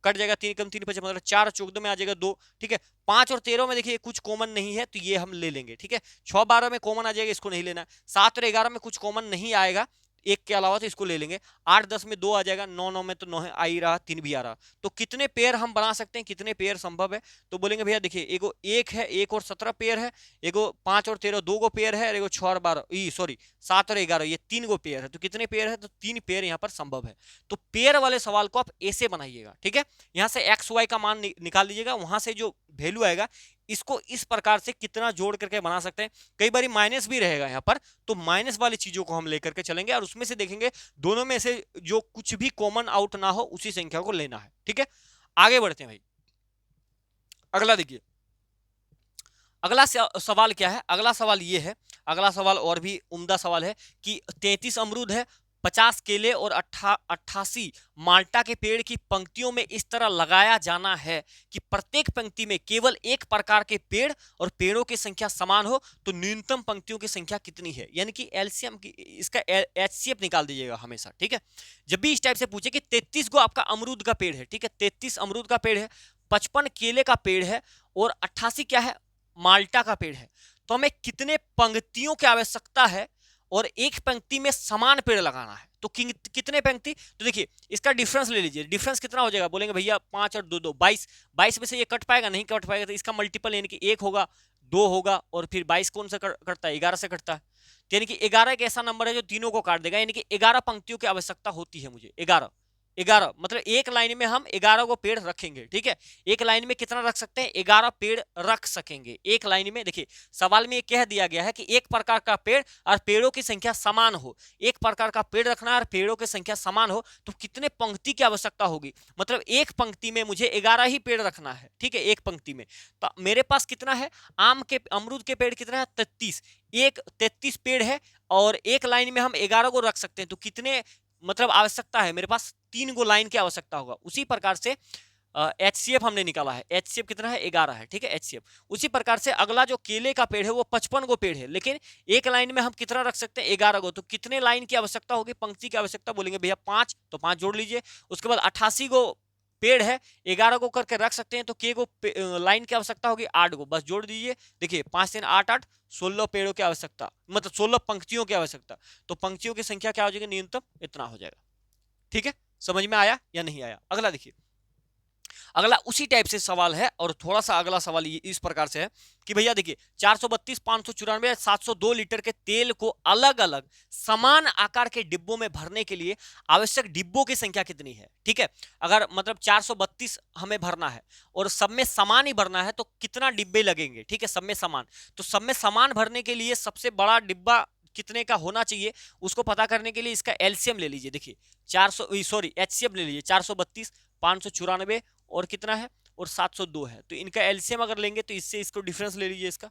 कट जाएगा, 3 कम 3 5 मतलब 4 14 में आ जाएगा 2, ठीक है। 5 और 13 में देखिए कुछ कॉमन नहीं है तो ये हम ले लेंगे, ठीक है। 6 12 में कॉमन आ जाएगा, इसको नहीं लेना। 7 और 11 में कुछ कॉमन नहीं आएगा एक के अलावा, तो इसको ले लेंगे। 8 10 में 2 आ जाएगा, 9 9 में तो 9 आ ही रहा, 3 भी आ रहा। तो कितने पेयर हम बना सकते हैं, कितने पेयर संभव है, तो बोलेंगे भैया देखिए एगो 1 है, 1 और 17 पेयर है, एगो 5 और 13 2 गो पेयर है, एगो 6 और 12 सॉरी 7 और 11 ये 3 गो पेयर है। तो कितने पेयर है, तो 3 पेयर यहाँ पर संभव है। तो पेयर वाले सवाल को आप ऐसे बनाइएगा, ठीक है। यहाँ से एक्स वाई का मान निकाल लीजिएगा, वहां से जो वैल्यू आएगा इसको इस प्रकार से कितना जोड़ करके बना सकते हैं। कई बार माइनस भी रहेगा यहाँ पर, तो माइनस वाली चीजों को हम लेकर के चलेंगे और उसमें से देखेंगे दोनों में से जो कुछ भी कॉमन आउट ना हो उसी संख्या को लेना है, ठीक है। आगे बढ़ते हैं भाई, अगला देखिए, अगला सवाल क्या है। अगला सवाल ये है, अगला सवाल और भी उम्दा सवाल है कि 33 अमरूद है, 50 केले और 88 माल्टा के पेड़ की पंक्तियों में इस तरह लगाया जाना है कि प्रत्येक पंक्ति में केवल एक प्रकार के पेड़ और पेड़ों की संख्या समान हो, तो न्यूनतम पंक्तियों की संख्या कितनी है, यानी कि एलसीएम की इसका एचसीएफ निकाल दीजिएगा हमेशा, ठीक है। जब भी इस टाइप से पूछे कि 33 को आपका अमरूद का पेड़ है, ठीक है, 33 अमरूद का पेड़ है, 55 केले का पेड़ है और 88 क्या है, माल्टा का पेड़ है, तो हमें कितने पंक्तियों की आवश्यकता है और एक पंक्ति में समान पेड़ लगाना है, तो कितने पंक्ति, तो देखिए इसका डिफरेंस ले लीजिए। डिफरेंस कितना हो जाएगा, बोलेंगे भैया 5 और 2 2 22, 22 में से ये कट पाएगा, नहीं कट पाएगा, तो इसका मल्टीपल यानी कि 1 होगा, 2 होगा और फिर 22 कौन सा कटता है, 11 से कटता है। यानी कि 11 एक ऐसा नंबर है जो तीनों को काट देगा, यानी कि 11 पंक्तियों की आवश्यकता होती है मुझे। 11 11 मतलब एक लाइन में हम 11 को पेड़ रखेंगे, ठीक है। एक लाइन में कितना रख सकते हैं, 11 पेड़ रख सकेंगे एक लाइन में। देखिए सवाल में ये कह दिया गया है कि एक प्रकार का पेड़ और पेड़ों की संख्या समान हो, एक प्रकार का पेड़ रखना है और पेड़ों की संख्या समान हो, तो कितने पंक्ति की आवश्यकता होगी, मतलब एक पंक्ति में मुझे 11 ही पेड़ रखना है, ठीक है, एक पंक्ति में। तो मेरे पास कितना है, अमरूद के पेड़ कितना है, 33, एक 33 पेड़ है और एक लाइन में हम 11 को रख सकते हैं, तो कितने मतलब आवश्यकता है, मेरे पास 3 गो लाइन की आवश्यकता होगा। उसी प्रकार से एचसीएफ हमने निकाला है, एचसीएफ कितना है, 11 है, ठीक है, एचसीएफ। उसी प्रकार से अगला जो केले का पेड़ है वो 55 गो पेड़ है, लेकिन एक लाइन में हम कितना रख सकते हैं, 11 गो, तो कितने लाइन की आवश्यकता होगी, पंक्ति की आवश्यकता, बोलेंगे भैया 5, तो 5 जोड़ लीजिए। उसके बाद 88 गो पेड़ है, 11 को करके रख सकते हैं, तो के गो लाइन की आवश्यकता होगी, 8 गो, बस जोड़ दीजिए। देखिए 5 3 8 8 16 पेड़ों की आवश्यकता, मतलब 16 पंक्तियों की आवश्यकता, तो पंक्तियों की संख्या क्या हो जाएगी, न्यूनतम इतना हो जाएगा, ठीक है। समझ में आया या नहीं आया। अगला देखिए, अगला उसी टाइप से सवाल है और थोड़ा सा अगला सवाल इस प्रकार से है कि भैया देखिए 432 594 702 लीटर के तेल को अलग अलग समान आकार के डिब्बों में भरने के लिए आवश्यक डिब्बों की संख्या कितनी है, ठीक है। अगर मतलब 432 हमें भरना है और सब में समान ही भरना है, तो कितना डिब्बे लगेंगे, ठीक है, सब में समान। तो सब में समान भरने के लिए सबसे बड़ा डिब्बा कितने का होना चाहिए, उसको पता करने के लिए इसका एलसीएम ले लीजिए। देखिए 400 सॉरी एचसीएफ ले लीजिए, 432 594 और कितना है, और 702 है, तो इनका एलसीएम अगर लेंगे तो इससे इसको डिफरेंस ले लीजिए इसका,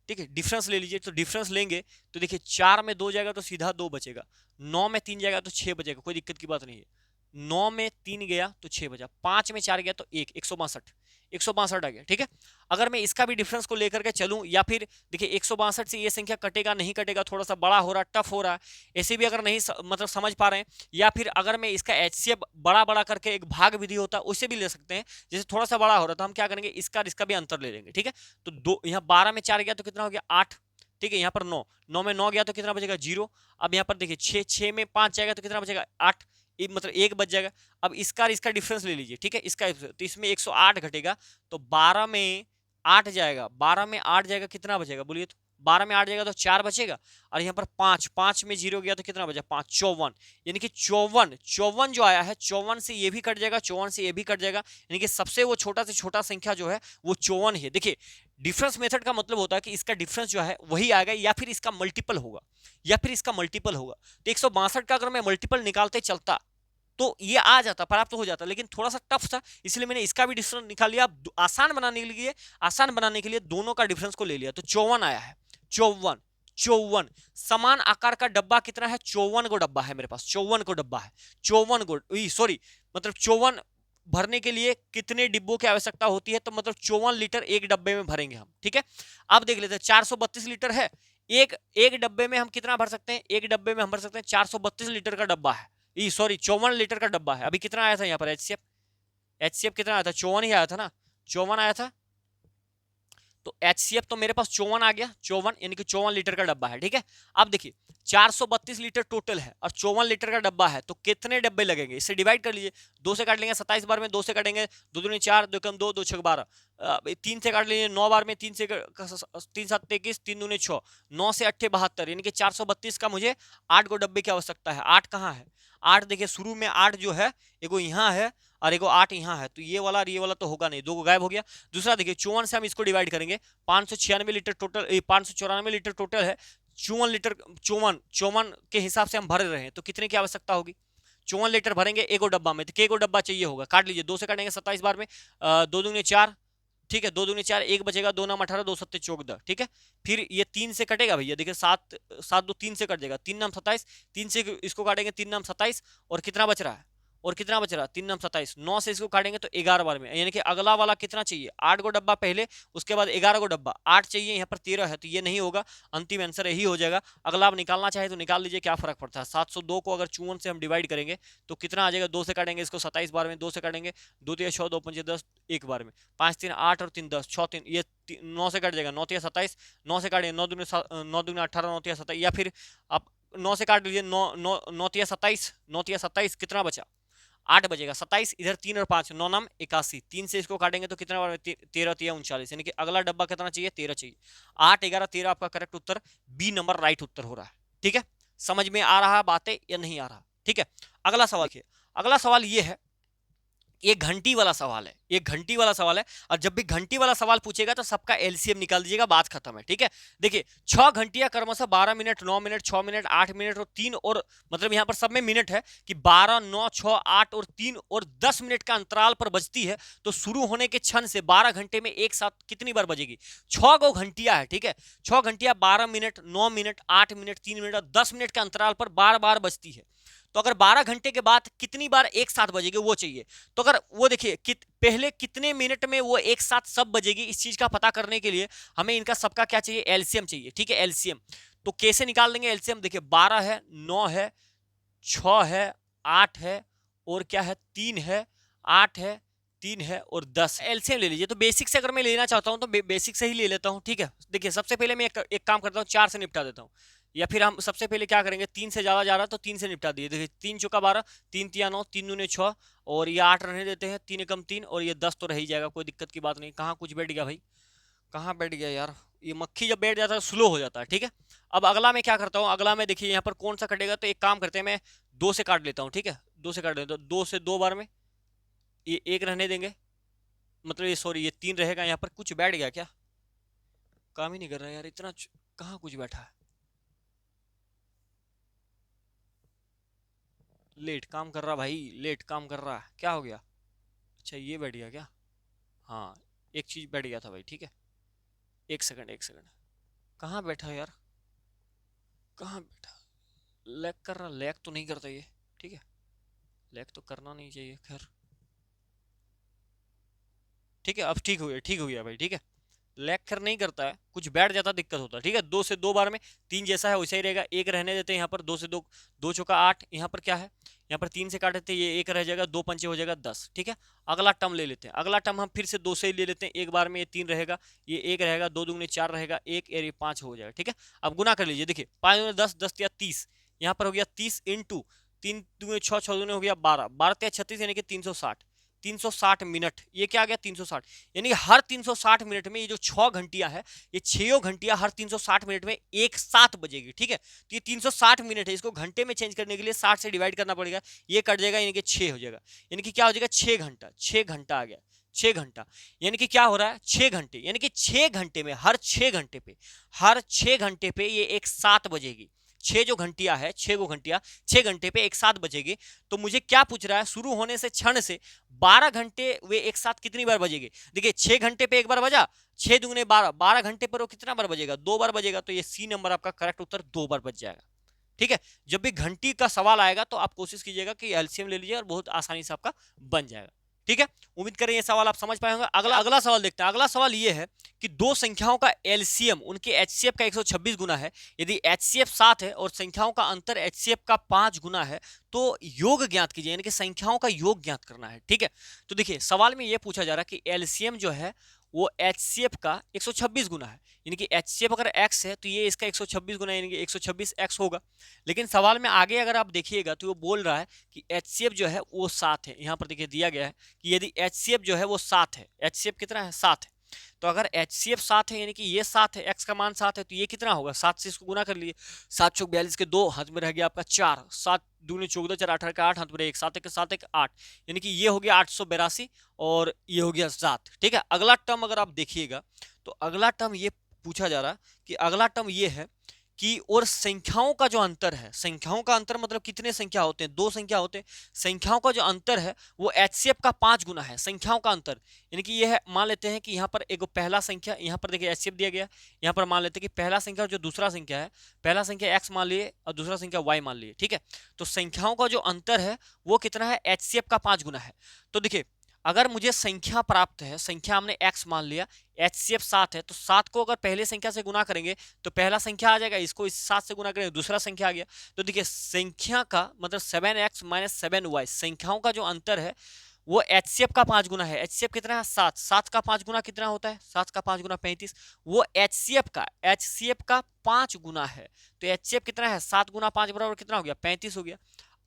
ठीक है, डिफरेंस ले लीजिए। तो डिफरेंस लेंगे तो देखिए 4 में 2 जाएगा तो सीधा 2 बचेगा, 9 में 3 जाएगा तो 6 बचेगा, कोई दिक्कत की बात नहीं है। 9 में 3 गया तो 6 बचा, 5 में 4 गया तो 162 आ गया, ठीक है। अगर मैं इसका भी डिफरेंस को लेकर के चलूं, या फिर देखिए 162 से ये संख्या कटेगा नहीं कटेगा, थोड़ा सा बड़ा हो रहा, टफ हो रहा है, ऐसे भी अगर नहीं मतलब समझ पा रहे हैं, या फिर अगर मैं इसका एचसीएफ बड़ा बड़ा करके एक भाग विधि होता है उससे भी ले सकते हैं। जैसे थोड़ा सा बड़ा हो रहा है तो हम क्या करेंगे, इसका भी अंतर ले लेंगे, ठीक है। तो दो यहाँ 12 में 4 गया तो कितना हो गया, 8, ठीक है। यहाँ पर 9 में 9 गया तो कितना बचेगा, 0। अब यहाँ पर देखिए 6 में 5 जाएगा तो कितना बचेगा, 8। मतलब एक बच जाएगा। अब इसका और इसका डिफरेंस ले लीजिए, ठीक है, इसका तो इसमें 108 घटेगा, तो 12 में 8 जाएगा, 12 में 8 जाएगा, कितना बचेगा बोलिए? तो 12 में 8 जाएगा तो 4 बचेगा, और यहाँ पर 5, 5 में 0 गया तो कितना बचा? 5, 54, यानी कि 54, 54 जो आया है, 54 से ये भी कट जाएगा, 54 से ये भी कट जाएगा, यानी कि सबसे वो छोटा से छोटा संख्या जो है वो 54 है। देखिए डिफरेंस मेथड का मतलब होता है कि इसका डिफरेंस जो है वही आएगा, या फिर इसका मल्टीपल होगा, या फिर इसका मल्टीपल होगा। तो 162 का अगर मैं मल्टीपल निकालते चलता तो ये आ जाता, प्राप्त हो जाता, लेकिन थोड़ा सा टफ था, इसलिए मैंने इसका भी डिफरेंस निकाल लिया। आसान बनाने के लिए दोनों का डिफरेंस को ले लिया, तो 54 आया है। 54, 54 समान आकार का डब्बा कितना है? 54 को डब्बा है मेरे पास, 54 को डब्बा है, 54 को, सॉरी, मतलब 54 भरने के लिए कितने डिब्बों की आवश्यकता होती है? तो मतलब 54 लीटर एक डब्बे में भरेंगे हम, ठीक है। अब देख लेते हैं, 432 लीटर है, एक एक डब्बे में हम कितना भर सकते हैं? एक डब्बे में हम भर सकते हैं 432 लीटर का डब्बा है, सॉरी 54 लीटर का डब्बा है। अभी कितना आया था यहाँ पर एचसीएफ कितना आया था? 54 ही आया था ना, 54 आया था, तो एचसीएफ तो मेरे पास 54 आ गया, 54 यानी कि 54 लीटर का डब्बा है, ठीक है। अब देखिए 432 लीटर टोटल है और 54 लीटर का डब्बा है, तो कितने डब्बे लगेंगे? इससे डिवाइड कर लीजिए, 2 से काट लेंगे 27 बार में, 2 से काटेंगे 2 दूनी 4, 2 कम 2, 2 छक 12, 3 से काट लीजिए 9 बार में, 3 से 3 7 21, 3 दूनी 6, 9 से 8 72, यानी कि 432 का मुझे 8 गो डब्बे की आवश्यकता है। 8 कहाँ है? 8 देखिए शुरू में 8 जो है एगो यहाँ है और एगो 8 यहाँ है, तो ये वाला और ये वाला तो होगा नहीं, 2 को गायब हो गया। दूसरा देखिए 54 से हम इसको डिवाइड करेंगे, 596 लीटर टोटल, 594 लीटर टोटल है, 54 लीटर, 54 के हिसाब से हम भर रहे हैं, तो कितने की आवश्यकता होगी? 54 लीटर भरेंगे एगो डब्बा में, तो के गो डब्बा चाहिए होगा? काट लीजिए, 2 से काटेंगे 27 बार में, 2 दूनी 4, ठीक है, 2 दूनी 4, एक बचेगा, 2 नाम 18, 2 सत्ते 14, ठीक है। फिर ये 3 से कटेगा भैया, देखिए 7 7 2 3 से कट जाएगा, 3 नाम 27, 3 से इसको काटेंगे 3 नाम 27, और कितना बच रहा है? और कितना बच रहा है? 3 नाम 27, 9 से इसको काटेंगे तो 11 बार में, यानी कि अगला वाला कितना चाहिए? 8 गो डब्बा पहले, उसके बाद 11 गो डब्बा, 8 चाहिए, यहाँ पर 13 है, तो ये नहीं होगा, अंतिम आंसर यही हो जाएगा। अगला आप निकालना चाहे तो निकाल लीजिए, क्या फर्क पड़ता है। 702 को अगर 54 से हम डिवाइड करेंगे तो कितना आ जाएगा? 2 से काटेंगे इसको 27 बार में, 2 से काटेंगे 2 3 6 2 5 10, एक बार में, 5 3 8 और 3 10, 6 3, ये 9 से कट जाएगा, 9 3 27, 9 से काटेंगे 9 दूनी 18, 9 3 27, या फिर आप 9 से काट लीजिए, 9 9 9 3 27, 9 3 27, कितना बचा? 8 बजेगा, 27, इधर 3 और 5, 9 नाम 81, 3 से इसको काटेंगे तो कितना बार? 13 3 39, यानी कि अगला डब्बा कितना चाहिए? 13 चाहिए। 8 11 13 आपका करेक्ट उत्तर, बी नंबर राइट उत्तर हो रहा है, ठीक है। समझ में आ रहा है बातें या नहीं आ रहा? ठीक है। अगला सवाल देखिए, अगला सवाल ये है, ये घंटी वाला सवाल है, ये घंटी वाला सवाल है, और जब भी घंटी वाला सवाल पूछेगा तो सबका एलसीएम निकाल दीजिएगा, बात खत्म है, ठीक है। देखिए 6 घंटियां क्रमशः 12 मिनट, 9 मिनट, 6 मिनट, 8 मिनट और 3, और मतलब यहां पर सब में मिनट है कि 12, 9, 6, 8 और 3 और 10 मिनट का अंतराल पर बजती है, तो शुरू होने के क्षण से 12 घंटे में एक साथ कितनी बार बजेगी? 6 गो घंटियां है, ठीक है, 6 घंटियां 12 मिनट, 9 मिनट, 8 मिनट, 3 मिनट और 10 मिनट के अंतराल पर बार बार बजती है। तो अगर 12 घंटे के बाद कितनी बार एक साथ बजेगी वो चाहिए। तो अगर वो देखिए पहले कितने मिनट में वो एक साथ सब बजेगी, इस चीज का पता करने के लिए हमें इनका सबका क्या चाहिए? एलसीएम चाहिए, ठीक है, एलसीएम। तो कैसे निकाल देंगे एलसीएम? देखिए 12 है, 9 है, 6 है, 8 है, और क्या है? 3 है, 8 है, 3 है और 10। एलसीएम ले लीजिए। तो बेसिक से अगर मैं लेना चाहता हूं तो बेसिक से ही ले लेता हूं, ठीक है। देखिए सबसे पहले मैं एक काम करता हूं, 4 से निपटा देता हूं, या फिर हम सबसे पहले क्या करेंगे, 3 से ज्यादा जा रहा तो 3 से निपटा दिए। देखिए 3 चौका 12, 3 तिया 9, 3 दूने 6, और ये 8 रहने देते हैं, 3 एकम 3, और ये 10 तो रह ही जाएगा, कोई दिक्कत की बात नहीं। कहाँ कुछ बैठ गया भाई, कहाँ बैठ गया यार? ये मक्खी जब बैठ जाता है स्लो हो जाता है, ठीक है। अब अगला मैं क्या करता हूँ, अगला में देखिए यहाँ पर कौन सा कटेगा, तो एक काम करते हैं, मैं 2 से काट लेता हूँ, ठीक है, 2 से काट लेता हूँ, 2 से 2 बार में ये 1 रहने देंगे, मतलब ये सॉरी ये 3 रहेगा। यहाँ पर कुछ बैठ गया क्या? काम ही नहीं कर रहा यार, इतना कहाँ कुछ बैठा है? लेट काम कर रहा भाई, लेट काम कर रहा है, क्या हो गया? अच्छा ये बैठ गया क्या? हाँ, एक चीज बैठ गया था भाई, ठीक है। एक सेकंड, एक सेकंड, कहाँ बैठा यार, कहाँ बैठा? लैग कर रहा? लैग तो नहीं करता ये, ठीक है, लैग तो करना नहीं चाहिए, खैर ठीक है। अब ठीक हो गया भाई, ठीक है। लैग कर नहीं करता है, कुछ बैठ जाता दिक्कत होता है, ठीक है। 2 से 2 बार में 3 जैसा है वैसा ही रहेगा, एक रहने देते हैं यहाँ पर, 2 से 2, 2 चौका 8, यहाँ पर क्या है, यहाँ पर 3 से काट देते हैं, ये एक रह जाएगा, 2 पंचे हो जाएगा 10, ठीक है। अगला टर्म ले लेते हैं, अगला टर्म हम फिर से 2 से ही ले लेते हैं, एक बार में ये 3 रहेगा, ये 1 रहेगा, 2 दूनी 4 रहेगा, एक और ये 5 हो जाएगा, ठीक है। अब गुना कर लीजिए, देखिए 5 10, 10 या 30, यहाँ पर हो गया 30 इंटू तीन दूने छः, छः दूने हो गया 12, 12 या 36 यानी कि 360, 360 मिनट। ये क्या आ गया 360, यानी कि हर 360 मिनट में ये जो 6 घंटियां है, ये 6 घंटियां हर 360 मिनट में एक साथ बजेगी। ठीक है, तो ये 360 मिनट है, इसको घंटे में चेंज करने के लिए 60 से डिवाइड करना पड़ेगा, ये कट जाएगा यानी कि 6 हो जाएगा, यानी कि क्या हो जाएगा 6 घंटा, 6 घंटा आ गया, 6 घंटा। यानी कि क्या हो रहा है 6 घंटे, यानी कि 6 घंटे में हर 6 घंटे पे, हर 6 घंटे पे ये एक साथ बजेगी। 6 जो घंटियां है, 6 गो घंटियां 6 घंटे पे एक साथ बजेगी। तो मुझे क्या पूछ रहा है, शुरू होने से क्षण से 12 घंटे वे एक साथ कितनी बार बजेगी। देखिए 6 घंटे पे एक बार बजा, 6 दुगने 12, 12 घंटे पर वो कितना बार बजेगा, 2 बार बजेगा। तो ये सी नंबर आपका करेक्ट उत्तर 2 बार बज जाएगा। ठीक है, जब भी घंटी का सवाल आएगा तो आप कोशिश कीजिएगा कि एलसीएम ले लीजिए और बहुत आसानी से आपका बन जाएगा। ठीक है, उम्मीद करें ये सवाल आप समझ पाए होंगे। अगला सवाल देखते हैं। अगला सवाल ये है कि दो संख्याओं का एलसीएम उनके एचसीएफ का 126 गुना है। यदि एचसीएफ 7 है और संख्याओं का अंतर एचसीएफ का 5 गुना है तो योग ज्ञात कीजिए, यानी कि संख्याओं का योग ज्ञात करना है। ठीक है, तो देखिए सवाल में यह पूछा जा रहा है कि एलसीएम जो है वो एचसीएफ का 126 गुना है, यानी कि एचसीएफ अगर x है तो ये इसका 126 गुना यानी कि 126x होगा। लेकिन सवाल में आगे अगर आप देखिएगा तो वो बोल रहा है कि एचसीएफ जो है वो 7 है। यहाँ पर देखिए दिया गया है कि यदि एचसीएफ जो है वो 7 है, एचसीएफ कितना है 7 है, तो अगर एचसीएफ 7 है यानी कि ये 7 है, x का मान 7 है, तो ये कितना होगा 7 से इसको गुना कर लिए, 7 चौक 42 के 2 हाथ में रह गया आपका 4, 7 दूनी 14 4 18 का 8 हाथ में 1 7 के 7 एक 8, यानी कि ये हो गया 882 और ये हो गया 7। ठीक है, अगला टर्म अगर आप देखिएगा तो अगला टर्म ये पूछा जा रहा है कि अगला टर्म ये है कि और संख्याओं का जो अंतर है, संख्याओं का अंतर मतलब कितने संख्या होते हैं, 2 संख्या होते हैं, संख्याओं का जो अंतर है वो एचसीएफ का 5 गुना है। संख्याओं का अंतर यानी कि ये है, मान लेते हैं कि यहाँ पर एक पहला संख्या, यहाँ पर देखिए एचसीएफ दिया गया, यहाँ पर मान लेते हैं कि पहला संख्या और जो दूसरा संख्या है, पहला संख्या एक्स मान लिए और दूसरा संख्या वाई मान लिए। ठीक है, तो संख्याओं का जो अंतर है वो कितना है, एचसीएफ का 5 गुना है। तो देखिए अगर मुझे संख्या प्राप्त है, संख्या हमने x मान लिया, एचसीएफ 7 है, तो 7 को अगर पहले संख्या से गुना करेंगे तो पहला संख्या आ जाएगा, इसको इस 7 से गुना करेंगे दूसरा संख्या आ गया। तो देखिए संख्या का मतलब 7x माइनस 7y, संख्याओं का जो अंतर है वो एचसीएफ का 5 गुना है। एचसीएफ कितना है 7, 7 का 5 गुना कितना होता है, 7 का 5 गुना 35, वो एचसीएफ का 5 गुना है। तो एचसीएफ कितना है 7 गुना 5 बराबर कितना हो गया 35 हो गया।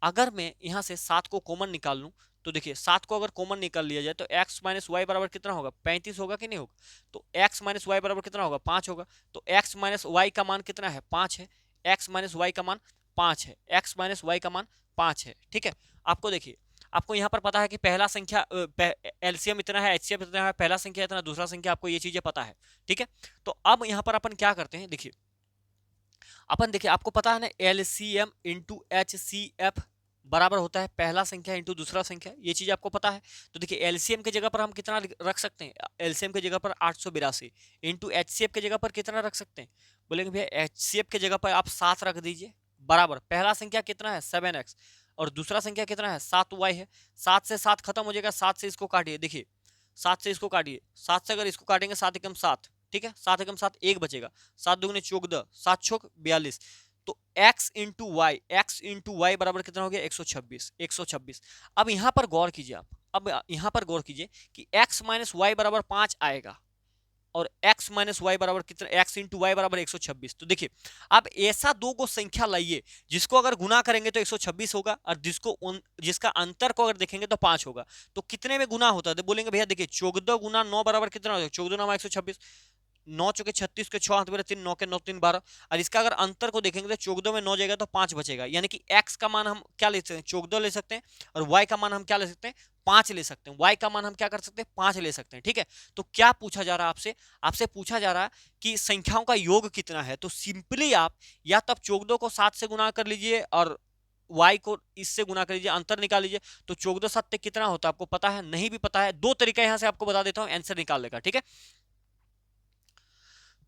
अगर मैं यहाँ से 7 को कॉमन निकाल लूँ तो देखिए 7 को अगर कॉमन निकाल लिया जाए तो x माइनस वाई बराबर कितना होगा 35 होगा कि नहीं होगा, तो x माइनस वाई बराबर कितना होगा 5 होगा। तो x माइनस वाई का मान कितना है 5 है, x माइनस वाई का मान 5 है, x माइनस वाई का मान 5 है। ठीक है, आपको देखिए आपको यहाँ पर पता है कि पहला संख्या एलसीएम इतना है, एचसीएफ इतना है, पहला संख्या इतना, दूसरा संख्या, आपको ये चीजें पता है। ठीक है, तो अब यहाँ पर अपन क्या करते हैं, देखिए अपन देखिए आपको पता है ना एलसीएम इंटू एचसीएफ बराबर होता है पहला संख्या इंटू दूसरा संख्या, ये चीज आपको पता है। तो देखिए एलसीएम की जगह पर हम कितना रख सकते हैं, एलसीएम की जगह पर 882 इंटू एचसीएफ की जगह पर कितना रख सकते हैं, बोलेंगे भैया एचसीएफ की जगह पर आप 7 रख दीजिए, बराबर पहला संख्या कितना है 7x और दूसरा संख्या कितना है 7y है। 7 से 7 खत्म हो जाएगा, 7 से इसको काटिए, देखिए 7 से इसको काटिए, 7 से अगर इसको काटेंगे 7 एकम 7, ठीक है 7 एकम 7 एक बचेगा, 7 दुगने 14, 7 छोक 42, तो x into y, x into y बराबर कितना हो गया 126, 126। अब यहाँ पर गौर कीजिए आप, अब यहाँ पर गौर कीजिए कि x माइनस वाई बराबर 5 आएगा और x माइनस वाई बराबर कितना, x इंटू वाई बराबर 126। तो देखिए आप ऐसा दो को संख्या लाइए जिसको अगर गुना करेंगे तो 126 होगा और जिसका अंतर को अगर देखेंगे तो 5 होगा। तो कितने में गुना होता है, तो बोलेंगे भैया देखिए 14 गुना 9 बराबर कितना होगा, 14 9 126, 9 चौके 36 के 6 हाथ में 3, 9 के 9 3 12, और इसका अगर अंतर को देखेंगे तो 14 में 9 जाएगा तो 5 बचेगा, यानी कि x का मान हम क्या ले सकते हैं 14 ले सकते हैं और y का मान हम क्या ले सकते हैं 5 ले सकते हैं, y का मान हम क्या कर सकते हैं 5 ले सकते हैं। ठीक है, तो क्या पूछा जा रहा है आपसे, आपसे पूछा जा रहा है कि संख्याओं का योग कितना है। तो सिंपली आप या तब 14 को 7 से गुना कर लीजिए और y को इससे गुना कर लीजिए, अंतर निकाल लीजिए, तो 14 7 कितना होता है आपको पता है, नहीं भी पता है, दो तरीका यहां से आपको बता देता हूं आंसर निकालने का। ठीक है,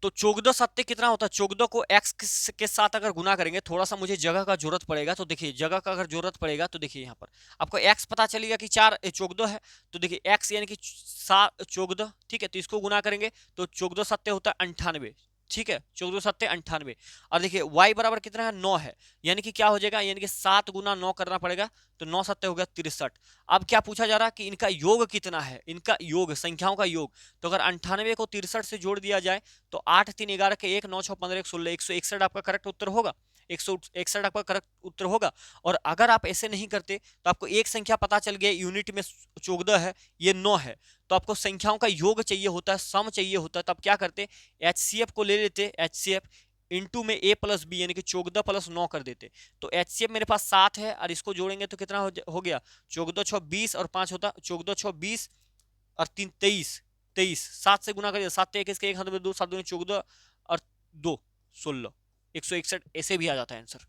तो 14 7 कितना होता है, 14 को x के साथ अगर गुना करेंगे, थोड़ा सा मुझे जगह का जरूरत पड़ेगा, तो देखिए जगह का अगर जरूरत पड़ेगा तो देखिए यहाँ पर आपको x पता चलेगा कि 14 है, तो देखिए x यानी कि 14, ठीक है, तो इसको गुना करेंगे तो 14 7 होता है 98, ठीक है 14 7 98, और देखिए y बराबर कितना है 9 है, यानी कि क्या हो जाएगा, यानी कि 7 गुना 9 करना पड़ेगा, तो 9 7 हो गया 63। अब क्या पूछा जा रहा है कि इनका योग कितना है, इनका योग, संख्याओं का योग। तो अगर 98 को 63 से जोड़ दिया जाए तो 8 3 11 के 1 9 6 15 16 161 आपका करेक्ट उत्तर होगा। 161 आपका करेक्ट उत्तर होगा। और अगर आप ऐसे नहीं करते तो आपको एक संख्या पता चल गया यूनिट में 14 है, ये 9 है, तो आपको संख्याओं का योग चाहिए होता है, सम चाहिए होता है। तब क्या करते, HCF को ले लेते, HCF इंटू में A प्लस बी यानी कि 14 प्लस 9 कर देते। तो HCF मेरे पास 7 है और इसको जोड़ेंगे तो कितना हो गया, 14 6 20 और 5 होता 14 6 20 और 3 23 23, 7 से गुना करिए, 7 1 इसके 1 हाथ में 2, 7 दूनी 14 और 2 16, 161 ऐसे भी आ जाता है आंसर।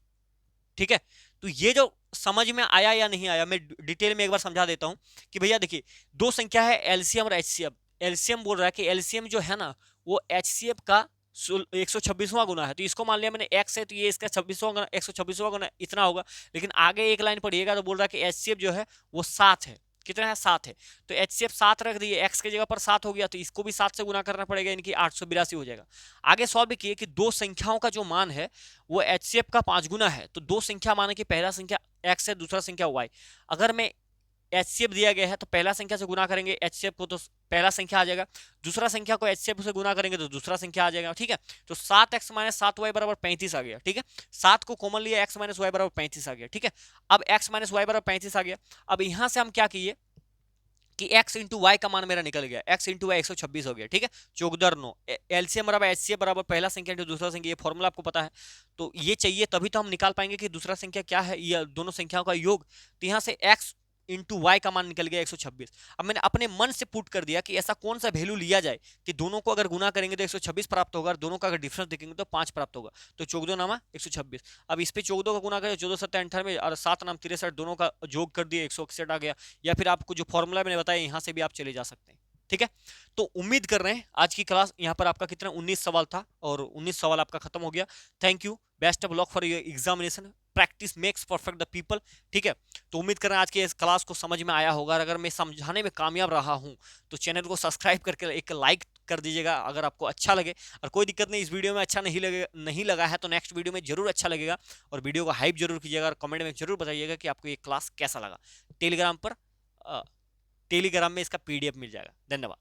ठीक है, तो ये जो समझ में आया या नहीं आया, मैं डिटेल में एक बार समझा देता हूं कि भैया देखिए, दो संख्या है एलसीएम और एचसीएफ। एलसीएम बोल रहा है कि एलसीएम जो है ना वो एचसीएफ का 126वां गुना है। तो इसको मान लिया मैंने x है तो ये इसका 26वां गुना, 126वां गुना इतना होगा। लेकिन आगे एक लाइन पढ़िएगा तो बोल रहा है कि एचसीएफ जो है वो 7 है। कितना है, 7 है। तो एचसीएफ 7 रख दिए, x की जगह पर 7 हो गया तो इसको भी 7 से गुना करना पड़ेगा, इनकी 882 हो जाएगा। आगे सॉल्व किए कि दो संख्याओं का जो मान है वो एचसीएफ का 5 गुना है। तो दो संख्या माने कि पहला संख्या x है, दूसरा संख्या y। अगर मैं एचसीएफ दिया गया है तो पहला संख्या से गुना करेंगे एचसीएफ को तो पहला संख्या आ जाएगा, दूसरा संख्या को एचसीएफ से गुना करेंगे तो दूसरा संख्या आ जाएगा। ठीक है, तो 7x माइनस 7y बराबर 35 आ गया। ठीक है, 7 को कॉमन लिया, x माइनस वाई बराबर 35 आ गया। ठीक है, अब x माइनस वाई बराबर 35 आ गया। अब यहां से हम क्या किए कि x इंटू वाई का मान मेरा निकल गया, x इंटू वाई 126 हो गया। ठीक है, 14 9 एलसीएम बराबर एचसीएफ बराबर पहला संख्या इंटू दूसरा संख्या, ये फॉर्मूला आपको पता है। तो ये चाहिए तभी तो हम निकाल पाएंगे कि दूसरा संख्या क्या है, ये दोनों संख्याओं का योग। तो यहां से x इंटू वाई का मान निकल गया 126। अब मैंने अपने मन से पुट कर दिया कि ऐसा कौन सा वैल्यू लिया जाए कि दोनों को अगर गुना करेंगे तो 126 प्राप्त होगा और दोनों का अगर डिफरेंस देखेंगे तो 5 प्राप्त होगा। तो 14 नामा 126। अब इस पे 14 का गुना करें, 14 7 98 और 7 नाम 63, दोनों का जोग कर दिए 161 आ गया। या फिर आपको जो फॉर्मूला मैंने बताया यहां से भी आप चले जा सकते हैं। ठीक है, तो उम्मीद कर रहे हैं आज की क्लास यहाँ पर आपका कितना 19 सवाल था और 19 सवाल आपका खत्म हो गया। Thank you, best of luck for your examination, practice makes perfect the people. ठीक है, तो उम्मीद कर रहे हैं आज के इस क्लास को समझ में आया होगा। अगर मैं समझाने में कामयाब रहा हूं तो चैनल को सब्सक्राइब करके एक लाइक कर दीजिएगा अगर आपको अच्छा लगे। और कोई दिक्कत नहीं, इस वीडियो में अच्छा नहीं लगा है तो नेक्स्ट वीडियो में जरूर अच्छा लगेगा। और वीडियो को हाइप जरूर कीजिएगा और कमेंट में जरूर बताइएगा कि आपको ये क्लास कैसा लगा। टेलीग्राम में इसका PDF मिल जाएगा। धन्यवाद।